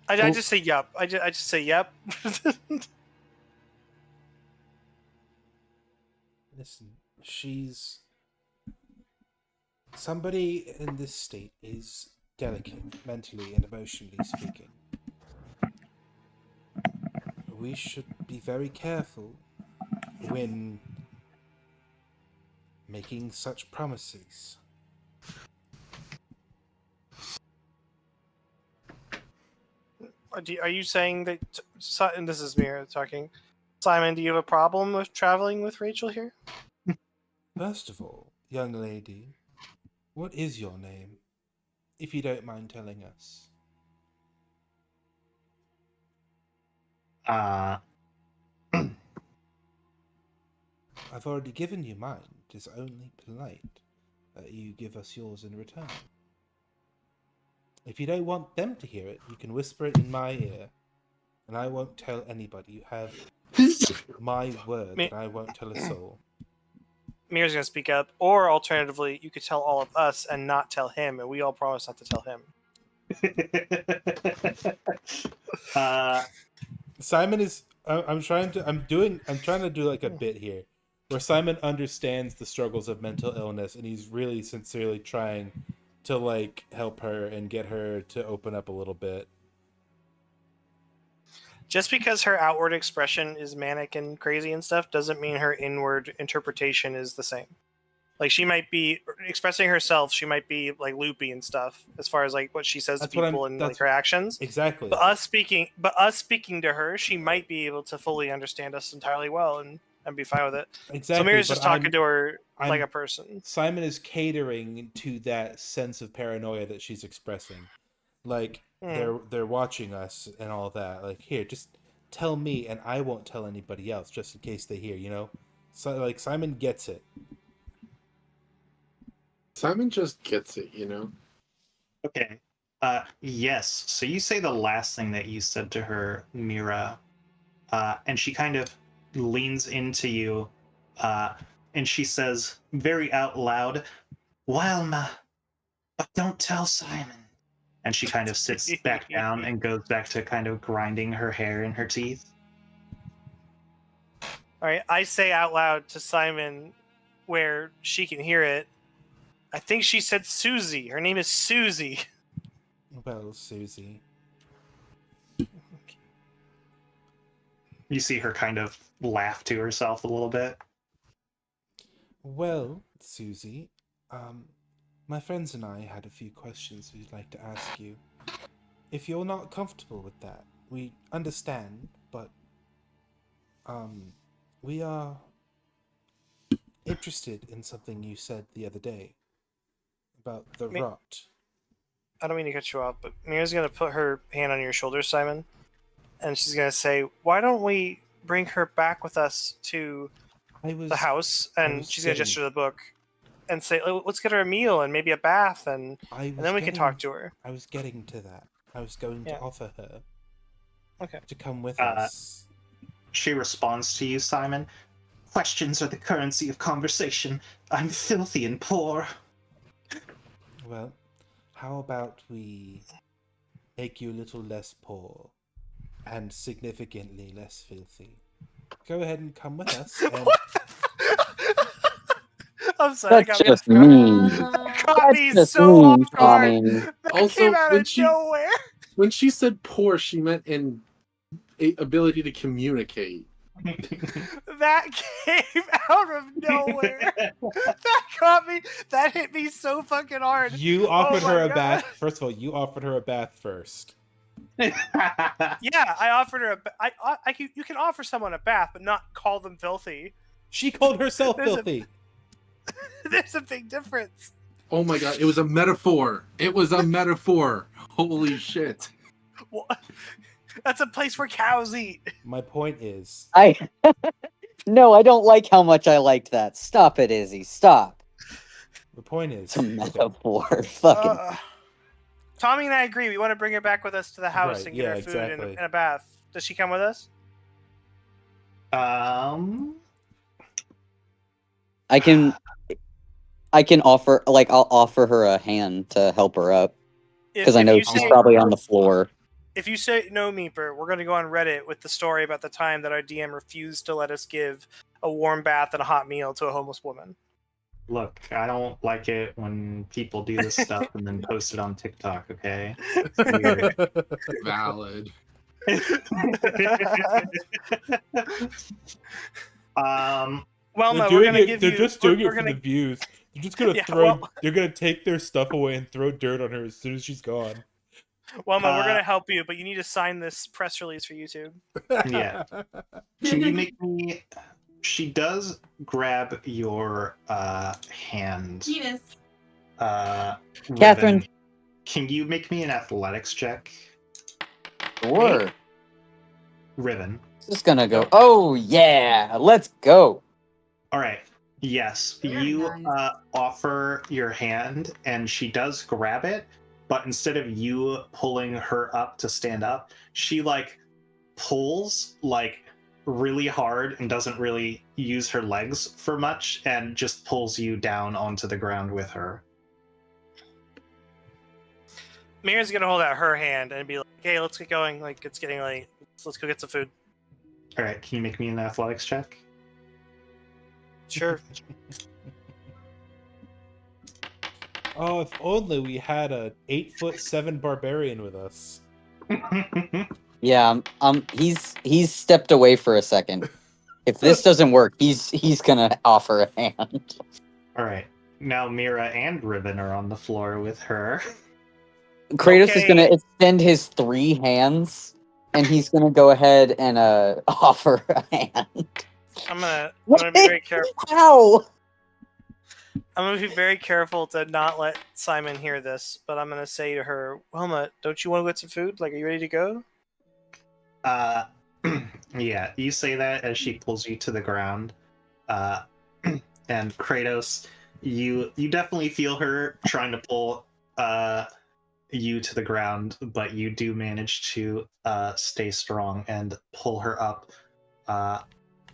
I just say yup. I just say yup.
Listen, she's... Somebody in this state is delicate, mentally and emotionally speaking. We should be very careful when making such promises.
Are you saying that? And this is Mira talking. Simon, do you have a problem with traveling with Rachel here?
First of all, young lady, what is your name, if you don't mind telling us?
Uh,
I've already given you mine. It is only polite that you give us yours in return. If you don't want them to hear it, you can whisper it in my ear, and I won't tell anybody. You have my word that I won't tell a soul.
Mira's gonna speak up, or alternatively, you could tell all of us and not tell him, and we all promise not to tell him.
Simon is. I'm trying to do like a bit here, where Simon understands the struggles of mental illness, and he's really sincerely trying to like help her and get her to open up a little bit.
Just because her outward expression is manic and crazy and stuff doesn't mean her inward interpretation is the same. Like, she might be expressing herself, she might be like loopy and stuff as far as like what she says to people and like her actions.
Exactly.
But us speaking to her, she might be able to fully understand us entirely well and be fine with it.
Exactly.
So Mira's just talking to her like a person.
Simon is catering to that sense of paranoia that she's expressing. Like, they're watching us and all that. Like, here, just tell me and I won't tell anybody else, just in case they hear, you know? So like, Simon gets it.
Simon just gets it, you know?
Okay. Yes. So you say the last thing that you said to her, Mira, and she kind of leans into you, and she says very out loud, "Wilma, but don't tell Simon." And she kind of sits back down and goes back to kind of grinding her hair in her teeth.
All right, I say out loud to Simon where she can hear it. I think she said Susie. Her name is Susie.
Well, Susie.
You see her kind of laugh to herself a little bit.
Well, Susie, My friends and I had a few questions we'd like to ask you. If you're not comfortable with that, we understand, but we are interested in something you said the other day about the rot.
I don't mean to cut you off, but Mira's gonna put her hand on your shoulder, Simon, and she's gonna say, "Why don't we bring her back with us to the house?" And she's gonna gesture to the book and say, "Let's get her a meal and maybe a bath, and then we can talk to her."
I was getting to that. I was going to offer her to come with us.
She responds to you, Simon. Questions are the currency of conversation. I'm filthy and poor.
Well, how about we make you a little less poor and significantly less filthy? Go ahead and come with us. And...
I'm sorry,
That's just mean.
Caught me so off guard. That
Also,
came out of nowhere.
When she said poor, she meant in ability to communicate.
That came out of nowhere. That caught me. That hit me so fucking hard.
You offered her a bath. First of all, you offered her a bath first.
Yeah, I offered her you can offer someone a bath, but not call them filthy.
She called herself filthy.
There's a big difference.
Oh my god, it was a metaphor. It was a metaphor. Holy shit.
What? That's a place where cows eat.
My point is...
No, I don't like how much I liked that. Stop it, Izzy. Stop.
The point is...
It's a metaphor. Fucking...
Tommy and I agree. We want to bring her back with us to the house and get her food and a bath. Does she come with us?
I can offer, I'll offer her a hand to help her up. Because I know she's probably on the floor.
If you say no, Meeper, we're going to go on Reddit with the story about the time that our DM refused to let us give a warm bath and a hot meal to a homeless woman.
Look, I don't like it when people do this stuff and then post it on TikTok, okay?
Valid.
Wilma, we're gonna give
they're
you.
just doing it for the views. They're just gonna They're gonna take their stuff away and throw dirt on her as soon as she's gone.
Wilma, we're gonna help you, but you need to sign this press release for YouTube.
Yeah. Can you make me? She does grab your hand.
Penis.
Catherine.
Can you make me an athletics check?
Sure.
Riven.
Just gonna go. Oh yeah, let's go.
All right. Yes,
Very
you
nice.
offer your hand, and she does grab it. But instead of you pulling her up to stand up, she pulls really hard and doesn't really use her legs for much, and just pulls you down onto the ground with her.
Mira's gonna hold out her hand and be like, "Hey, let's get going. It's getting late. Let's go get some food."
All right. Can you make me an athletics check?
Sure.
Oh, if only we had a 8'7" barbarian with us.
Yeah, he's stepped away for a second. If this doesn't work, he's gonna offer a hand.
All right. Now Mira and Riven are on the floor with her.
Kratos is gonna extend his 3 hands, and he's gonna go ahead and offer a hand.
I'm gonna be very careful.
How?
I'm gonna be very careful to not let Simon hear this, but I'm gonna say to her, "Wilma, don't you want to get some food? Are you ready to go?"
Yeah, you say that as she pulls you to the ground. And Kratos, you definitely feel her trying to pull you to the ground, but you do manage to stay strong and pull her up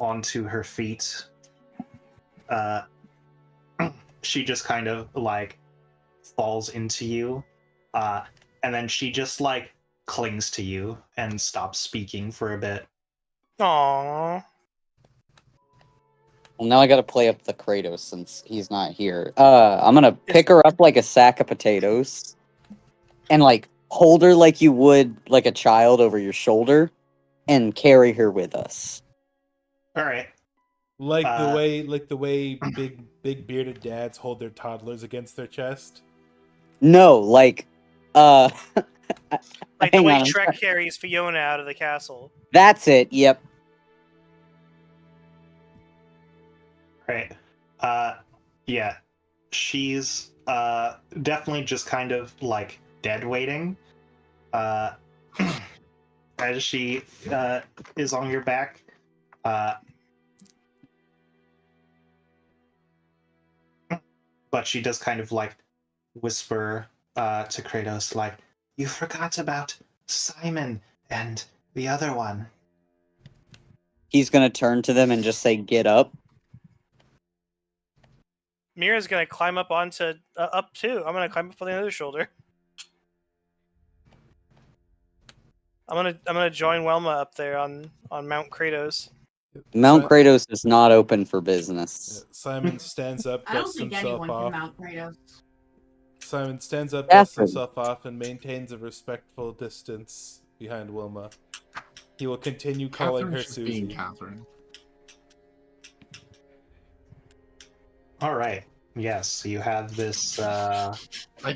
onto her feet. She just kind of falls into you, and then she just clings to you and stops speaking for a bit.
Aww.
Well, now I gotta play up the Kratos since he's not here. I'm gonna pick her up like a sack of potatoes, and hold her like you would a child over your shoulder, and carry her with us.
All right.
Like the
Uh,
way big bearded dads hold their toddlers against their chest.
No, like,
Like the
hang
way
on,
Shrek carries Fiona out of the castle.
that's it. Yep.
right. Yeah. She's definitely just kind of like dead waiting. As she is on your back. But she does kind of like whisper to Kratos, like, "You forgot about Simon and the other one."
He's gonna turn to them and just say, "Get up."
Mira's gonna climb up onto up too. I'm gonna climb up on the other shoulder. I'm gonna join Welma up there on Mount Kratos.
Mount
Si-
Kratos is not open for business.
Simon stands up,
I don't
dusts
think
himself
anyone can
off.
mount Kratos.
Simon stands up, dusts
Catherine.
himself off, and maintains a respectful distance behind Wilma. He will continue calling her
Catherine's just being
Susie.
Catherine.
All right. Yes, you have this.
I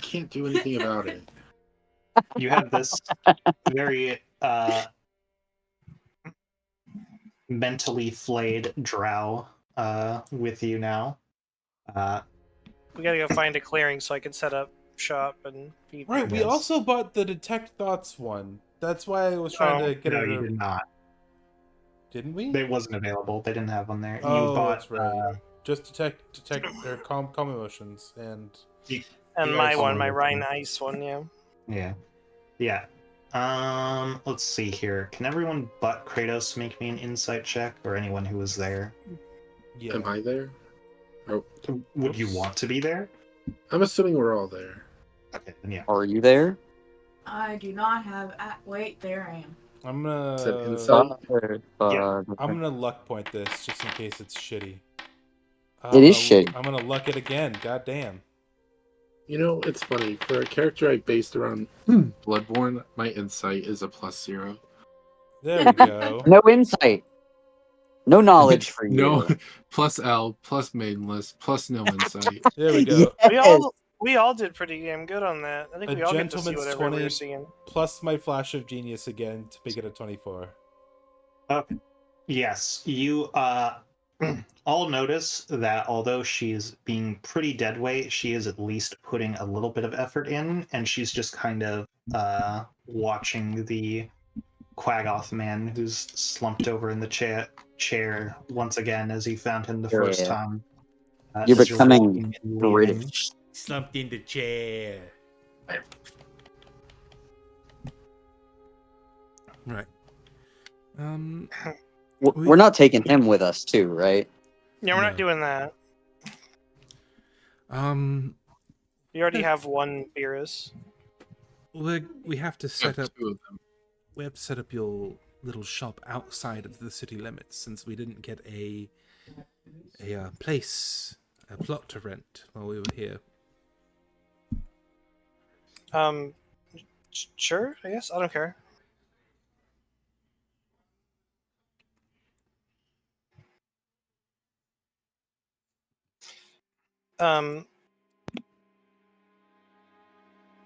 can't do anything about it.
You have this very mentally flayed drow with you now.
We gotta go find a clearing so I can set up shop and feed.
Right, we
Yes.
also bought the Detect Thoughts one. That's why I was trying to get
no,
her
you
to...
did not.
Didn't we?
It wasn't available. They didn't have one there.
Oh,
You bought.
that's right. Just detect or calm emotions and
And
You
my
guys-
one, my Rhine Ice one, yeah.
Yeah. Let's see here. Can everyone but Kratos make me an insight check, or anyone who was there?
yeah.
Am I there?
Would you
Oops.
want to be there?
I'm assuming we're all there.
Okay, then yeah.
Are you there?
I do not have. Wait, there I am.
I'm
Is it
gonna
insight?
I'm gonna luck point this just in case it's shitty.
It is shitty.
I'm gonna luck it again. God damn.
You know, it's funny. For a character I based around Bloodborne, my insight is a +0.
There we go.
No insight. No knowledge for you.
No, +L, plus maidenless, plus no insight.
There we go.
Yes.
We all did pretty damn good on that. I think
A
we all get to see
gentleman's
whatever we
20.
were seeing.
Plus my flash of genius again to make it a 24.
Okay. Yes, you all notice that although she's being pretty dead weight, she is at least putting a little bit of effort in, and she's just kind of watching the Quaggoth man who's slumped over in the chair once again as he found him the first
Yeah.
time.
You're
as
becoming
walking and leaving.
British.
Slumped in the chair. Right.
We're not taking him with us, too, right?
Yeah, we're
No.
not doing that. We already have one Beerus.
We have to
I
set
have
up.
2 of them.
We have to set up your little shop outside of the city limits since we didn't get a place, a plot to rent while we were here.
Sure, I guess. I don't care.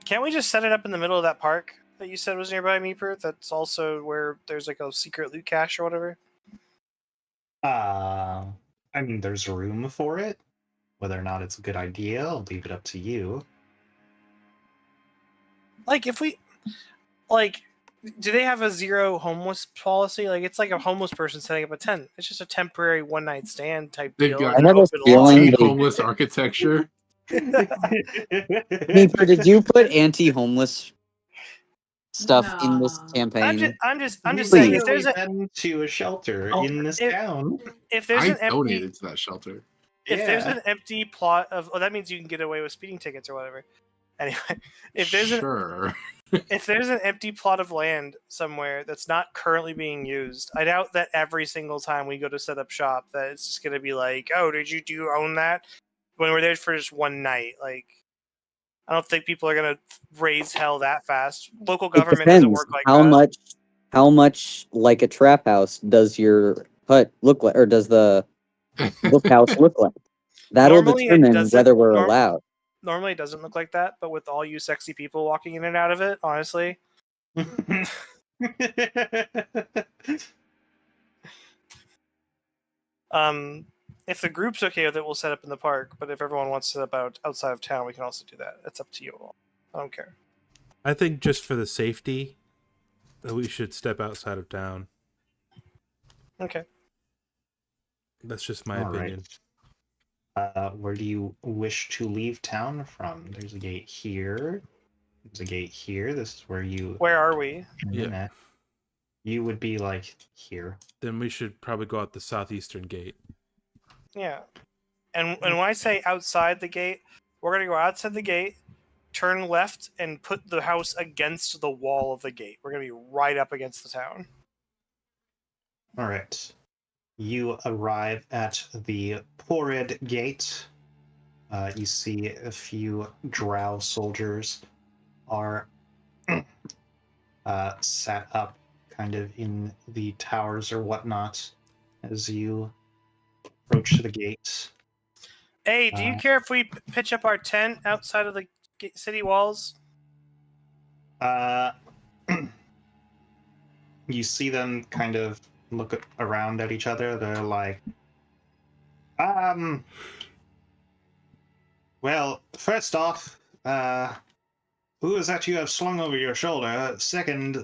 Can't we just set it up in the middle of that park that you said was nearby Meeper? That's also where there's like a secret loot cache or whatever.
I mean, there's room for it. Whether or not it's a good idea, I'll leave it up to you.
Like, if we, like, do they have a zero homeless policy? Like, it's like a homeless person setting up a tent. It's just a temporary one night stand type
They've
deal.
got-
Like,
I have a
open
feeling
lawn.
they-
Homeless architecture.
Meeper, did you put anti-homeless stuff in this
No.
campaign?
I'm just
You
saying, if
literally
there's
been to a shelter
Oh,
in this
if-
town.
if there's
I
an empty
donated to that shelter.
if there's
Yeah.
an empty plot of, oh, that means you can get away with speeding tickets or whatever. Anyway, if there's
Sure.
if there's an empty plot of land somewhere that's not currently being used, I doubt that every single time we go to set up shop that it's just going to be like, oh, do you own that? When we're there for just one night, like, I don't think people are going to raise hell that fast. Local
It
government doesn't
depends.
work like
How
that.
much like a trap house does your hut look like, or does the this house look like? That'll
Normally it
determine
doesn't-
whether we're
norm-
allowed.
Normally it doesn't look like that, but with all you sexy people walking in and out of it, honestly, if the group's okay with it, we'll set up in the park. But if everyone wants to set up outside of town, we can also do that. It's up to you all. I don't care.
I think just for the safety, that we should step outside of town.
Okay.
That's just my
All right.
opinion.
Where do you wish to leave town from? There's a gate here. There's a gate here. This is where you.
Where are we?
Yeah.
You would be like here.
Then we should probably go out the southeastern gate.
Yeah. And when I say outside the gate, we're gonna go outside the gate, turn left, and put the house against the wall of the gate. We're gonna be right up against the town.
All right. You arrive at the Porrid Gate. You see a few drow soldiers are sat up kind of in the towers or whatnot as you approach the gate.
Hey, do you care if we pitch up our tent outside of the city walls?
You see them kind of look around at each other. They're like, well, first off, who is that you have slung over your shoulder? Second,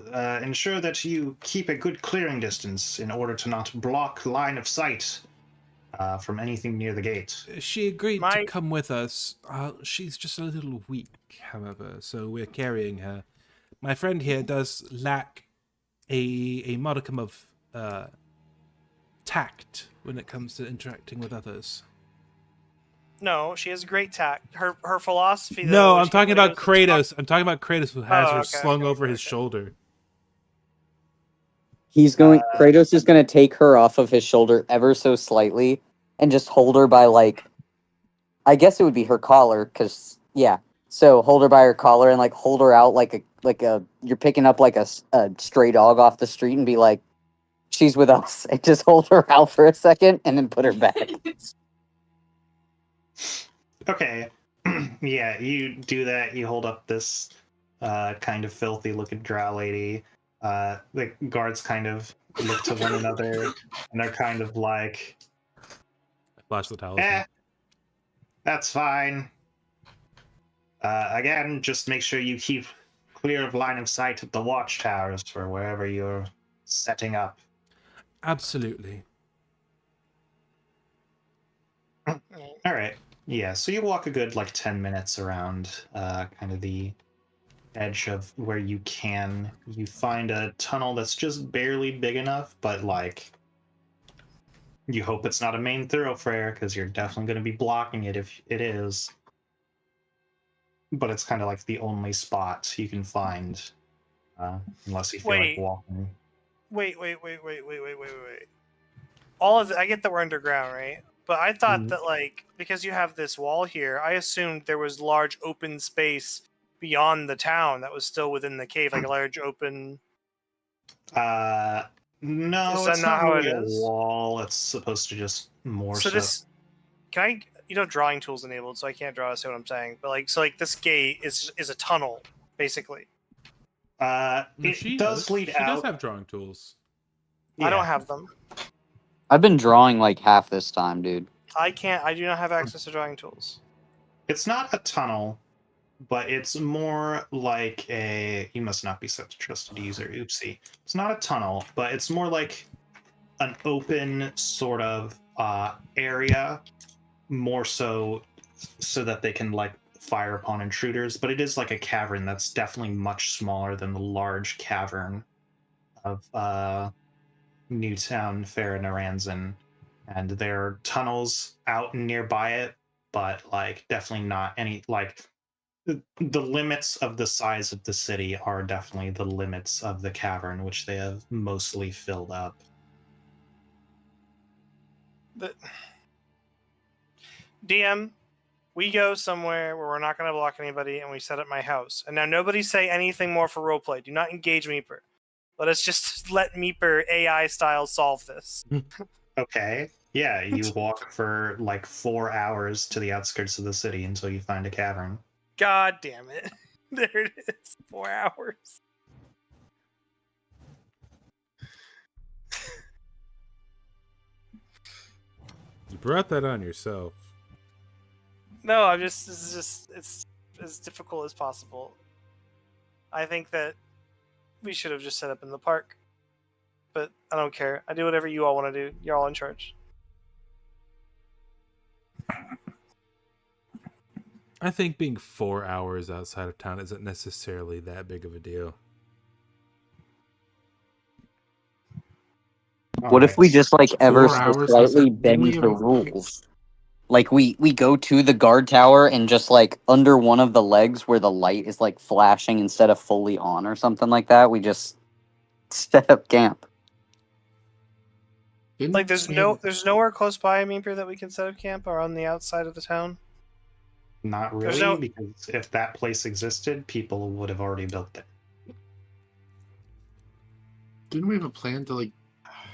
ensure that you keep a good clearing distance in order to not block line of sight from anything near the gate.
She agreed to come with us. She's just a little weak, however, so we're carrying her. My friend here does lack a modicum of tact when it comes to interacting with others.
No, she has great tact. Her philosophy. Though,
No, I'm talking about Kratos. I'm talking about Kratos, who has her
okay,
slung over
okay.
his shoulder.
He's going. Kratos is going to take her off of his shoulder ever so slightly, and just hold her by like, I guess it would be her collar, because yeah. So hold her by her collar and like hold her out like a you're picking up like a stray dog off the street and be like, she's with us, and just hold her out for a second and then put her back.
Okay. Yeah, you do that. You hold up this kind of filthy looking drow lady. The guards kind of look to one another and they're kind of like,
Flash the talisman.
that's fine. Again, just make sure you keep clear of line of sight at the watchtowers for wherever you're setting up.
Absolutely.
All right. Yeah, so you walk a good 10 minutes around kind of the edge of where you can. You find a tunnel that's just barely big enough, but you hope it's not a main thoroughfare because you're definitely going to be blocking it if it is. But it's kind of the only spot you can find, unless you feel like walking.
Wait. All of I get that we're underground, right? But I thought that because you have this wall here, I assumed there was large open space beyond the town that was still within the cave, like a large open.
No, it's not really a wall. It's supposed to just more so.
This, can I? Drawing tools enabled, so I can't draw. See what I'm saying? But this gate is a tunnel, basically.
It does lead out.
She does have drawing tools.
Yeah. I don't have them.
I've been drawing half this time, dude.
I can't. I do not have access to drawing tools.
It's not a tunnel, but it's more like a. You must not be such a trusted user. Oopsie. It's not a tunnel, but it's more like an open sort of area, more so that they can fire upon intruders. But it is like a cavern that's definitely much smaller than the large cavern of Newtown, Faranaranzan, and there are tunnels out nearby it, but definitely not any the limits of the size of the city are definitely the limits of the cavern, which they have mostly filled up.
But DM, we go somewhere where we're not going to block anybody, and we set up my house. And now nobody say anything more for roleplay. Do not engage Meeper. Let us just let Meeper AI style solve this.
Okay. Yeah, you walk for like 4 hours to the outskirts of the city until you find a cavern.
God damn it. There it is. 4 hours.
You brought that on yourself.
No, I'm just. This is just. It's as difficult as possible. I think that we should have just set up in the park. But I don't care. I do whatever you all want to do. You're all in charge.
I think being 4 hours outside of town isn't necessarily that big of a deal.
What if we just like ever
4
so
hours?
slightly
Didn't
bend
we
the
even-
rules? Like we go to the guard tower and just like under one of the legs where the light is like flashing instead of fully on or something like that, we just set up camp.
Didn't
Like, there's
we-
there's nowhere close by, Meeper, that we can set up camp or on the outside of the town.
Not
There's
really,
no-
because if that place existed, people would have already built it.
Didn't we have a plan to like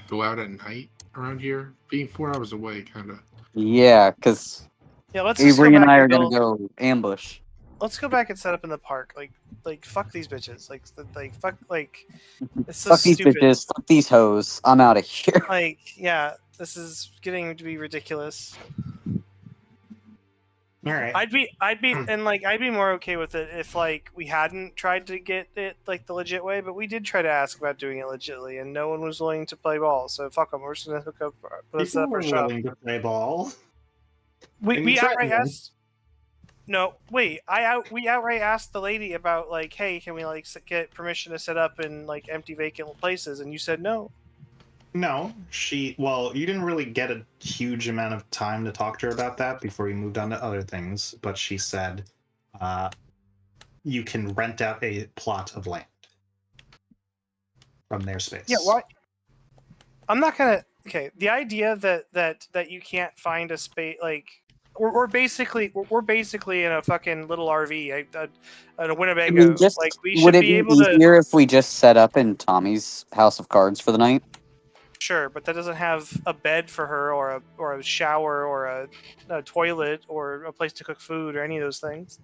go out at night around here? Being 4 hours away, kind of.
Yeah, because
Yeah, let's just go
Avery and
back
I are
and
gonna
build.
go ambush.
Let's go back and set up in the park. Like fuck these bitches. Like fuck. Like it's so
Fuck these
stupid.
bitches, fuck these hoes. I'm out of here.
Like, yeah, this is getting to be ridiculous.
All right.
I'd be more okay with it if like we hadn't tried to get it like the legit way, but we did try to ask about doing it legitly, and no one was willing to play ball. So fuck them. We're just gonna put us
People
up
were
our shop.
willing to play ball.
We
And you
outright
threatened them.
asked. No, wait. We outright asked the lady about like, hey, can we like get permission to set up in like empty vacant places, and you said no.
No, well, you didn't really get a huge amount of time to talk to her about that before you moved on to other things, but she said you can rent out a plot of land from their space.
Yeah, why? I'm not gonna. Okay, the idea that you can't find a space like we're basically in a fucking little RV in a
I
Winnebago.
mean, just
Like we
would
should
it
be
be
able to.
easier if we just set up in Tommy's house of cards for the night?
Sure, but that doesn't have a bed for her, or a shower, or a toilet, or a place to cook food, or any of those things.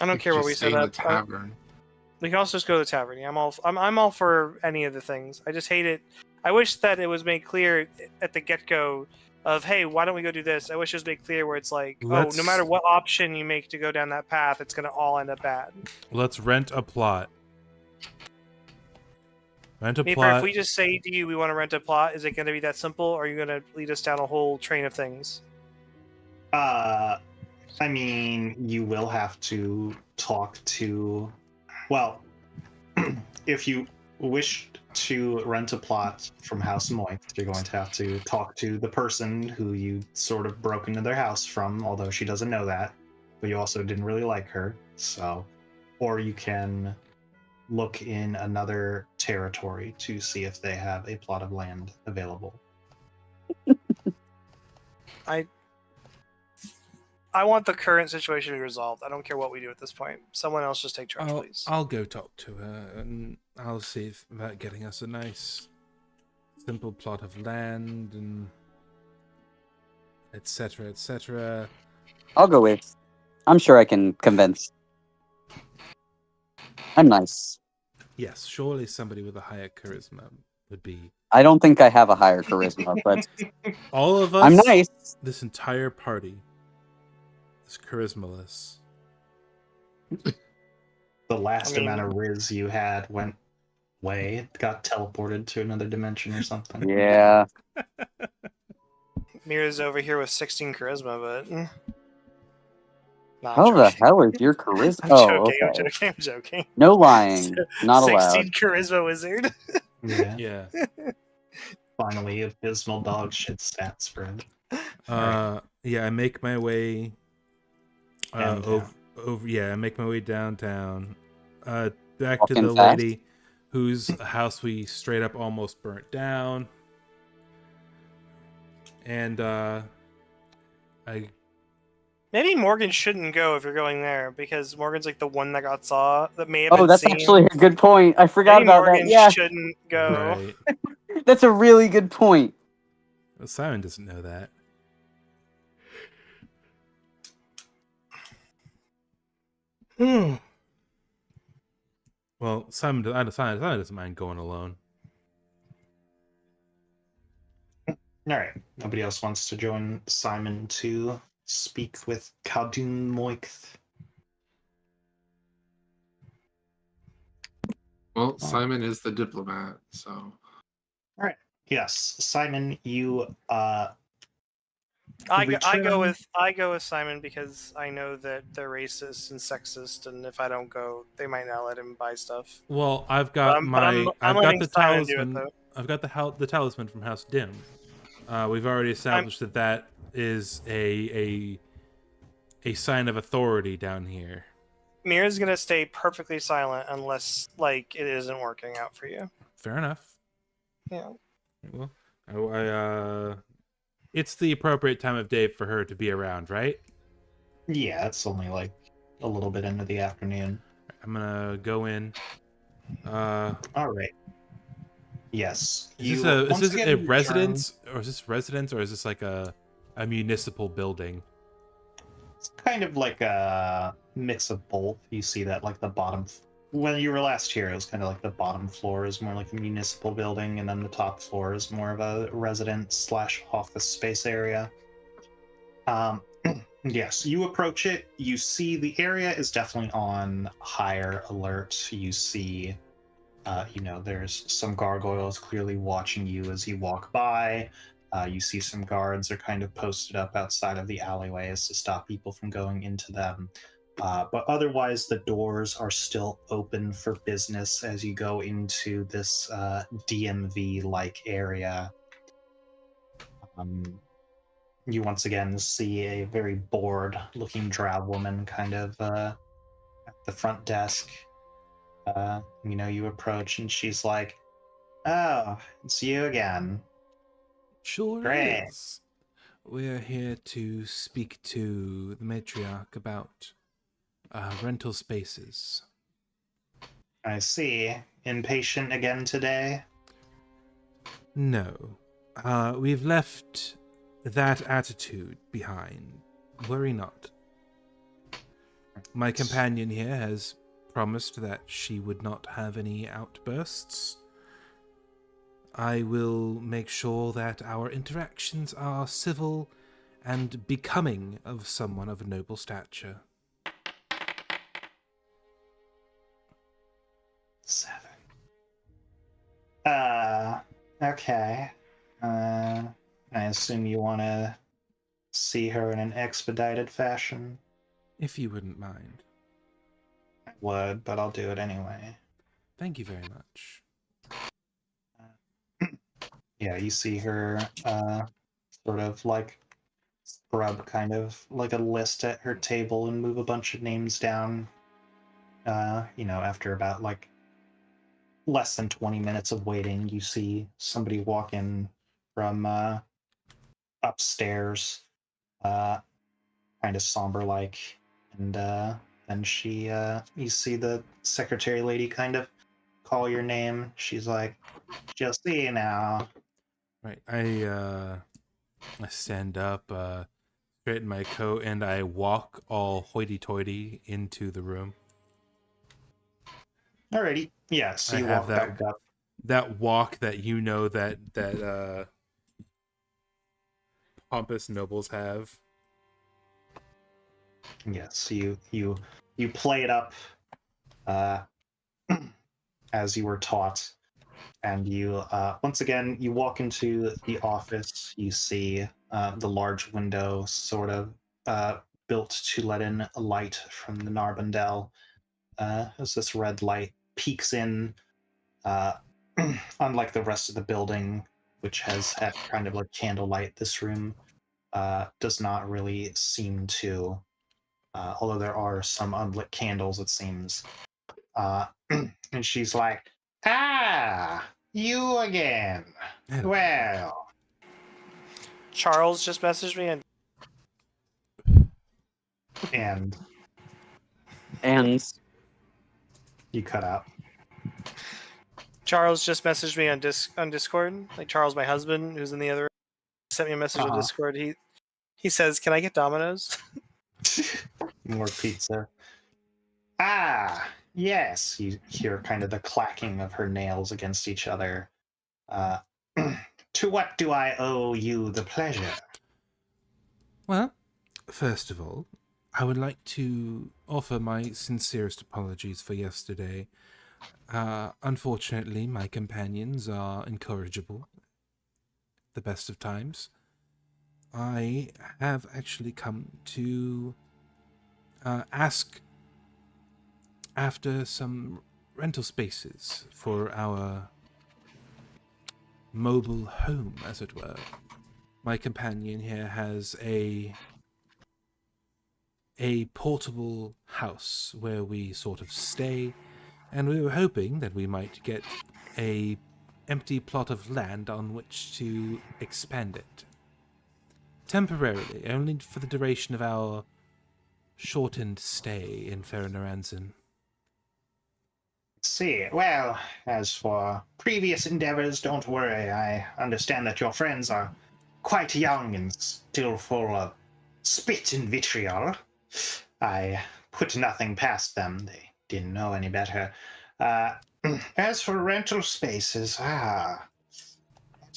I don't care where we set
stay in
up.
the tavern.
We can also just go to the tavern. Yeah, I'm all for any of the things. I just hate it. I wish that it was made clear at the get-go of, hey, why don't we go do this? I wish it was made clear where it's like, oh, no matter what option you make to go down that path, it's going to all end up bad.
Let's rent a plot.
Meeper, if we just say to you we want to rent a plot, is it going to be that simple, or are you going to lead us down a whole train of things?
I mean, you will have to talk to. Well, if you wish to rent a plot from House Moist, you're going to have to talk to the person who you sort of broke into their house from, although she doesn't know that. But you also didn't really like her, so. Or you can look in another territory to see if they have a plot of land available.
I want the current situation to be resolved. I don't care what we do at this point. Someone else just take charge, please.
I'll go talk to her, and I'll see about getting us a nice, simple plot of land, and etc., etc.
I'll go with. I'm sure I can convince. I'm nice.
Yes, surely somebody with a higher charisma would be.
I don't think I have a higher charisma, but
All of us.
I'm nice.
This entire party is charismaless.
The last
I mean-
amount of Riz you had went away. It got teleported to another dimension or something.
Yeah.
Mira's over here with 16 charisma, but nah, I'm
How the
joking.
hell is your charisma?
I'm
Oh,
joking.
okay.
I'm joking.
No lying. Not
16
allowed.
charisma wizard.
Yeah.
Yeah.
Finally, abysmal dog shit stat spread.
Yeah, I make my way
Downtown.
I make my way downtown. Back to
Walking
the
fast?
lady whose house we straight up almost burnt down. And I
Maybe Morgan shouldn't go if you're going there, because Morgan's like the one that may have
Oh,
been
that's
seen.
actually a good point. I forgot
Maybe
about
Morgan
that. Yeah.
shouldn't go.
right.
That's a really good point.
Well, Simon doesn't know that. Well, Simon doesn't mind going alone.
All right. Nobody else wants to join Simon to speak with Khaldun Moikth.
Well, Simon is the diplomat, so.
All right. Yes, Simon, you
I
return-
go with Simon because I know that they're racist and sexist, and if I don't go, they might not let him buy stuff.
Well, I've got
I'm
I've got
letting
the
Simon do it,
talisman.
though.
I've got the talisman from House Dim. We've already established that is a sign of authority down here.
Mira's gonna stay perfectly silent unless like it isn't working out for you.
Fair enough.
Yeah.
Well, it's the appropriate time of day for her to be around, right?
Yeah, it's only like a little bit into the afternoon.
I'm gonna go in.
All right. Yes.
Is
once
this
again
a
return-
residence, or is this like a municipal building?
It's kind of like a mix of both. You see that like the bottom. When you were last here, it was kind of like the bottom floor is more like a municipal building, and then the top floor is more of a residence/office space area. Yes, you approach it. You see the area is definitely on higher alert. You see, there's some gargoyles clearly watching you as you walk by. You see some guards are kind of posted up outside of the alleyways to stop people from going into them. But otherwise, the doors are still open for business as you go into this DMV-like area. You once again see a very bored-looking drow woman kind of at the front desk. You approach and she's like, "Oh, it's you again."
Sure
Great.
is. We're here to speak to the matriarch about rental spaces.
I see. Impatient again today?
No. We've left that attitude behind. Worry not. My companion here has promised that she would not have any outbursts. I will make sure that our interactions are civil and becoming of someone of a noble stature.
7. Okay. I assume you want to see her in an expedited fashion?
If you wouldn't mind.
I would, but I'll do it anyway.
Thank you very much.
Yeah, you see her sort of like scrub kind of like a list at her table and move a bunch of names down. After about like less than 20 minutes of waiting, you see somebody walk in from upstairs, kind of somber like, and then you see the secretary lady kind of call your name. She's like, "Just see you now."
Right. I stand up, straighten my coat, and I walk all hoity-toity into the room.
Alrighty. Yeah, so
I
you
have
walk back up.
That walk that that pompous nobles have.
Yes, you play it up as you were taught, and you once again you walk into the office. You see the large window sort of built to let in a light from the Narbundel. As this red light peeks in, unlike the rest of the building, which has had kind of like candlelight, this room does not really seem to. Although there are some unlit candles, it seems. And she's like, "Ah, you again. Well."
Charles just messaged me and
And
And
you cut out.
Charles just messaged me on Discord. Like Charles, my husband, who's in the other room, sent me a message on Discord. He says, "Can I get Domino's?"
More pizza. Ah, yes. You hear kind of the clacking of her nails against each other. To what do I owe you the pleasure?
Well, first of all, I would like to offer my sincerest apologies for yesterday. Unfortunately, my companions are incorrigible the best of times. I have actually come to ask after some rental spaces for our mobile home, as it were. My companion here has a portable house where we sort of stay, and we were hoping that we might get a empty plot of land on which to expand it. Temporarily, only for the duration of our shortened stay in Fernaranzen.
See, well, as for previous endeavors, don't worry. I understand that your friends are quite young and still full of spit and vitriol. I put nothing past them. They didn't know any better. As for rental spaces, that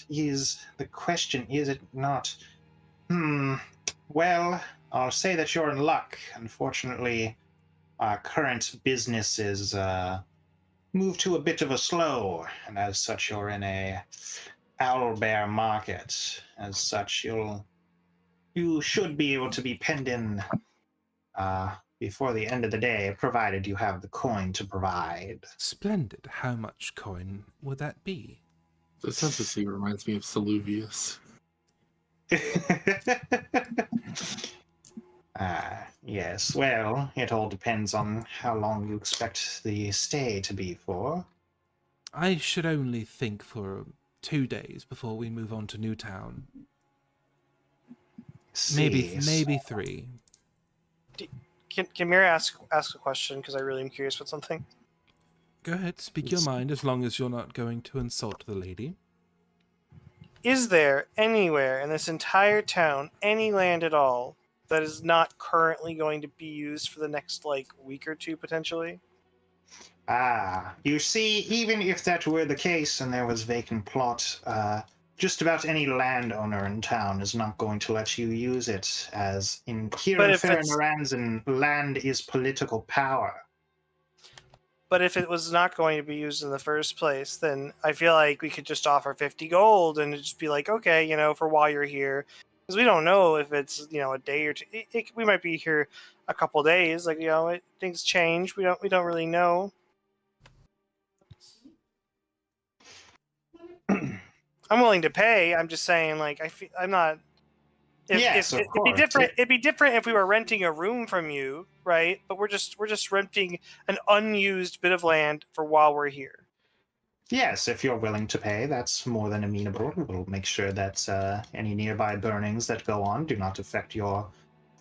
is the question, is it not? Well, I'll say that you're in luck. Unfortunately, our current business is moved to a bit of a slow, and as such, you're in a owlbear market. As such, you should be able to be penned in before the end of the day, provided you have the coin to provide.
Splendid. How much coin would that be?
The synthesis reminds me of Saluvius.
Yes, well, it all depends on how long you expect the stay to be for.
I should only think for 2 days before we move on to Newtown. Maybe 3.
Can Mira ask a question? Because I really am curious about something.
Go ahead, speak your mind, as long as you're not going to insult the lady.
Is there anywhere in this entire town any land at all that is not currently going to be used for the next week or two potentially?
You see, even if that were the case and there was vacant plot, just about any landowner in town is not going to let you use it, as in Fernaranzen, land is political power.
But if it was not going to be used in the first place, then I feel like we could just offer 50 gold and just be like, okay, for while you're here. Because we don't know if it's, a day or two. We might be here a couple days. Things change. We don't really know. I'm willing to pay. I'm just saying, I'm not.
Yes, of course.
It'd be different. It'd be different if we were renting a room from you, right? But we're just renting an unused bit of land for while we're here.
Yes, if you're willing to pay, that's more than amenable. We'll make sure that any nearby burnings that go on do not affect your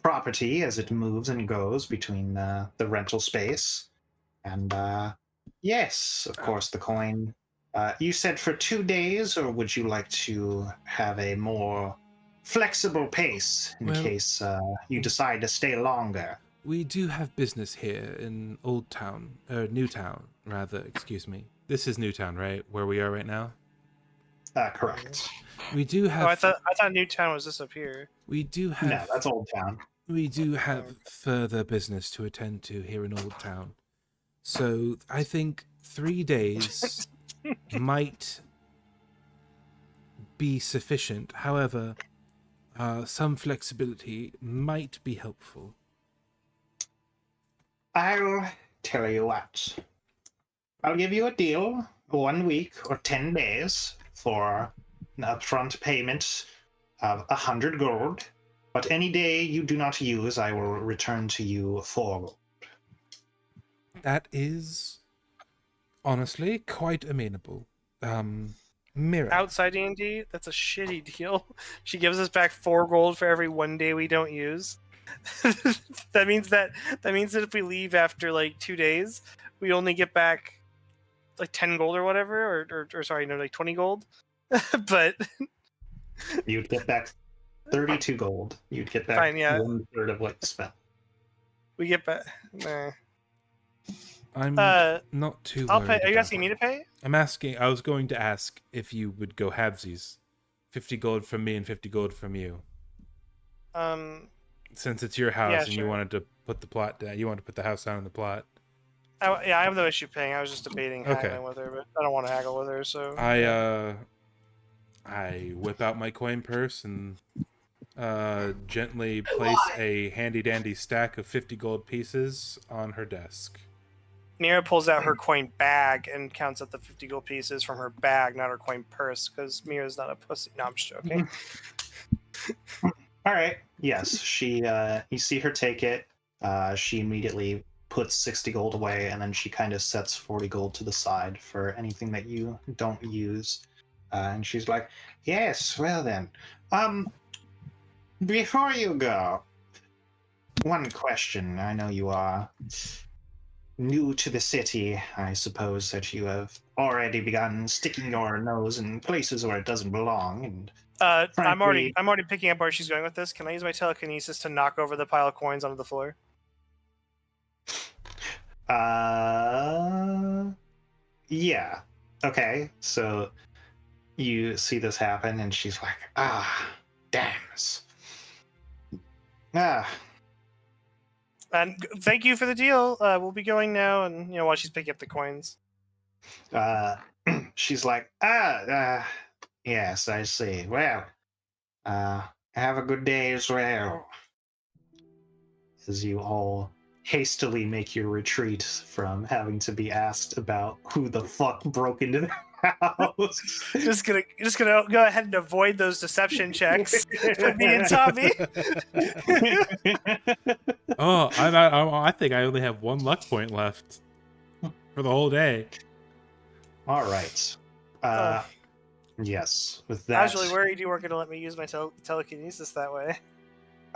property as it moves and goes between the rental space. And yes, of course, the coin. You said for 2 days, or would you like to have a more flexible pace in case you decide to stay longer?
We do have business here in Newtown, rather, excuse me. This is Newtown, right? Where we are right now?
Correct.
We do have...
Oh, I thought Newtown was this up here.
We do have...
No, that's Old Town.
We do have further business to attend to here in Old Town. So I think 3 days might be sufficient. However, some flexibility might be helpful.
I'll tell you what. I'll give you a deal, 1 week or 10 days for an upfront payment of 100 gold. But any day you do not use, I will return to you 4 gold.
That is, honestly, quite amenable. Mira.
Outside D&D, that's a shitty deal. She gives us back 4 gold for every 1 day we don't use. that means that if we leave after 2 days, we only get back like 10 gold or whatever, or sorry, no, like 20 gold. But
You'd get back 32 gold. You'd get back
Fine, yeah.
1/3 of what you spent.
we get back. Nah.
I'm not too
I'll
worried
pay. Are you
about
asking me to pay?
I'm asking. I was going to ask if you would go halvesies, 50 gold from me and 50 gold from you. Since it's your house
Yeah,
and you
sure.
wanted to put the plot down, you wanted to put the house down in the plot.
Yeah, I have no issue paying. I was just debating
Okay.
haggling with her, but I don't want to haggle with her. So
I whip out my coin purse and gently place a handy dandy stack of 50 gold pieces on her desk.
Mira pulls out her coin bag and counts up the 50 gold pieces from her bag, not her coin purse, because Mira's not a pussy. No, I'm just joking.
All right. Yes, she. You see her take it. She immediately puts 60 gold away, and then she kind of sets 40 gold to the side for anything that you don't use. And she's like, "Yes, well then, before you go, one question. I know you are new to the city. I suppose that you have already begun sticking your nose in places where it doesn't belong, and
I'm
frankly,
already picking up where she's going with this. Can I use my telekinesis to knock over the pile of coins onto the floor?
Yeah. Okay, so you see this happen, and she's like, damn. Ah,
And thank you for the deal. We'll be going now, and while she's picking up the coins.
she's like, yes, I see. Well, have a good day as well. As you all hastily make your retreat from having to be asked about who the fuck broke into the house.
Just gonna go ahead and avoid those deception checks with me and Tommy.
Oh, I think I only have one luck point left for the whole day.
All right. Yes, with that.
I was really worried you weren't gonna let me use my telekinesis that way.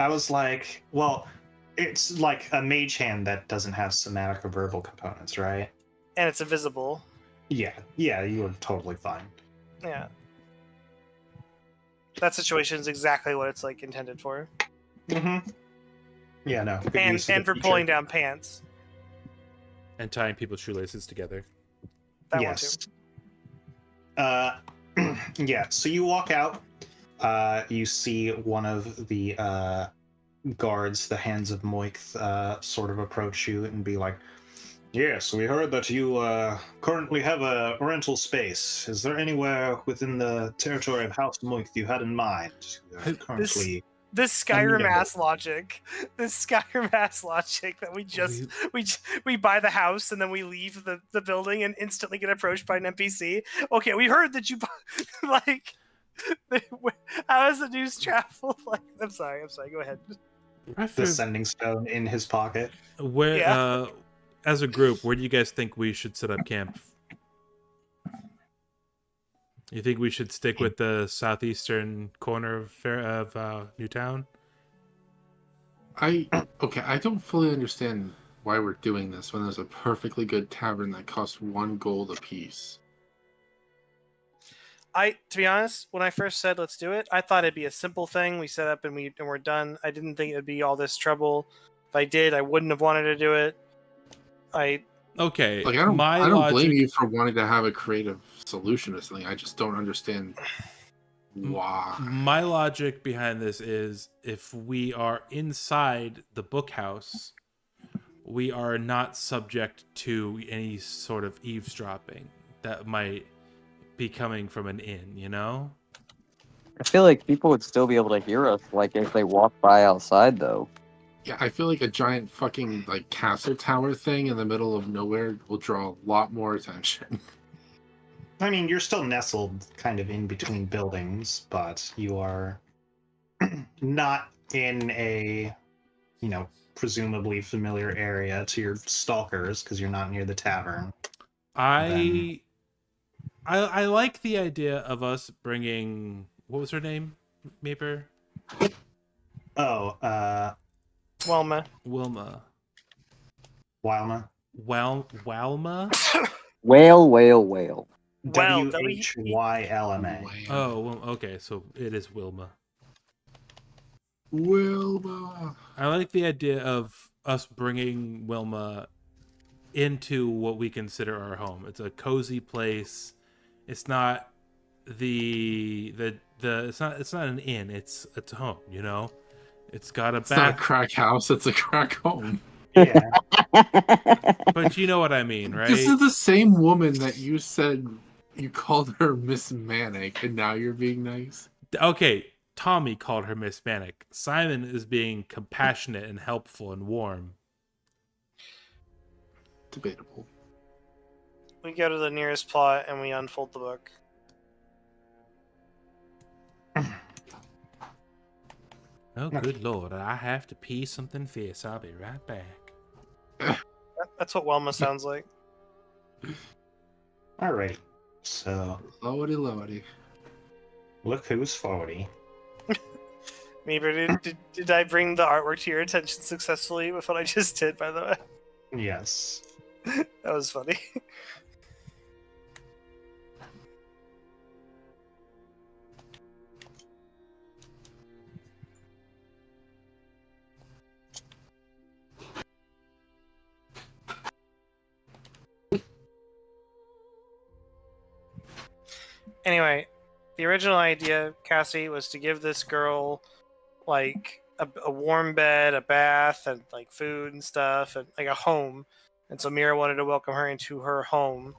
I was like, well, it's like a mage hand that doesn't have somatic or verbal components, right?
And it's invisible.
Yeah, you were totally fine.
Yeah. That situation is exactly what it's like intended for.
Mm-hmm. Yeah, no. good
And
use of the
for
feature.
pulling down pants.
And tying people's shoelaces together.
That
yes.
one too.
Yeah, so you walk out. You see one of the guards, the Hands of Moikth, sort of approach you and be like, "Yes, we heard that you currently have a rental space. Is there anywhere within the territory of House Moikth you had in mind? Currently,
This Skyrim
Amiable.
ass logic. This Skyrim ass logic that we buy the house and then we leave the building and instantly get approached by an NPC. Okay, we heard that you like. How does the news travel? Like, I'm sorry. Go ahead.
the sending stone in his pocket."
Where,
Yeah.
as a group, where do you guys think we should set up camp? You think we should stick with the southeastern corner of Newtown?
I don't fully understand why we're doing this when there's a perfectly good tavern that costs 1 gold apiece.
To be honest, when I first said let's do it, I thought it'd be a simple thing. We set up and we're done. I didn't think it'd be all this trouble. If I did, I wouldn't have wanted to do it.
Okay.
Like I don't blame you for wanting to have a creative solution to something. I just don't understand why.
My logic behind this is if we are inside the book house, we are not subject to any sort of eavesdropping that might be coming from an inn, you know?
I feel like people would still be able to hear us, like if they walk by outside, though.
Yeah, I feel like a giant fucking like castle tower thing in the middle of nowhere will draw a lot more attention.
I mean, you're still nestled kind of in between buildings, but you are not in a, presumably familiar area to your stalkers because you're not near the tavern.
I like the idea of us bringing, what was her name, Maper?
Oh,
Wilma.
Wilma.
Wilma.
Wilma?
Whale, whale, whale.
Well,
WHYLMA.
Wow.
Oh, well, okay, so it is Wilma.
Wilma.
I like the idea of us bringing Wilma into what we consider our home. It's a cozy place. It's not it's not an inn. It's home. You know, it's got a
It's not a
bath.
crack house, it's a crack home.
Yeah.
But you know what I mean, right?
This is the same woman that you said you called her Miss Manic, and now you're being nice.
Okay, Tommy called her Miss Manic. Simon is being compassionate and helpful and warm.
Debatable.
we go to the nearest plot and we unfold the book.
Oh, good lord! I have to pee something fierce. I'll be right back.
That's what Wilma sounds like.
Alright. So,
Lowity, lowity.
look who's 40.
Maybe did I bring the artwork to your attention successfully with what I just did, by the way?
Yes.
That was funny. Anyway, the original idea, Cassie, was to give this girl like a warm bed, a bath, and like food and stuff, and like a home. And so Mira wanted to welcome her into her home.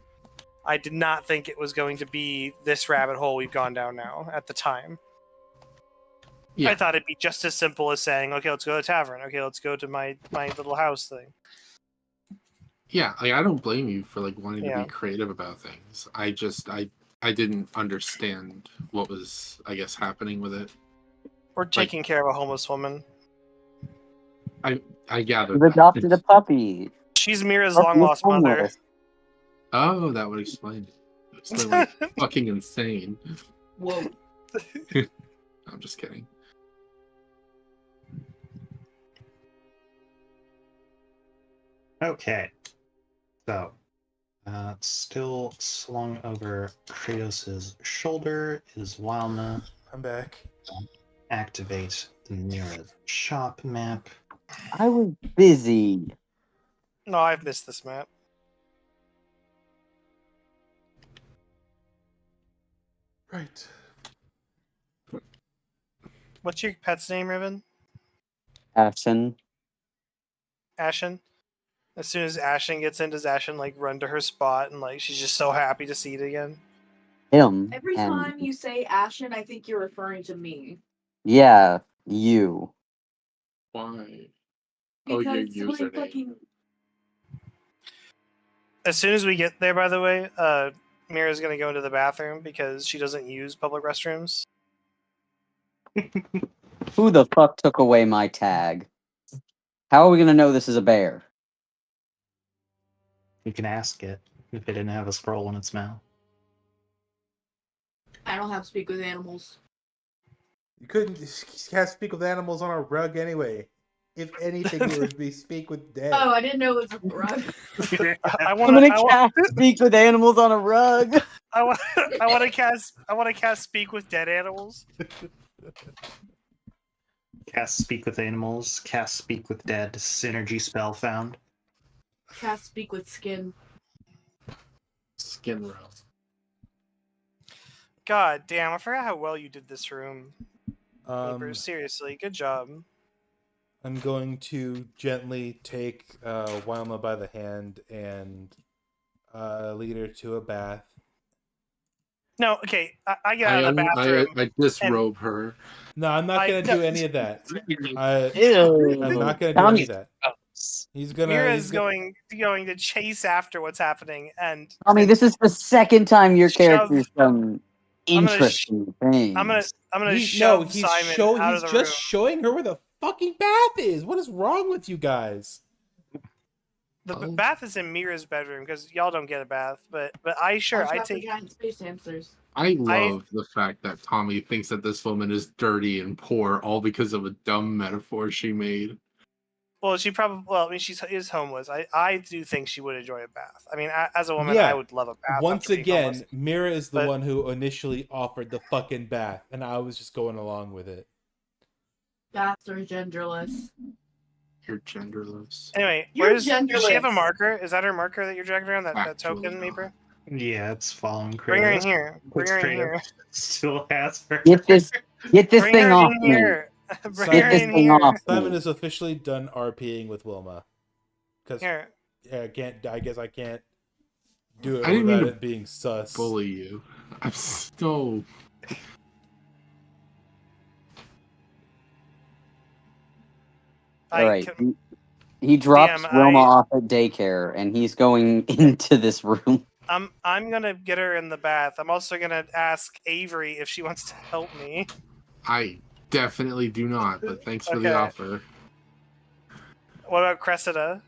I did not think it was going to be this rabbit hole we've gone down now at the time.
Yeah.
I thought it'd be just as simple as saying, okay, let's go to the tavern. Okay, let's go to my little house thing.
Yeah, like I don't blame you for like wanting to
Yeah.
be creative about things. I didn't understand what was, I guess, happening with it.
We're taking care of a homeless woman.
I gathered
You've
that.
adopted a puppy.
She's Mira's
Puppy
long
is
lost mother.
homeless.
Oh, that would explain it. It's like fucking insane.
Whoa.
I'm just kidding.
Okay. So, still slung over Kratos' shoulder is Wilma.
I'm back.
Activate the nearest shop map.
I was busy.
No, I've missed this map.
Right.
What's your pet's name, Riven?
Ashen.
Ashen? As soon as Ashen gets in, does Ashen like run to her spot and like she's just so happy to see it again?
Him.
Every
and-
time you say Ashen, I think you're referring to me.
Yeah, you.
Why? Oh, your
Because when
username.
fucking
As soon as we get there, by the way, Mira's gonna go into the bathroom because she doesn't use public restrooms.
Who the fuck took away my tag? How are we gonna know this is a bear?
You can ask it if it didn't have a scroll in its mouth.
I don't have to speak with animals.
You couldn't can't speak with animals on a rug anyway. If anything, it would be speak with dead.
Oh, I didn't know it was a rug.
I
I'm
want
gonna
to
cast speak with animals on a rug.
I want to cast speak with dead animals.
Cast Speak with Animals. Cast Speak with Dead. Synergy spell found.
Cast speak with skin.
Skin round.
God damn, I forgot how well you did this room. Papers. Seriously, good job.
I'm going to gently take Wilma by the hand and lead her to a bath.
No, okay, I get out of the bathroom.
I disrobe her.
No, I'm not going to do any of that.
Ew.
I'm not going to do any of that. He's gonna.
Mira's going to chase after what's happening, and
I mean, this is the second time your
Shove-
character's done
I'm gonna
interesting things.
I'm gonna
He's
shove Simon out of
he's
the
just
room.
showing her where the fucking bath is. What is wrong with you guys?
The
Oh.
bath is in Mira's bedroom because y'all don't get a bath, but I
Watch
I
out for
take.
giant space hamsters.
I love the fact that Tommy thinks that this woman is dirty and poor all because of a dumb metaphor she made.
Well, she probably. Well, I mean, she is homeless. I do think she would enjoy a bath. I mean, as a woman,
Yeah.
I would love a bath.
Once
after being
again,
homeless.
Mira is the
But-
one who initially offered the fucking bath, and I was just going along with it.
Baths are genderless.
You're genderless.
Anyway,
You're
does she have a
genderless.
marker? Is that her marker that you're dragging around? That
Actually,
token,
no.
Meeper?
Yeah, it's following
Bring her in
Kratos.
here. Bring her in
Kratos
here.
still has her.
Get this
Bring
thing
her
off
in
me.
here. Bring
Get
her
this
in
thing
here.
off.
Simon is officially done RPing with Wilma. Because
Here.
I guess I can't do it
I didn't mean
without
to
it being sus.
Bully you. I'm so.
I
All right.
can-
He drops
DM,
Wilma off at daycare, and he's going into this room.
I'm gonna get her in the bath. I'm also gonna ask Avery if she wants to help me.
I definitely do not, but thanks for the
Okay.
offer.
What about Cressida?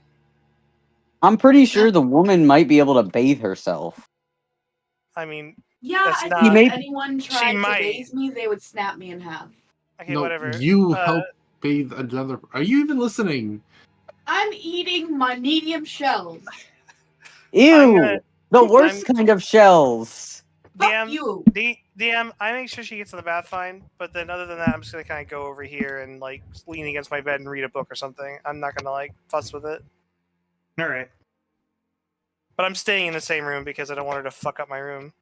I'm pretty sure the woman might be able to bathe herself.
I mean,
Yeah,
That's
I
not-
think
He
if anyone tried to
might.
bathe me, they would snap me in half.
okay,
No,
whatever.
you
Uh,
help bathe another. Are you even listening?
I'm eating my medium shells.
Ew!
gonna-
The worst kind of shells.
Fuck
DM,
you.
DM, I make sure she gets in the bath fine, but then other than that, I'm just gonna kind of go over here and like lean against my bed and read a book or something. I'm not gonna like fuss with it.
All right.
But I'm staying in the same room because I don't want her to fuck up my room.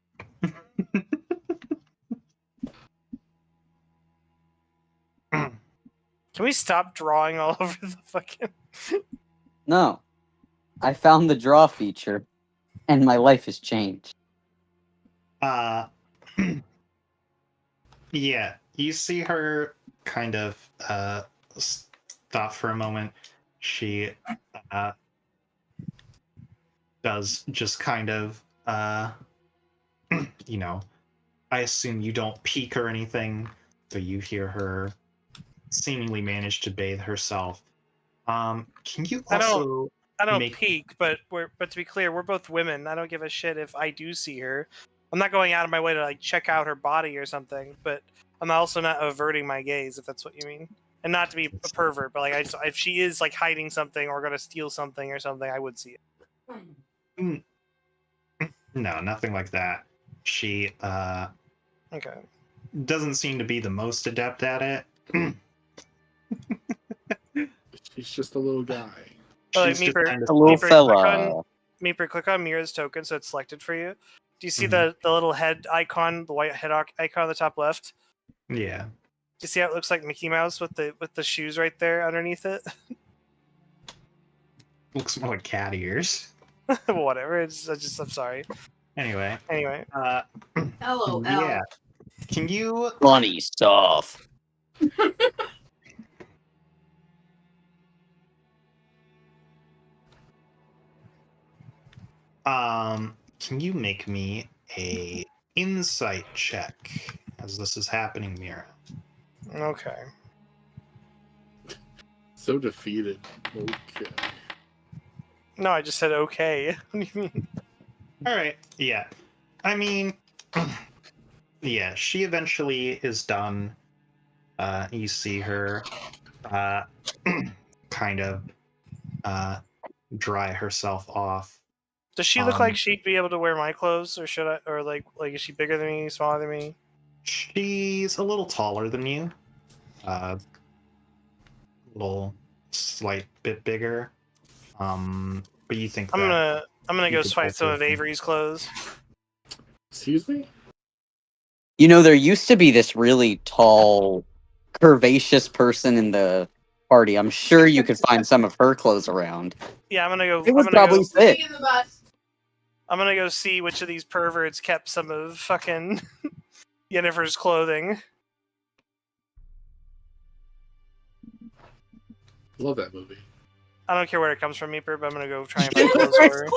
Can we stop drawing all over the fucking?
No. I found the draw feature, and my life has changed.
Yeah, you see her kind of stop for a moment. She does just kind of you know, I assume you don't peek or anything, but you hear her seemingly manage to bathe herself. Can you
I don't-
also
I don't
make
peek, but to be clear, we're both women. I don't give a shit if I do see her. I'm not going out of my way to like check out her body or something, but I'm also not averting my gaze if that's what you mean. And not to be a pervert, but like if she is like hiding something or gonna steal something or something, I would see it.
No, nothing like that. She
Okay.
doesn't seem to be the most adept at it.
She's just a little guy.
Oh, like
She's just
Meeper,
kind of
A little
Meeper,
fella.
Meeper, click on Mira's token so it's selected for you. Do you see
Mhm.
the little head icon, the white head icon on the top left?
yeah.
Do you see how it looks like Mickey Mouse with the shoes right there underneath it?
Looks more like cat ears.
Whatever. I'm sorry.
Anyway,
Anyway,
LOL.
yeah. Can you
Funny stuff.
can you make me a insight check as this is happening, Mira?
okay.
So defeated. Okay.
No, I just said okay. What do you mean?
All right. Yeah. I mean, yeah. She eventually is done. You see her, kind of, dry herself off.
Does she look like
Um,
she'd be able to wear my clothes, or should I? Or like is she bigger than me, smaller than me?
She's a little taller than you. A little slight bit bigger. But you think
I'm
that
gonna
you
go
could
find some
also
of
think-
Avery's clothes.
Excuse me?
You know, there used to be this really tall, curvaceous person in the party. I'm sure you could find some of her clothes around.
Yeah, I'm gonna go.
It would
I'm gonna
probably
go.
fit.
Being the best.
I'm gonna go see which of these perverts kept some of fucking Yennefer's clothing.
Love that movie.
I don't care where it comes from, Meeper, but I'm gonna go try and find clothes for her.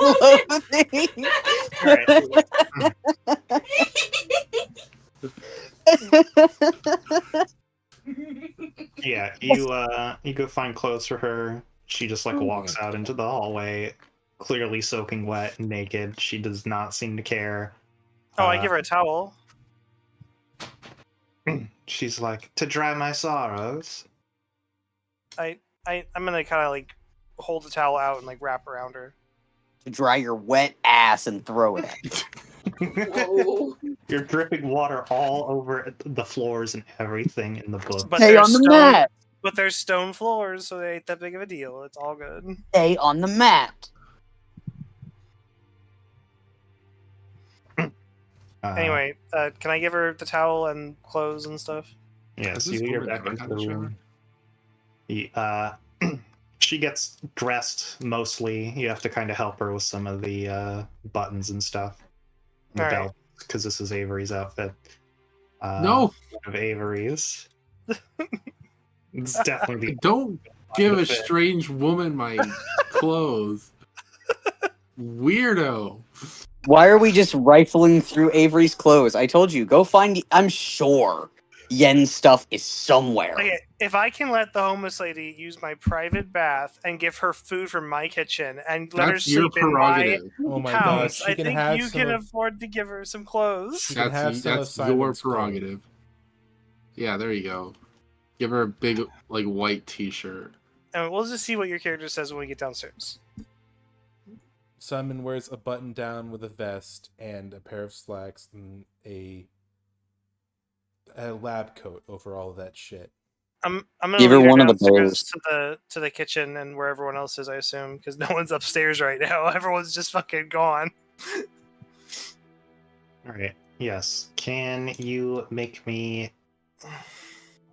Yeah, you go find clothes for her. She just like walks out into the hallway, clearly soaking wet and naked. She does not seem to care.
Oh, I give her a towel.
She's like, to dry my sorrows.
I I'm gonna kind of like hold the towel out and like wrap around her.
To dry your wet ass and throw it at
Whoa.
You're dripping water all over the floors and everything in the book.
But
Stay
there's
on the
stone.
mat.
But there's stone floors, so they ain't that big of a deal. It's all good.
Stay on the mat.
Anyway, can I give her the towel and clothes and stuff?
Yes,
Has this
you're
woman
back
ever
into
had
the
a shower?
room. She gets dressed mostly. You have to kind of help her with some of the buttons and stuff. The
All right.
belt, because this is Avery's outfit.
No,
One of Avery's. It's definitely
don't give a
the fit.
strange woman my clothes. Weirdo.
Why are we just rifling through Avery's clothes? I told you, go find. I'm sure Yen's stuff is somewhere.
Okay, if I can let the homeless lady use my private bath and give her food from my kitchen and let her
That's your
sleep in my
prerogative.
Oh my
house,
god, she
I
can
think
have
you
some
can
of,
afford to give her some clothes.
She can have some of
That's your
Simon's clothes.
prerogative. Yeah, there you go. Give her a big, like, white T-shirt.
And we'll just see what your character says when we get downstairs.
Simon wears a button down with a vest and a pair of slacks and a lab coat over all of that shit.
I'm gonna
Give her
lead her
one of the
downstairs
bears.
to the kitchen and where everyone else is, I assume, because no one's upstairs right now. Everyone's just fucking gone.
All right. Yes. Can you make me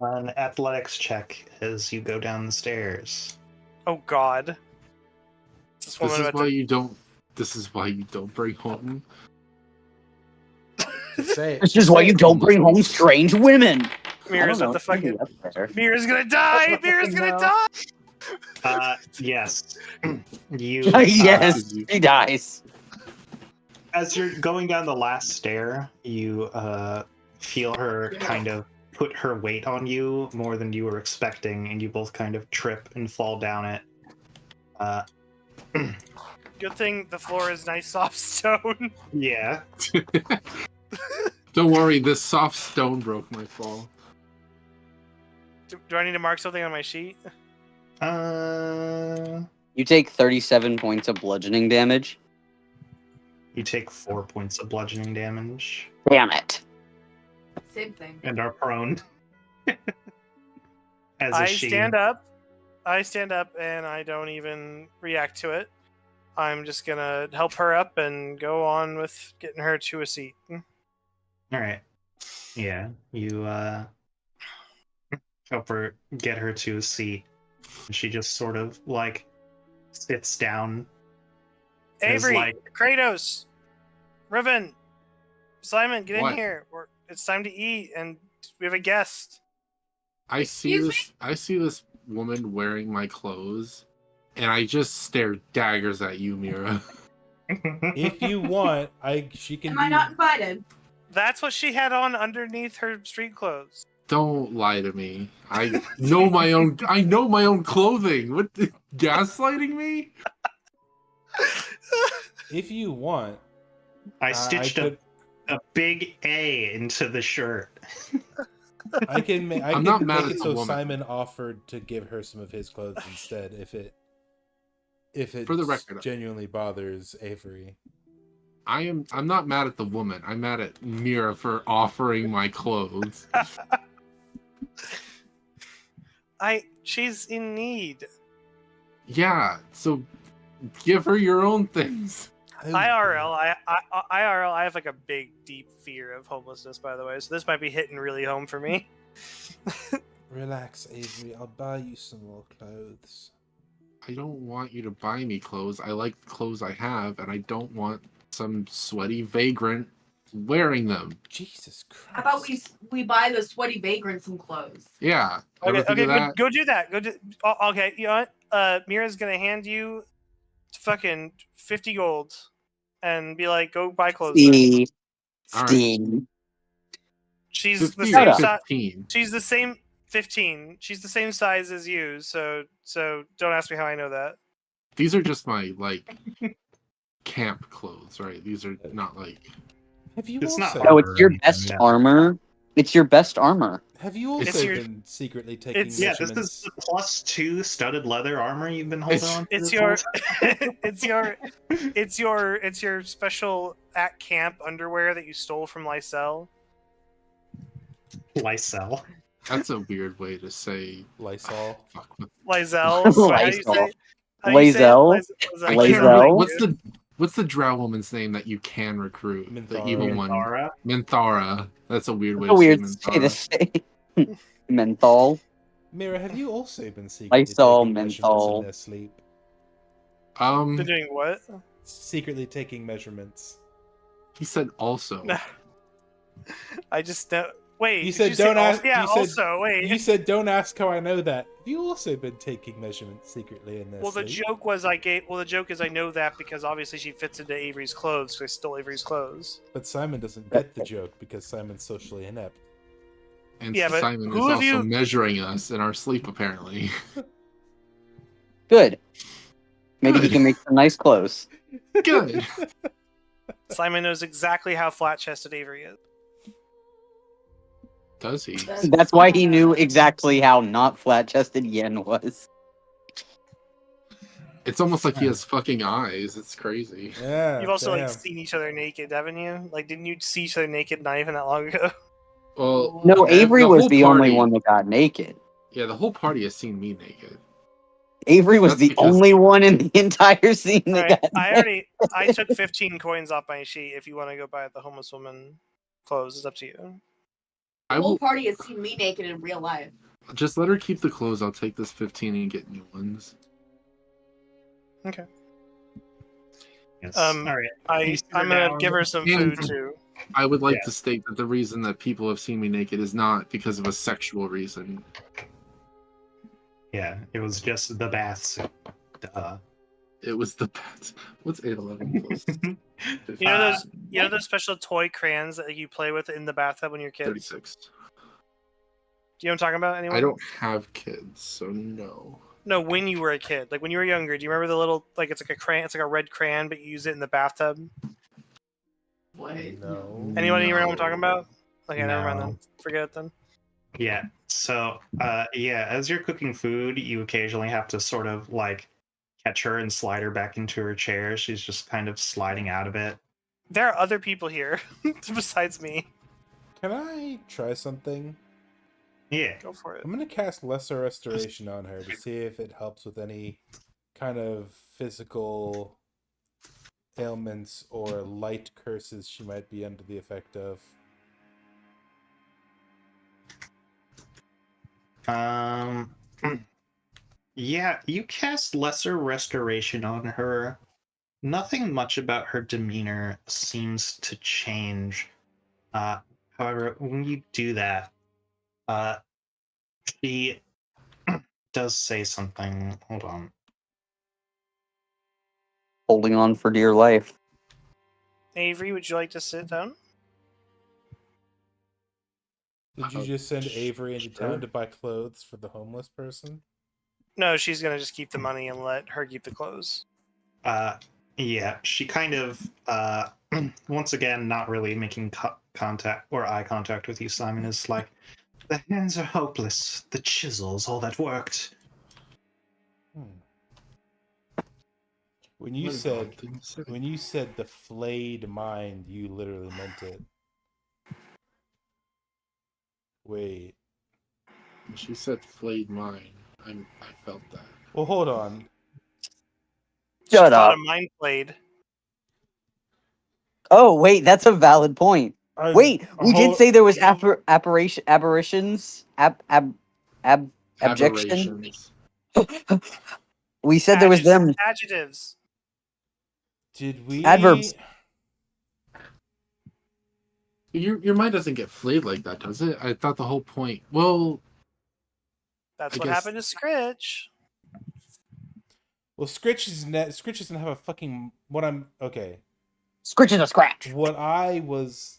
an athletics check as you go down the stairs?
Oh God. This woman
This is
about
why
to-
you don't. This is why you don't bring home.
Say it.
This is why you don't bring home strange women.
Mira's
I
about
don't
to
know, maybe
fucking.
up there.
Mira's gonna die. Mira's gonna
No.
die.
Yes. You.
Yes, he dies.
As you're going down the last stair, you feel her kind of put her weight on you more than you were expecting, and you both kind of trip and fall down it.
Good thing the floor is nice soft stone.
Yeah.
Don't worry, this soft stone broke my fall.
Do I need to mark something on my sheet?
You take 37 points of bludgeoning damage.
You take 4 points of bludgeoning damage
Damn it.
Same thing.
and are prone. As
I
is she.
stand up. I stand up and I don't even react to it. I'm just gonna help her up and go on with getting her to a seat.
All right. Yeah. You help her get her to a seat. And she just sort of like sits down. Is
Avery,
like-
Kratos, Riven, Simon, get
What?
in here. It's time to eat, and we have a guest.
I see
Excuse
this. I see this woman wearing my clothes, and I just stare daggers at you, Mira.
If you want, she can
Am I
be-
not invited?
That's what she had on underneath her street clothes.
Don't lie to me. I know my own. I know my own clothing. What? Gaslighting me?
If you want,
I stitched
could-
a big A into the shirt.
I can
I'm
can
not mad
make
at
it
the
so
woman.
Simon offered to give her some of his clothes instead if it
For the record,
genuinely bothers Avery.
I'm not mad at the woman. I'm mad at Mira for offering my clothes.
She's in need.
Yeah, so give her your own things.
IRL, I have like a big, deep fear of homelessness, by the way. So this might be hitting really home for me.
Relax, Avery. I'll buy you some more clothes.
I don't want you to buy me clothes. I like the clothes I have, and I don't want some sweaty vagrant wearing them.
Jesus Christ.
How about we buy the sweaty vagrant some clothes?
Yeah. Ever
Okay,
think of that?
go do that. Okay, you know what? Mira's gonna hand you fucking 50 gold and be like, go buy clothes. then.
All right.
Steam.
She's the
50
same
or
size.
15.
She's the same 15. She's the same size as you. So don't ask me how I know that.
These are just my like camp clothes, right? These are not like
Have you
It's
all
not
said-
hard.
Oh, it's your
Anything,
best
no.
armor. It's your best armor.
Have you
It's
also
your-
been secretly taking
it's-
Yeah, this
measurements?
is the +2 studded leather armor you've been holding on to.
It's
this
your,
whole time?
it's your special at camp underwear that you stole from Lysel.
Lysel.
That's a weird way to say.
Lysol.
Fuck.
Lysel. So how do you
Lysol.
say? How do you say it?
Lazel?
I
Lysel.
can't remember.
Lysel?
What's the drow woman's name that you can recruit? The
Minthara.
evil one.
Minthara.
Minthara. That's a weird way
So
to
weird
say
to
Minthara.
say to say. Menthol.
Mira, have you also been secretly
Lysol,
taking measurements
menthol.
in their sleep?
Been doing what?
Secretly taking measurements.
He said also.
I just know. Wait.
You
did
said
say
don't
al-
ask-
Yeah.
you said-
Also, wait.
You said don't ask how I know that. Have you also been taking measurements secretly in their
Well, the
sleep?
joke was I gave. Well, the joke is I know that because obviously she fits into Avery's clothes. So I stole Avery's clothes.
But Simon doesn't get the joke because Simon's socially inept.
And
Yeah, but
Simon is
who of
also
you-
measuring us in our sleep, apparently.
Good. Maybe he
Good.
can make some nice clothes.
Good.
Simon knows exactly how flat-chested Avery is.
Does he?
That's why he knew exactly how not flat-chested Yen was.
It's almost like he has fucking eyes. It's crazy.
Yeah.
You've also
damn.
like seen each other naked, haven't you? Like, didn't you see each other naked not even that long ago?
Well,
No,
and
Avery was
whole
the only
party-
one that got naked.
Yeah, the whole party has seen me naked.
Avery was
That's
the
because-
only one in the entire scene that
Alright,
got
I
naked.
I took 15 coins off my sheet. If you want to go buy the homeless woman clothes, it's up to you.
I
The whole
will
party has seen me naked in real life.
just let her keep the clothes. I'll take this 15 and get new ones.
Okay.
Yes.
Um,
All right.
I'm gonna
down.
give her some
And-
food too.
I would like
Yeah.
to state that the reason that people have seen me naked is not because of a sexual reason.
Yeah, it was just the bath suit. Duh.
It was the best. What's 811 plus?
You know those special toy crayons that you play with in the bathtub when you're kids.
36.
Do you know what I'm talking about? Anyone?
I don't have kids, so no.
No, when you were a kid, like when you were younger. Do you remember the little like it's like a crayon? It's like a red crayon, but you use it in the bathtub.
What?
No.
Anyone even know what I'm talking
No.
about? Okay, never mind
No.
then. Forget it then.
Yeah. So, yeah, as you're cooking food, you occasionally have to sort of like catch her and slide her back into her chair. She's just kind of sliding out of it.
There are other people here besides me.
Can I try something?
Yeah.
Go for it.
I'm gonna cast Lesser Restoration on her to see if it helps with any kind of physical ailments or light curses she might be under the effect of.
Yeah, you cast Lesser Restoration on her. Nothing much about her demeanor seems to change. However, when you do that, she does say something. Hold on.
Holding on for dear life.
Avery, would you like to sit down?
Did you just send Avery into
Sure.
town to buy clothes for the homeless person?
No, she's gonna just keep the money and let her keep the clothes.
Yeah, she kind of, once again, not really making contact or eye contact with you, Simon, is like, the hands are hopeless. The chisels, all that worked.
When you
What an
said
odd thing to say.
when you said the flayed mind, you literally meant it. Wait.
When she said flayed mine, I felt that.
Well, hold on.
She's
Shut
got
up.
a mind blade.
Oh, wait, that's a valid point.
I-
Wait, we did
hold-
say there was aberrations? Abjection?
Aberrations.
We said there was them.
Adjectives.
Did we
Adverbs.
Your mind doesn't get flayed like that, does it? I thought the whole point. Well,
That's
I
what
guess-
happened to Scritch.
Well, Scritch doesn't have a fucking okay.
Scritch is a scratch.
What I was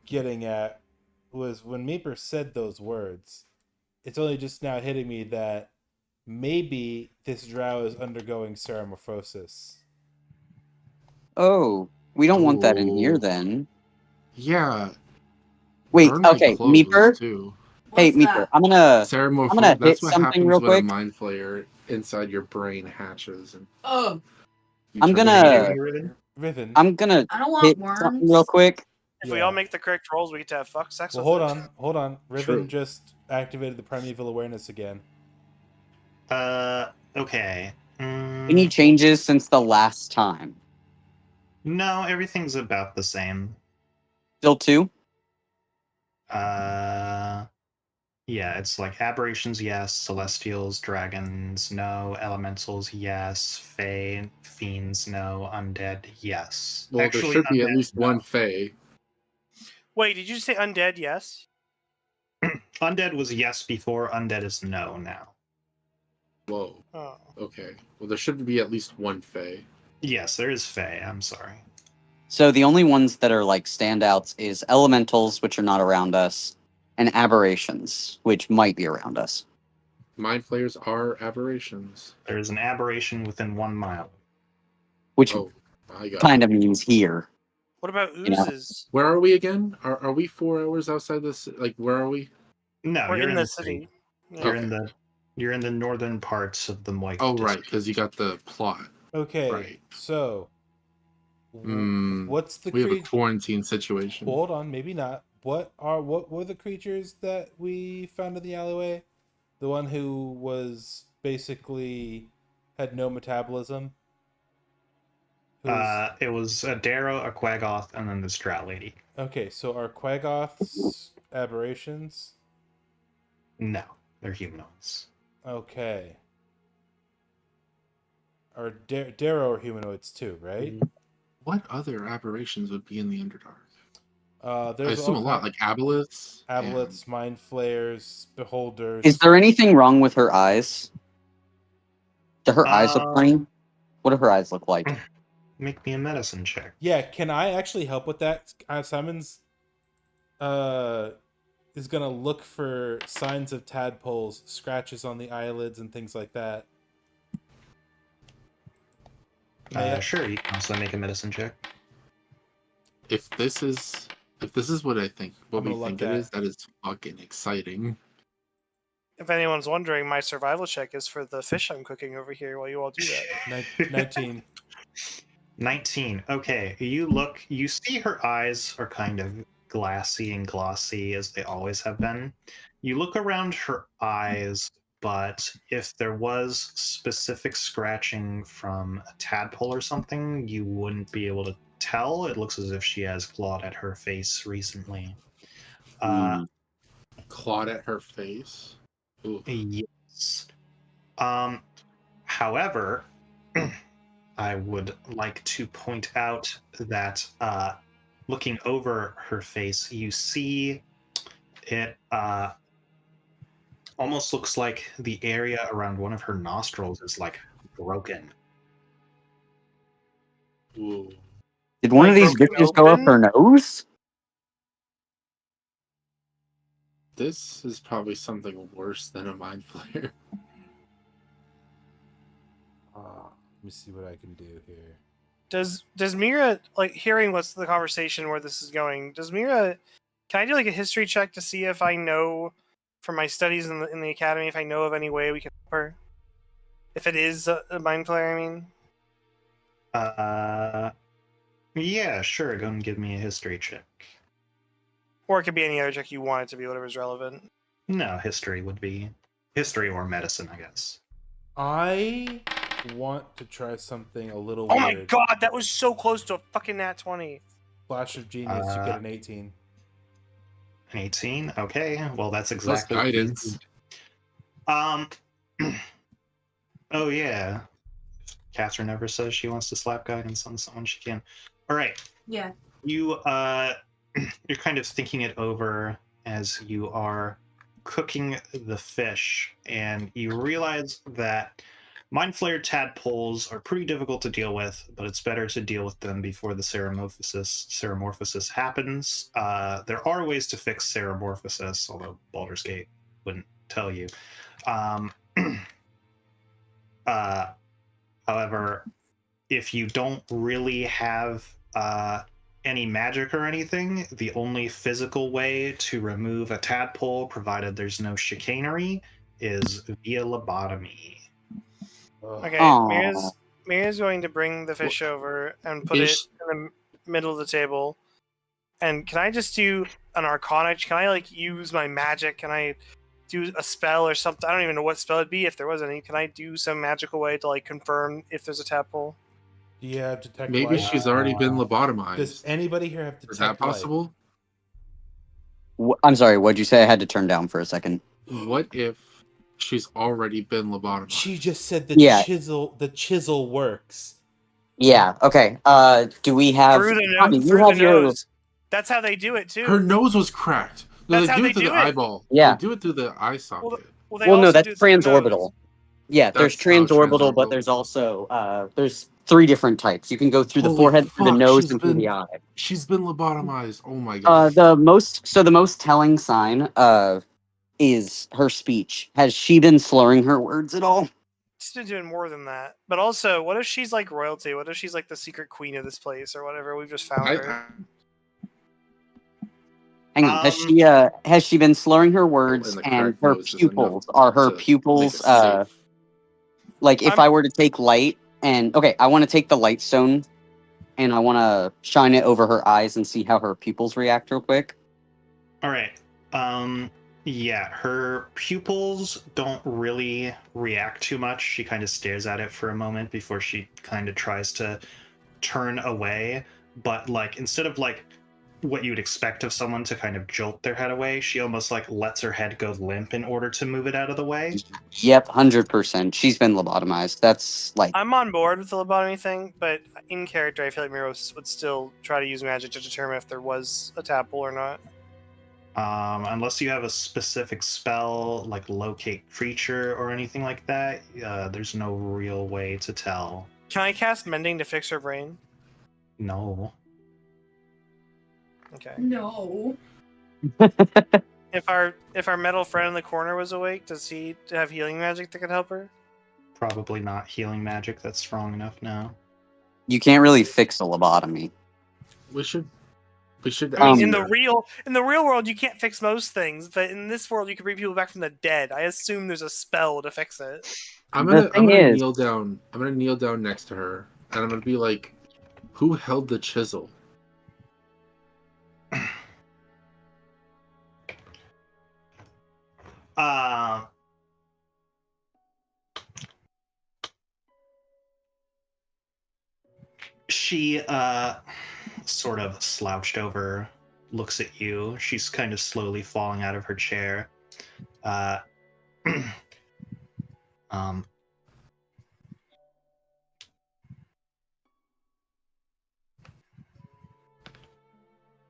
getting at was when Maper said those words, it's only just now hitting me that maybe this drow is undergoing ceramorphosis.
Oh, we don't want that in here
Oh.
then.
yeah.
Wait,
Burn my
okay,
clothes,
Meeper.
too.
Hey,
What's
Meeper,
that?
I'm gonna
Ceramorph.
hit
That's what
something
happens
real
when a
quick.
mind flayer inside your brain hatches, and
Oh,
you
I'm
turn
What are you
gonna
doing, Riven?
Riven.
I'm gonna
I don't
hit
want
something real
worms.
quick.
If we
Yeah.
all make the correct rolls, we get to have fuck sex
Well,
with
hold on. Riven
True.
just activated the primeval awareness again.
Okay.
Any changes since the last time?
No, everything's about the same.
Still 2?
Yeah, it's like aberrations, yes. Celestials, dragons, no. Elementals, yes. Fae, fiends, no. Undead, yes.
well, there
Actually,
should be at
undead,
least
no.
one Fae.
Wait, did you say undead? Yes.
Undead was yes before. Undead is no now.
Whoa.
Oh.
Okay. Well, there should be at least one Fae.
Yes, there is Fae. I'm sorry.
So the only ones that are like standouts is elementals, which are not around us, and aberrations, which might be around us.
Mind flayers are aberrations.
There is an aberration within 1 mile.
Which
Oh, I got
kind
it.
of means here.
What about
You know.
oozes?
Where are we again? Are we 4 hours outside this? Like, where are we?
No,
We're
you're
in
in
the
the
city. Yeah.
You're
Okay.
in the you're in the northern parts of the Moik
Oh, right,
district.
because you got the plot.
Okay,
Right.
so
Hmm.
what's the
We have a
creature?
quarantine situation.
Hold on, maybe not. What were the creatures that we found in the alleyway? The one who was basically had no metabolism. Who's
It was a Darrow, a Quagoth, and then this Drow lady.
okay? So are Quagoths aberrations?
No, they're humanoids.
Okay. Are Darrow are humanoids too, right?
What other aberrations would be in the Underdark? I
There's
assume
all
a lot, like aboleths.
aboleths, mind flayers, beholders.
Is there anything wrong with her eyes? Do her eyes look funny? What do her eyes look like?
Make me a medicine check.
Yeah, can I actually help with that? Simon's is gonna look for signs of tadpoles, scratches on the eyelids, and things like that.
Sure, you can also make a medicine check.
If this is what I think, what
I'm
we
gonna look
think it
at-
is, that is fucking exciting.
If anyone's wondering, my survival check is for the fish I'm cooking over here while you all do that.
19.
19. Okay, you see her eyes are kind of glassy and glossy as they always have been. You look around her eyes, but if there was specific scratching from a tadpole or something, you wouldn't be able to tell. It looks as if she has clawed at her face recently.
Clawed at her face. Ooh.
Yes. However, I would like to point out that looking over her face, you see it almost looks like the area around one of her nostrils is like broken.
Ooh.
Did one of
Like
these
broken
bitches go up
open?
her nose?
This is probably something worse than a mind flayer.
Let me see what I can do here.
Does Mira, like, hearing what's the conversation where this is going? Does Mira, can I do like a history check to see if I know from my studies in the academy if I know of any way we can help her? If it is a mind flayer, I mean.
Yeah, sure. Go and give me a history check.
Or it could be any other check you want it to be, whatever's relevant.
No, history would be history or medicine, I guess.
I want to try something a little
Oh
weird.
my god, that was so close to a fucking nat 20.
Flash of genius, you get an 18.
An 18? Okay, well that's
Plus
exactly what we
guidance.
need. Oh yeah. Catherine never says she wants to slap guidance on someone she can. All right.
Yeah.
You you're kind of thinking it over as you are cooking the fish, and you realize that mind flayer tadpoles are pretty difficult to deal with, but it's better to deal with them before the ceramorphosis happens. There are ways to fix ceramorphosis, although Baldur's Gate wouldn't tell you. However, if you don't really have any magic or anything. The only physical way to remove a tadpole, provided there's no chicanery, is via lobotomy.
Okay,
Aw.
Miria's going to bring the fish over and put it in the middle of the table. And can I just do an arcana? Can I like use my magic? Can I do a spell or something? I don't even know what spell it'd be if there was any. Can I do some magical way to like confirm if there's a tadpole?
Do you have detect
Maybe
light?
she's already been lobotomized.
Does anybody here have
Is that
detect light?
possible?
I'm sorry, what'd you say? I had to turn down for a second.
What if she's already been lobotomized?
She just said the
Yeah.
chisel works.
Yeah, okay. Do we have...
Through the,
Tommy, you
through
have
the
your...
nose. That's how they do it too.
Her nose was cracked. No,
That's
they
how
do
they
it through
do
the
it.
eyeball.
Yeah.
They do it through the eye socket.
They
Well, no,
also
that's
do it through the nose.
transorbital. Yeah, there's
That's- oh,
transorbital, but
transorbital.
there's also there's 3 different types. You can go through the
Holy
forehead, through the
fuck,
nose,
she's
and through
been-
the eye.
She's been lobotomized. Oh my god.
The most telling sign is her speech. Has she been slurring her words at all?
She's been doing more than that. But also, what if she's like royalty? What if she's like the secret queen of this place or whatever? We've just found her.
Hang on, has she been slurring her words
and the
and
cracked
her
nose is
pupils?
enough
Are her
to make
pupils
it safe.
like if
I'm-
I were to take light and okay, I want to take the light stone and I want to shine it over her eyes and see how her pupils react real quick.
All right. Yeah, her pupils don't really react too much. She kind of stares at it for a moment before she kind of tries to turn away. But like instead of like what you would expect of someone to kind of jolt their head away, she almost like lets her head go limp in order to move it out of the way.
Yep, 100%. She's been lobotomized. That's like
I'm on board with the lobotomy thing, but in character, I feel like Miro would still try to use magic to determine if there was a tadpole or not.
Unless you have a specific spell like locate creature or anything like that, there's no real way to tell.
Can I cast mending to fix her brain?
No.
Okay.
No.
If our metal friend in the corner was awake, does he have healing magic that could help her?
Probably not healing magic that's strong enough now.
you can't really fix a lobotomy.
We should.
I mean,
ask
in the real world, you can't fix most things, but in this world, you can bring people back from the dead. I assume there's a spell to fix it.
I'm
The
gonna
thing is-
kneel down. I'm gonna kneel down next to her, and I'm gonna be like, "Who held the chisel?"
She sort of slouched over, looks at you. She's kind of slowly falling out of her chair. Um,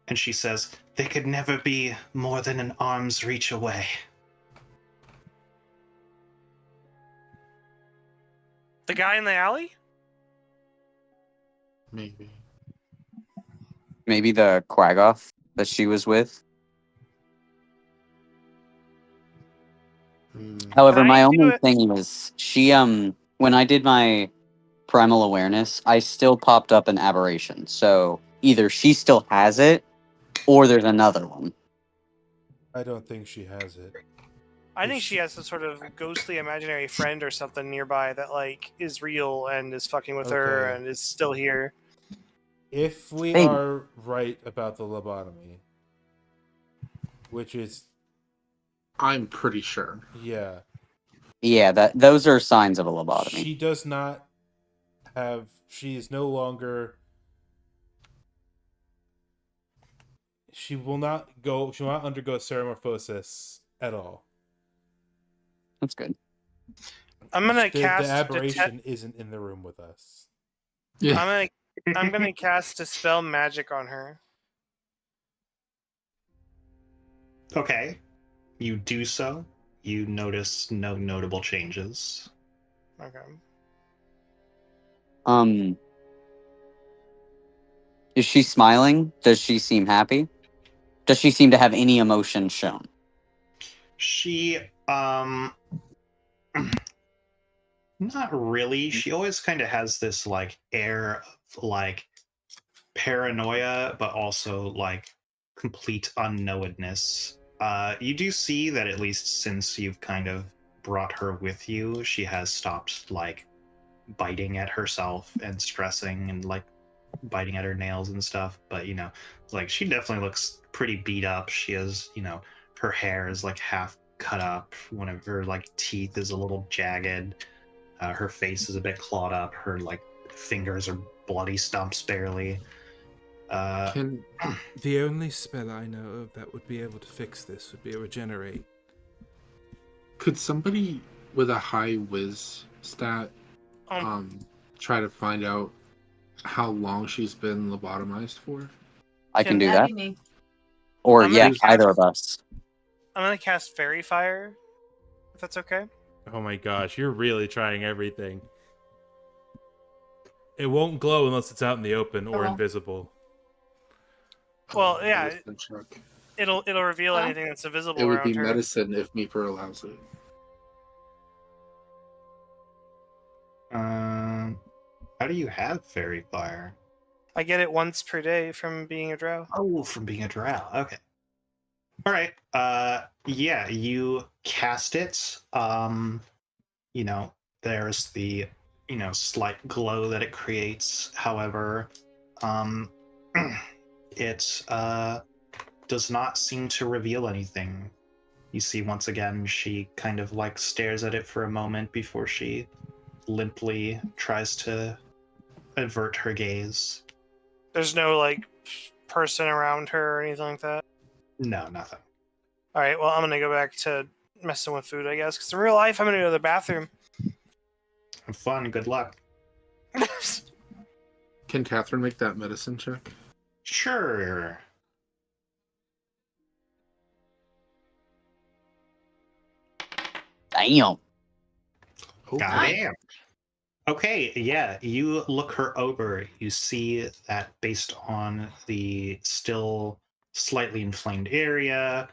and she says, "They could never be more than an arm's reach away."
The guy in the alley?
Maybe.
Maybe the Quaggoth that she was with. However,
Can I
my
do
only
it?
thing is she when I did my primal awareness, I still popped up an aberration. So either she still has it or there's another one.
I don't think she has it.
I think she has some sort of ghostly imaginary friend or something nearby that like is real and is fucking with her
Okay.
and is still here.
If we
Hey.
are right about the lobotomy, which is
I'm pretty sure.
yeah,
Yeah, those are signs of a lobotomy.
she does not have. She is no longer. She will not go. She will not undergo ceramorphosis at all.
That's good.
I'm gonna
The
cast
aberration isn't in the room with us.
Yeah.
I'm gonna cast dispel magic on her.
Okay. You do so. You notice no notable changes.
Okay.
Is she smiling? Does she seem happy? Does she seem to have any emotion shown?
She, not really. She always kind of has this, like, air of, like, paranoia, but also like complete unknowedness. You do see that at least since you've kind of brought her with you, she has stopped like biting at herself and stressing and like biting at her nails and stuff. But like she definitely looks pretty beat up. She has, her hair is like half cut up. One of her like teeth is a little jagged. Her face is a bit clawed up. Her like fingers are bloody stumps barely.
Can
The only spell I know of that would be able to fix this would be a regenerate.
could somebody with a high whiz stat try to find out how long she's been lobotomized for?
I can do that.
That'd be me.
Or
I'm
yeah,
gonna
either of us.
I'm gonna cast Fairy Fire, if that's okay.
Oh my gosh, you're really trying everything. It won't glow unless it's out in the open or
Oh.
invisible.
Well, yeah,
Medicine check.
it'll reveal
Huh?
anything that's invisible
It would
around
be
her.
medicine if Meeper allows it.
How do you have fairy fire?
I get it once per day from being a drow.
Oh, from being a drow. Okay. All right. Yeah, you cast it. There's the, slight glow that it creates. However, it does not seem to reveal anything. You see, once again, she kind of like stares at it for a moment before she limply tries to avert her gaze.
There's no like person around her or anything like that.
No, nothing.
All right, well, I'm gonna go back to messing with food, I guess, because in real life, I'm gonna go to the bathroom.
Have fun. Good luck.
Can Catherine make that medicine check?
Sure.
Damn.
Oh,
Goddamn. Okay, yeah, you look her over. You see that based on the still slightly inflamed area,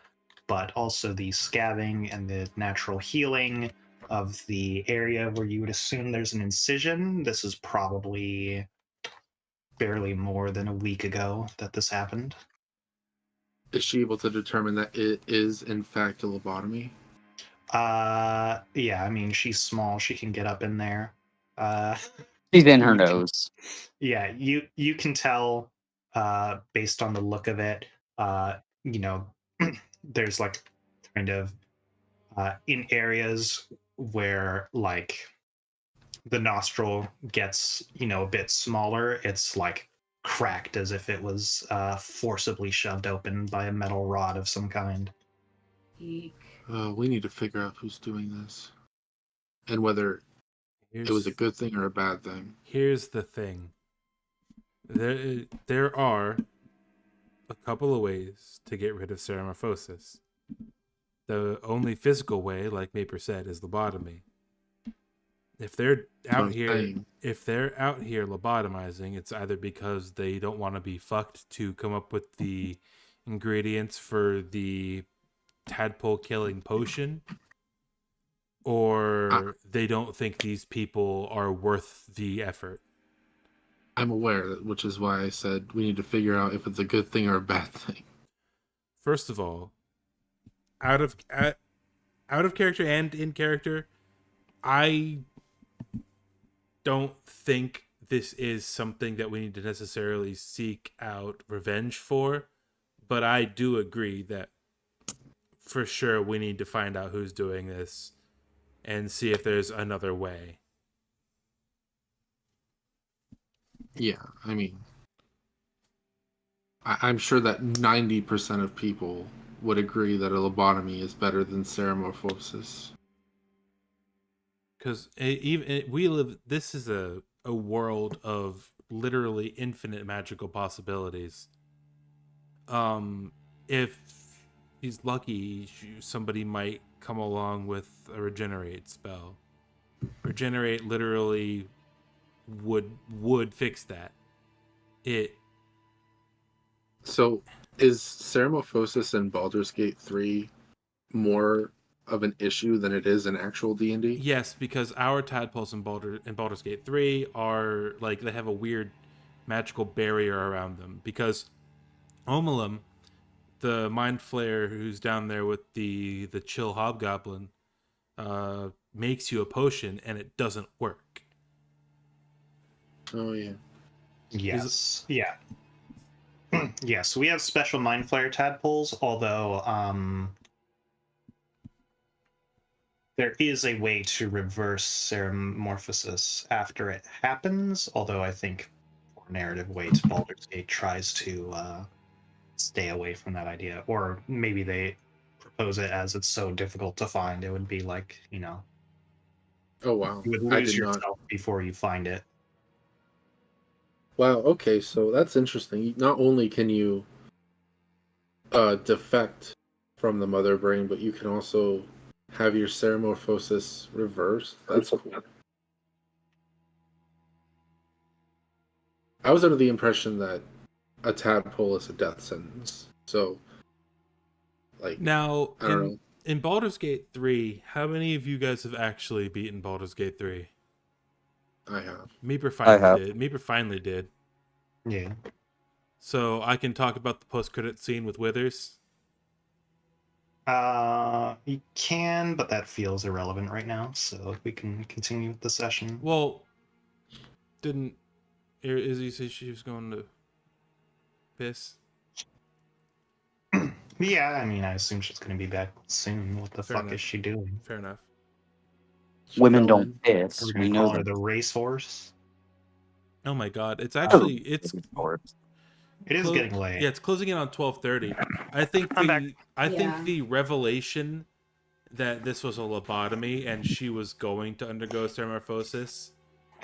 but also the scabbing and the natural healing of the area where you would assume there's an incision, this is probably barely more than a week ago that this happened.
Is she able to determine that it is in fact a lobotomy?
Yeah, I mean, she's small. She can get up in there.
She's in her
You can-
nose.
Yeah, you can tell based on the look of it. There's like kind of in areas where like the nostril gets a bit smaller. It's like cracked as if it was forcibly shoved open by a metal rod of some kind.
Eek.
We need to figure out who's doing this. And whether it was a good thing or a bad thing.
Here's the thing. There are a couple of ways to get rid of ceramorphosis. The only physical way, like Maper said, is lobotomy. If they're out here lobotomizing, it's either because they don't want to be fucked to come up with the ingredients for the tadpole killing potion, or they don't think these people are worth the effort.
I'm aware, which is why I said we need to figure out if it's a good thing or a bad thing.
First of all, out of character and in character, I don't think this is something that we need to necessarily seek out revenge for, but I do agree that for sure we need to find out who's doing this and see if there's another way.
Yeah, I mean, I'm sure that 90% of people would agree that a lobotomy is better than ceramorphosis.
Because this is a world of literally infinite magical possibilities. If he's lucky, somebody might come along with a regenerate spell. Regenerate literally would fix that.
So, is ceramorphosis in Baldur's Gate 3 more of an issue than it is in actual D&D?
Yes, because our tadpoles in Baldur's Gate 3 are like they have a weird magical barrier around them, because Omelum, the mind flayer who's down there with the chill hobgoblin, makes you a potion and it doesn't work.
Oh yeah.
Yes. Yeah. Yeah, so we have special mind flare tadpoles, although there is a way to reverse Ceramorphosis after it happens, although I think for narrative weight, Baldur's Gate tries to stay away from that idea. Or maybe they propose it as it's so difficult to find, it would be like,
Oh wow.
you would
I
lose
did not.
yourself before you find it.
Wow. Okay, so that's interesting. Not only can you defect from the mother brain, but you can also have your Ceramorphosis reversed. That's cool. I was under the impression that a tadpole is a death sentence. So, like,
Now,
I don't know.
in Baldur's Gate 3, how many of you guys have actually beaten Baldur's Gate 3?
I have.
Meeper
I have.
finally did. Meeper finally did.
Yeah.
So I can talk about the post-credit scene with Withers.
You can, but that feels irrelevant right now, so we can continue with the session.
Well, didn't Izzy say she was going to piss?
Yeah, I mean, I assume she's going to be back soon. What the
Fair
fuck
enough.
is she doing?
Fair enough.
Women
Fell
don't
in.
piss.
Are we
We
going to
know
call her
that.
the racehorse?
Oh my god, it's
Oh,
actually it's
It is getting late.
Yeah, it's closing in on 12:30. I think
I'm back.
I
Yeah.
think the revelation that this was a lobotomy and she was going to undergo Ceramorphosis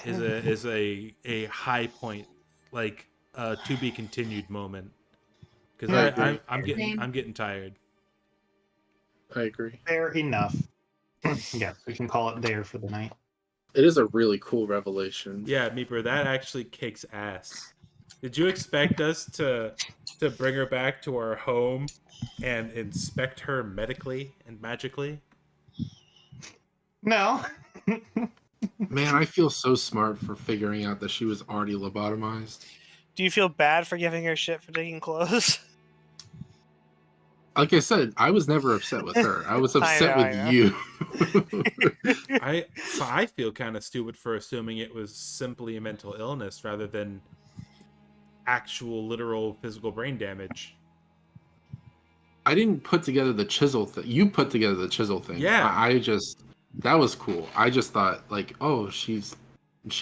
is a high point, like to be continued moment. Because
I agree.
I'm getting tired.
I agree.
Fair enough. Yeah, we can call it there for the night.
It is a really cool revelation.
Yeah, Meeper, that actually kicks ass. Did you expect us to bring her back to our home and inspect her medically and magically?
No.
Man, I feel so smart for figuring out that she was already lobotomized.
Do you feel bad for giving her shit for taking clothes?
Like I said, I was never upset with her. I was
I
upset
know,
with
I know.
you.
I feel kind of stupid for assuming it was simply a mental illness rather than actual literal physical brain damage.
I didn't put together the chisel thing. You put together the chisel thing.
Yeah.
I just, that was cool. I just thought like, oh, she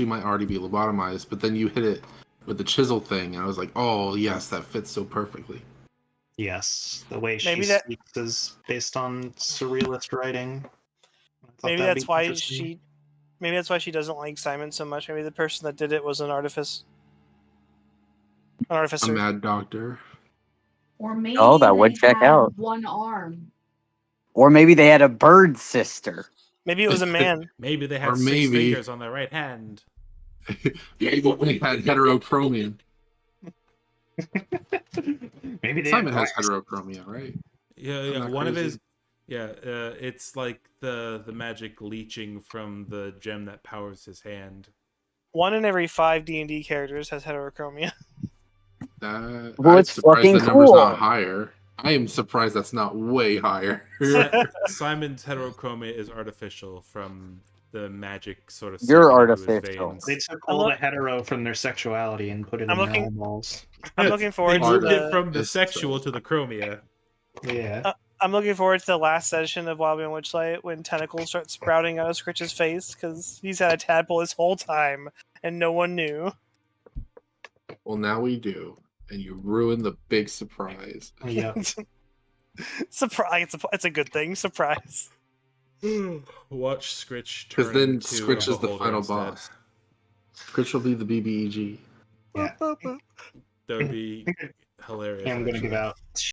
might already be lobotomized, but then you hit it with the chisel thing, and I was like, oh yes, that fits so perfectly.
Yes, the way
Maybe
she
that-
speaks is based on surrealist writing. I thought
Maybe
that'd
that's
be
why
interesting.
maybe that's why she doesn't like Simon so much. Maybe the person that did it was an artificer. An
A
artificer.
mad doctor.
Or maybe
Oh, that would
they
check
had
out.
one arm.
Or maybe they had a bird sister.
Maybe it was a man.
Maybe they had
Or
6
maybe-
fingers on their right hand.
Maybe they had heterochromia.
Maybe they
Simon
have
has
wax.
heterochromia, right?
Yeah,
I'm
yeah.
not
One of
crazy.
his, it's like the magic leeching from the gem that powers his hand.
1 in every 5 D&D characters has heterochromia.
Well,
Well,
I'm
it's
surprised
fucking
the number's
cool.
not higher. I am surprised that's not way higher.
Simon's heterochromia is artificial from the magic sort of
You're
seeping into his
artificial.
veins.
They took
I'm
all the
look-
hetero from their sexuality and put it
I'm
in
looking-
their eyeballs.
I'm looking
They
forward to
moved it
the.
from the
It's
sexual
so-
to the chromia.
Yeah.
I'm looking forward to the last session of Wild Beyond Witchlight when tentacles start sprouting out of Scritch's face because he's had a tadpole this whole time and no one knew.
Well, now we do, and you ruined the big surprise.
Yep.
Surprise! It's a good thing. Surprise.
Watch Scritch
Because
turn
then
into
Scritch
a
is the
beholder
final
instead.
boss. Scritch will be the BBEG.
Yeah.
That would be hilarious.
I'm going to
actually.
give out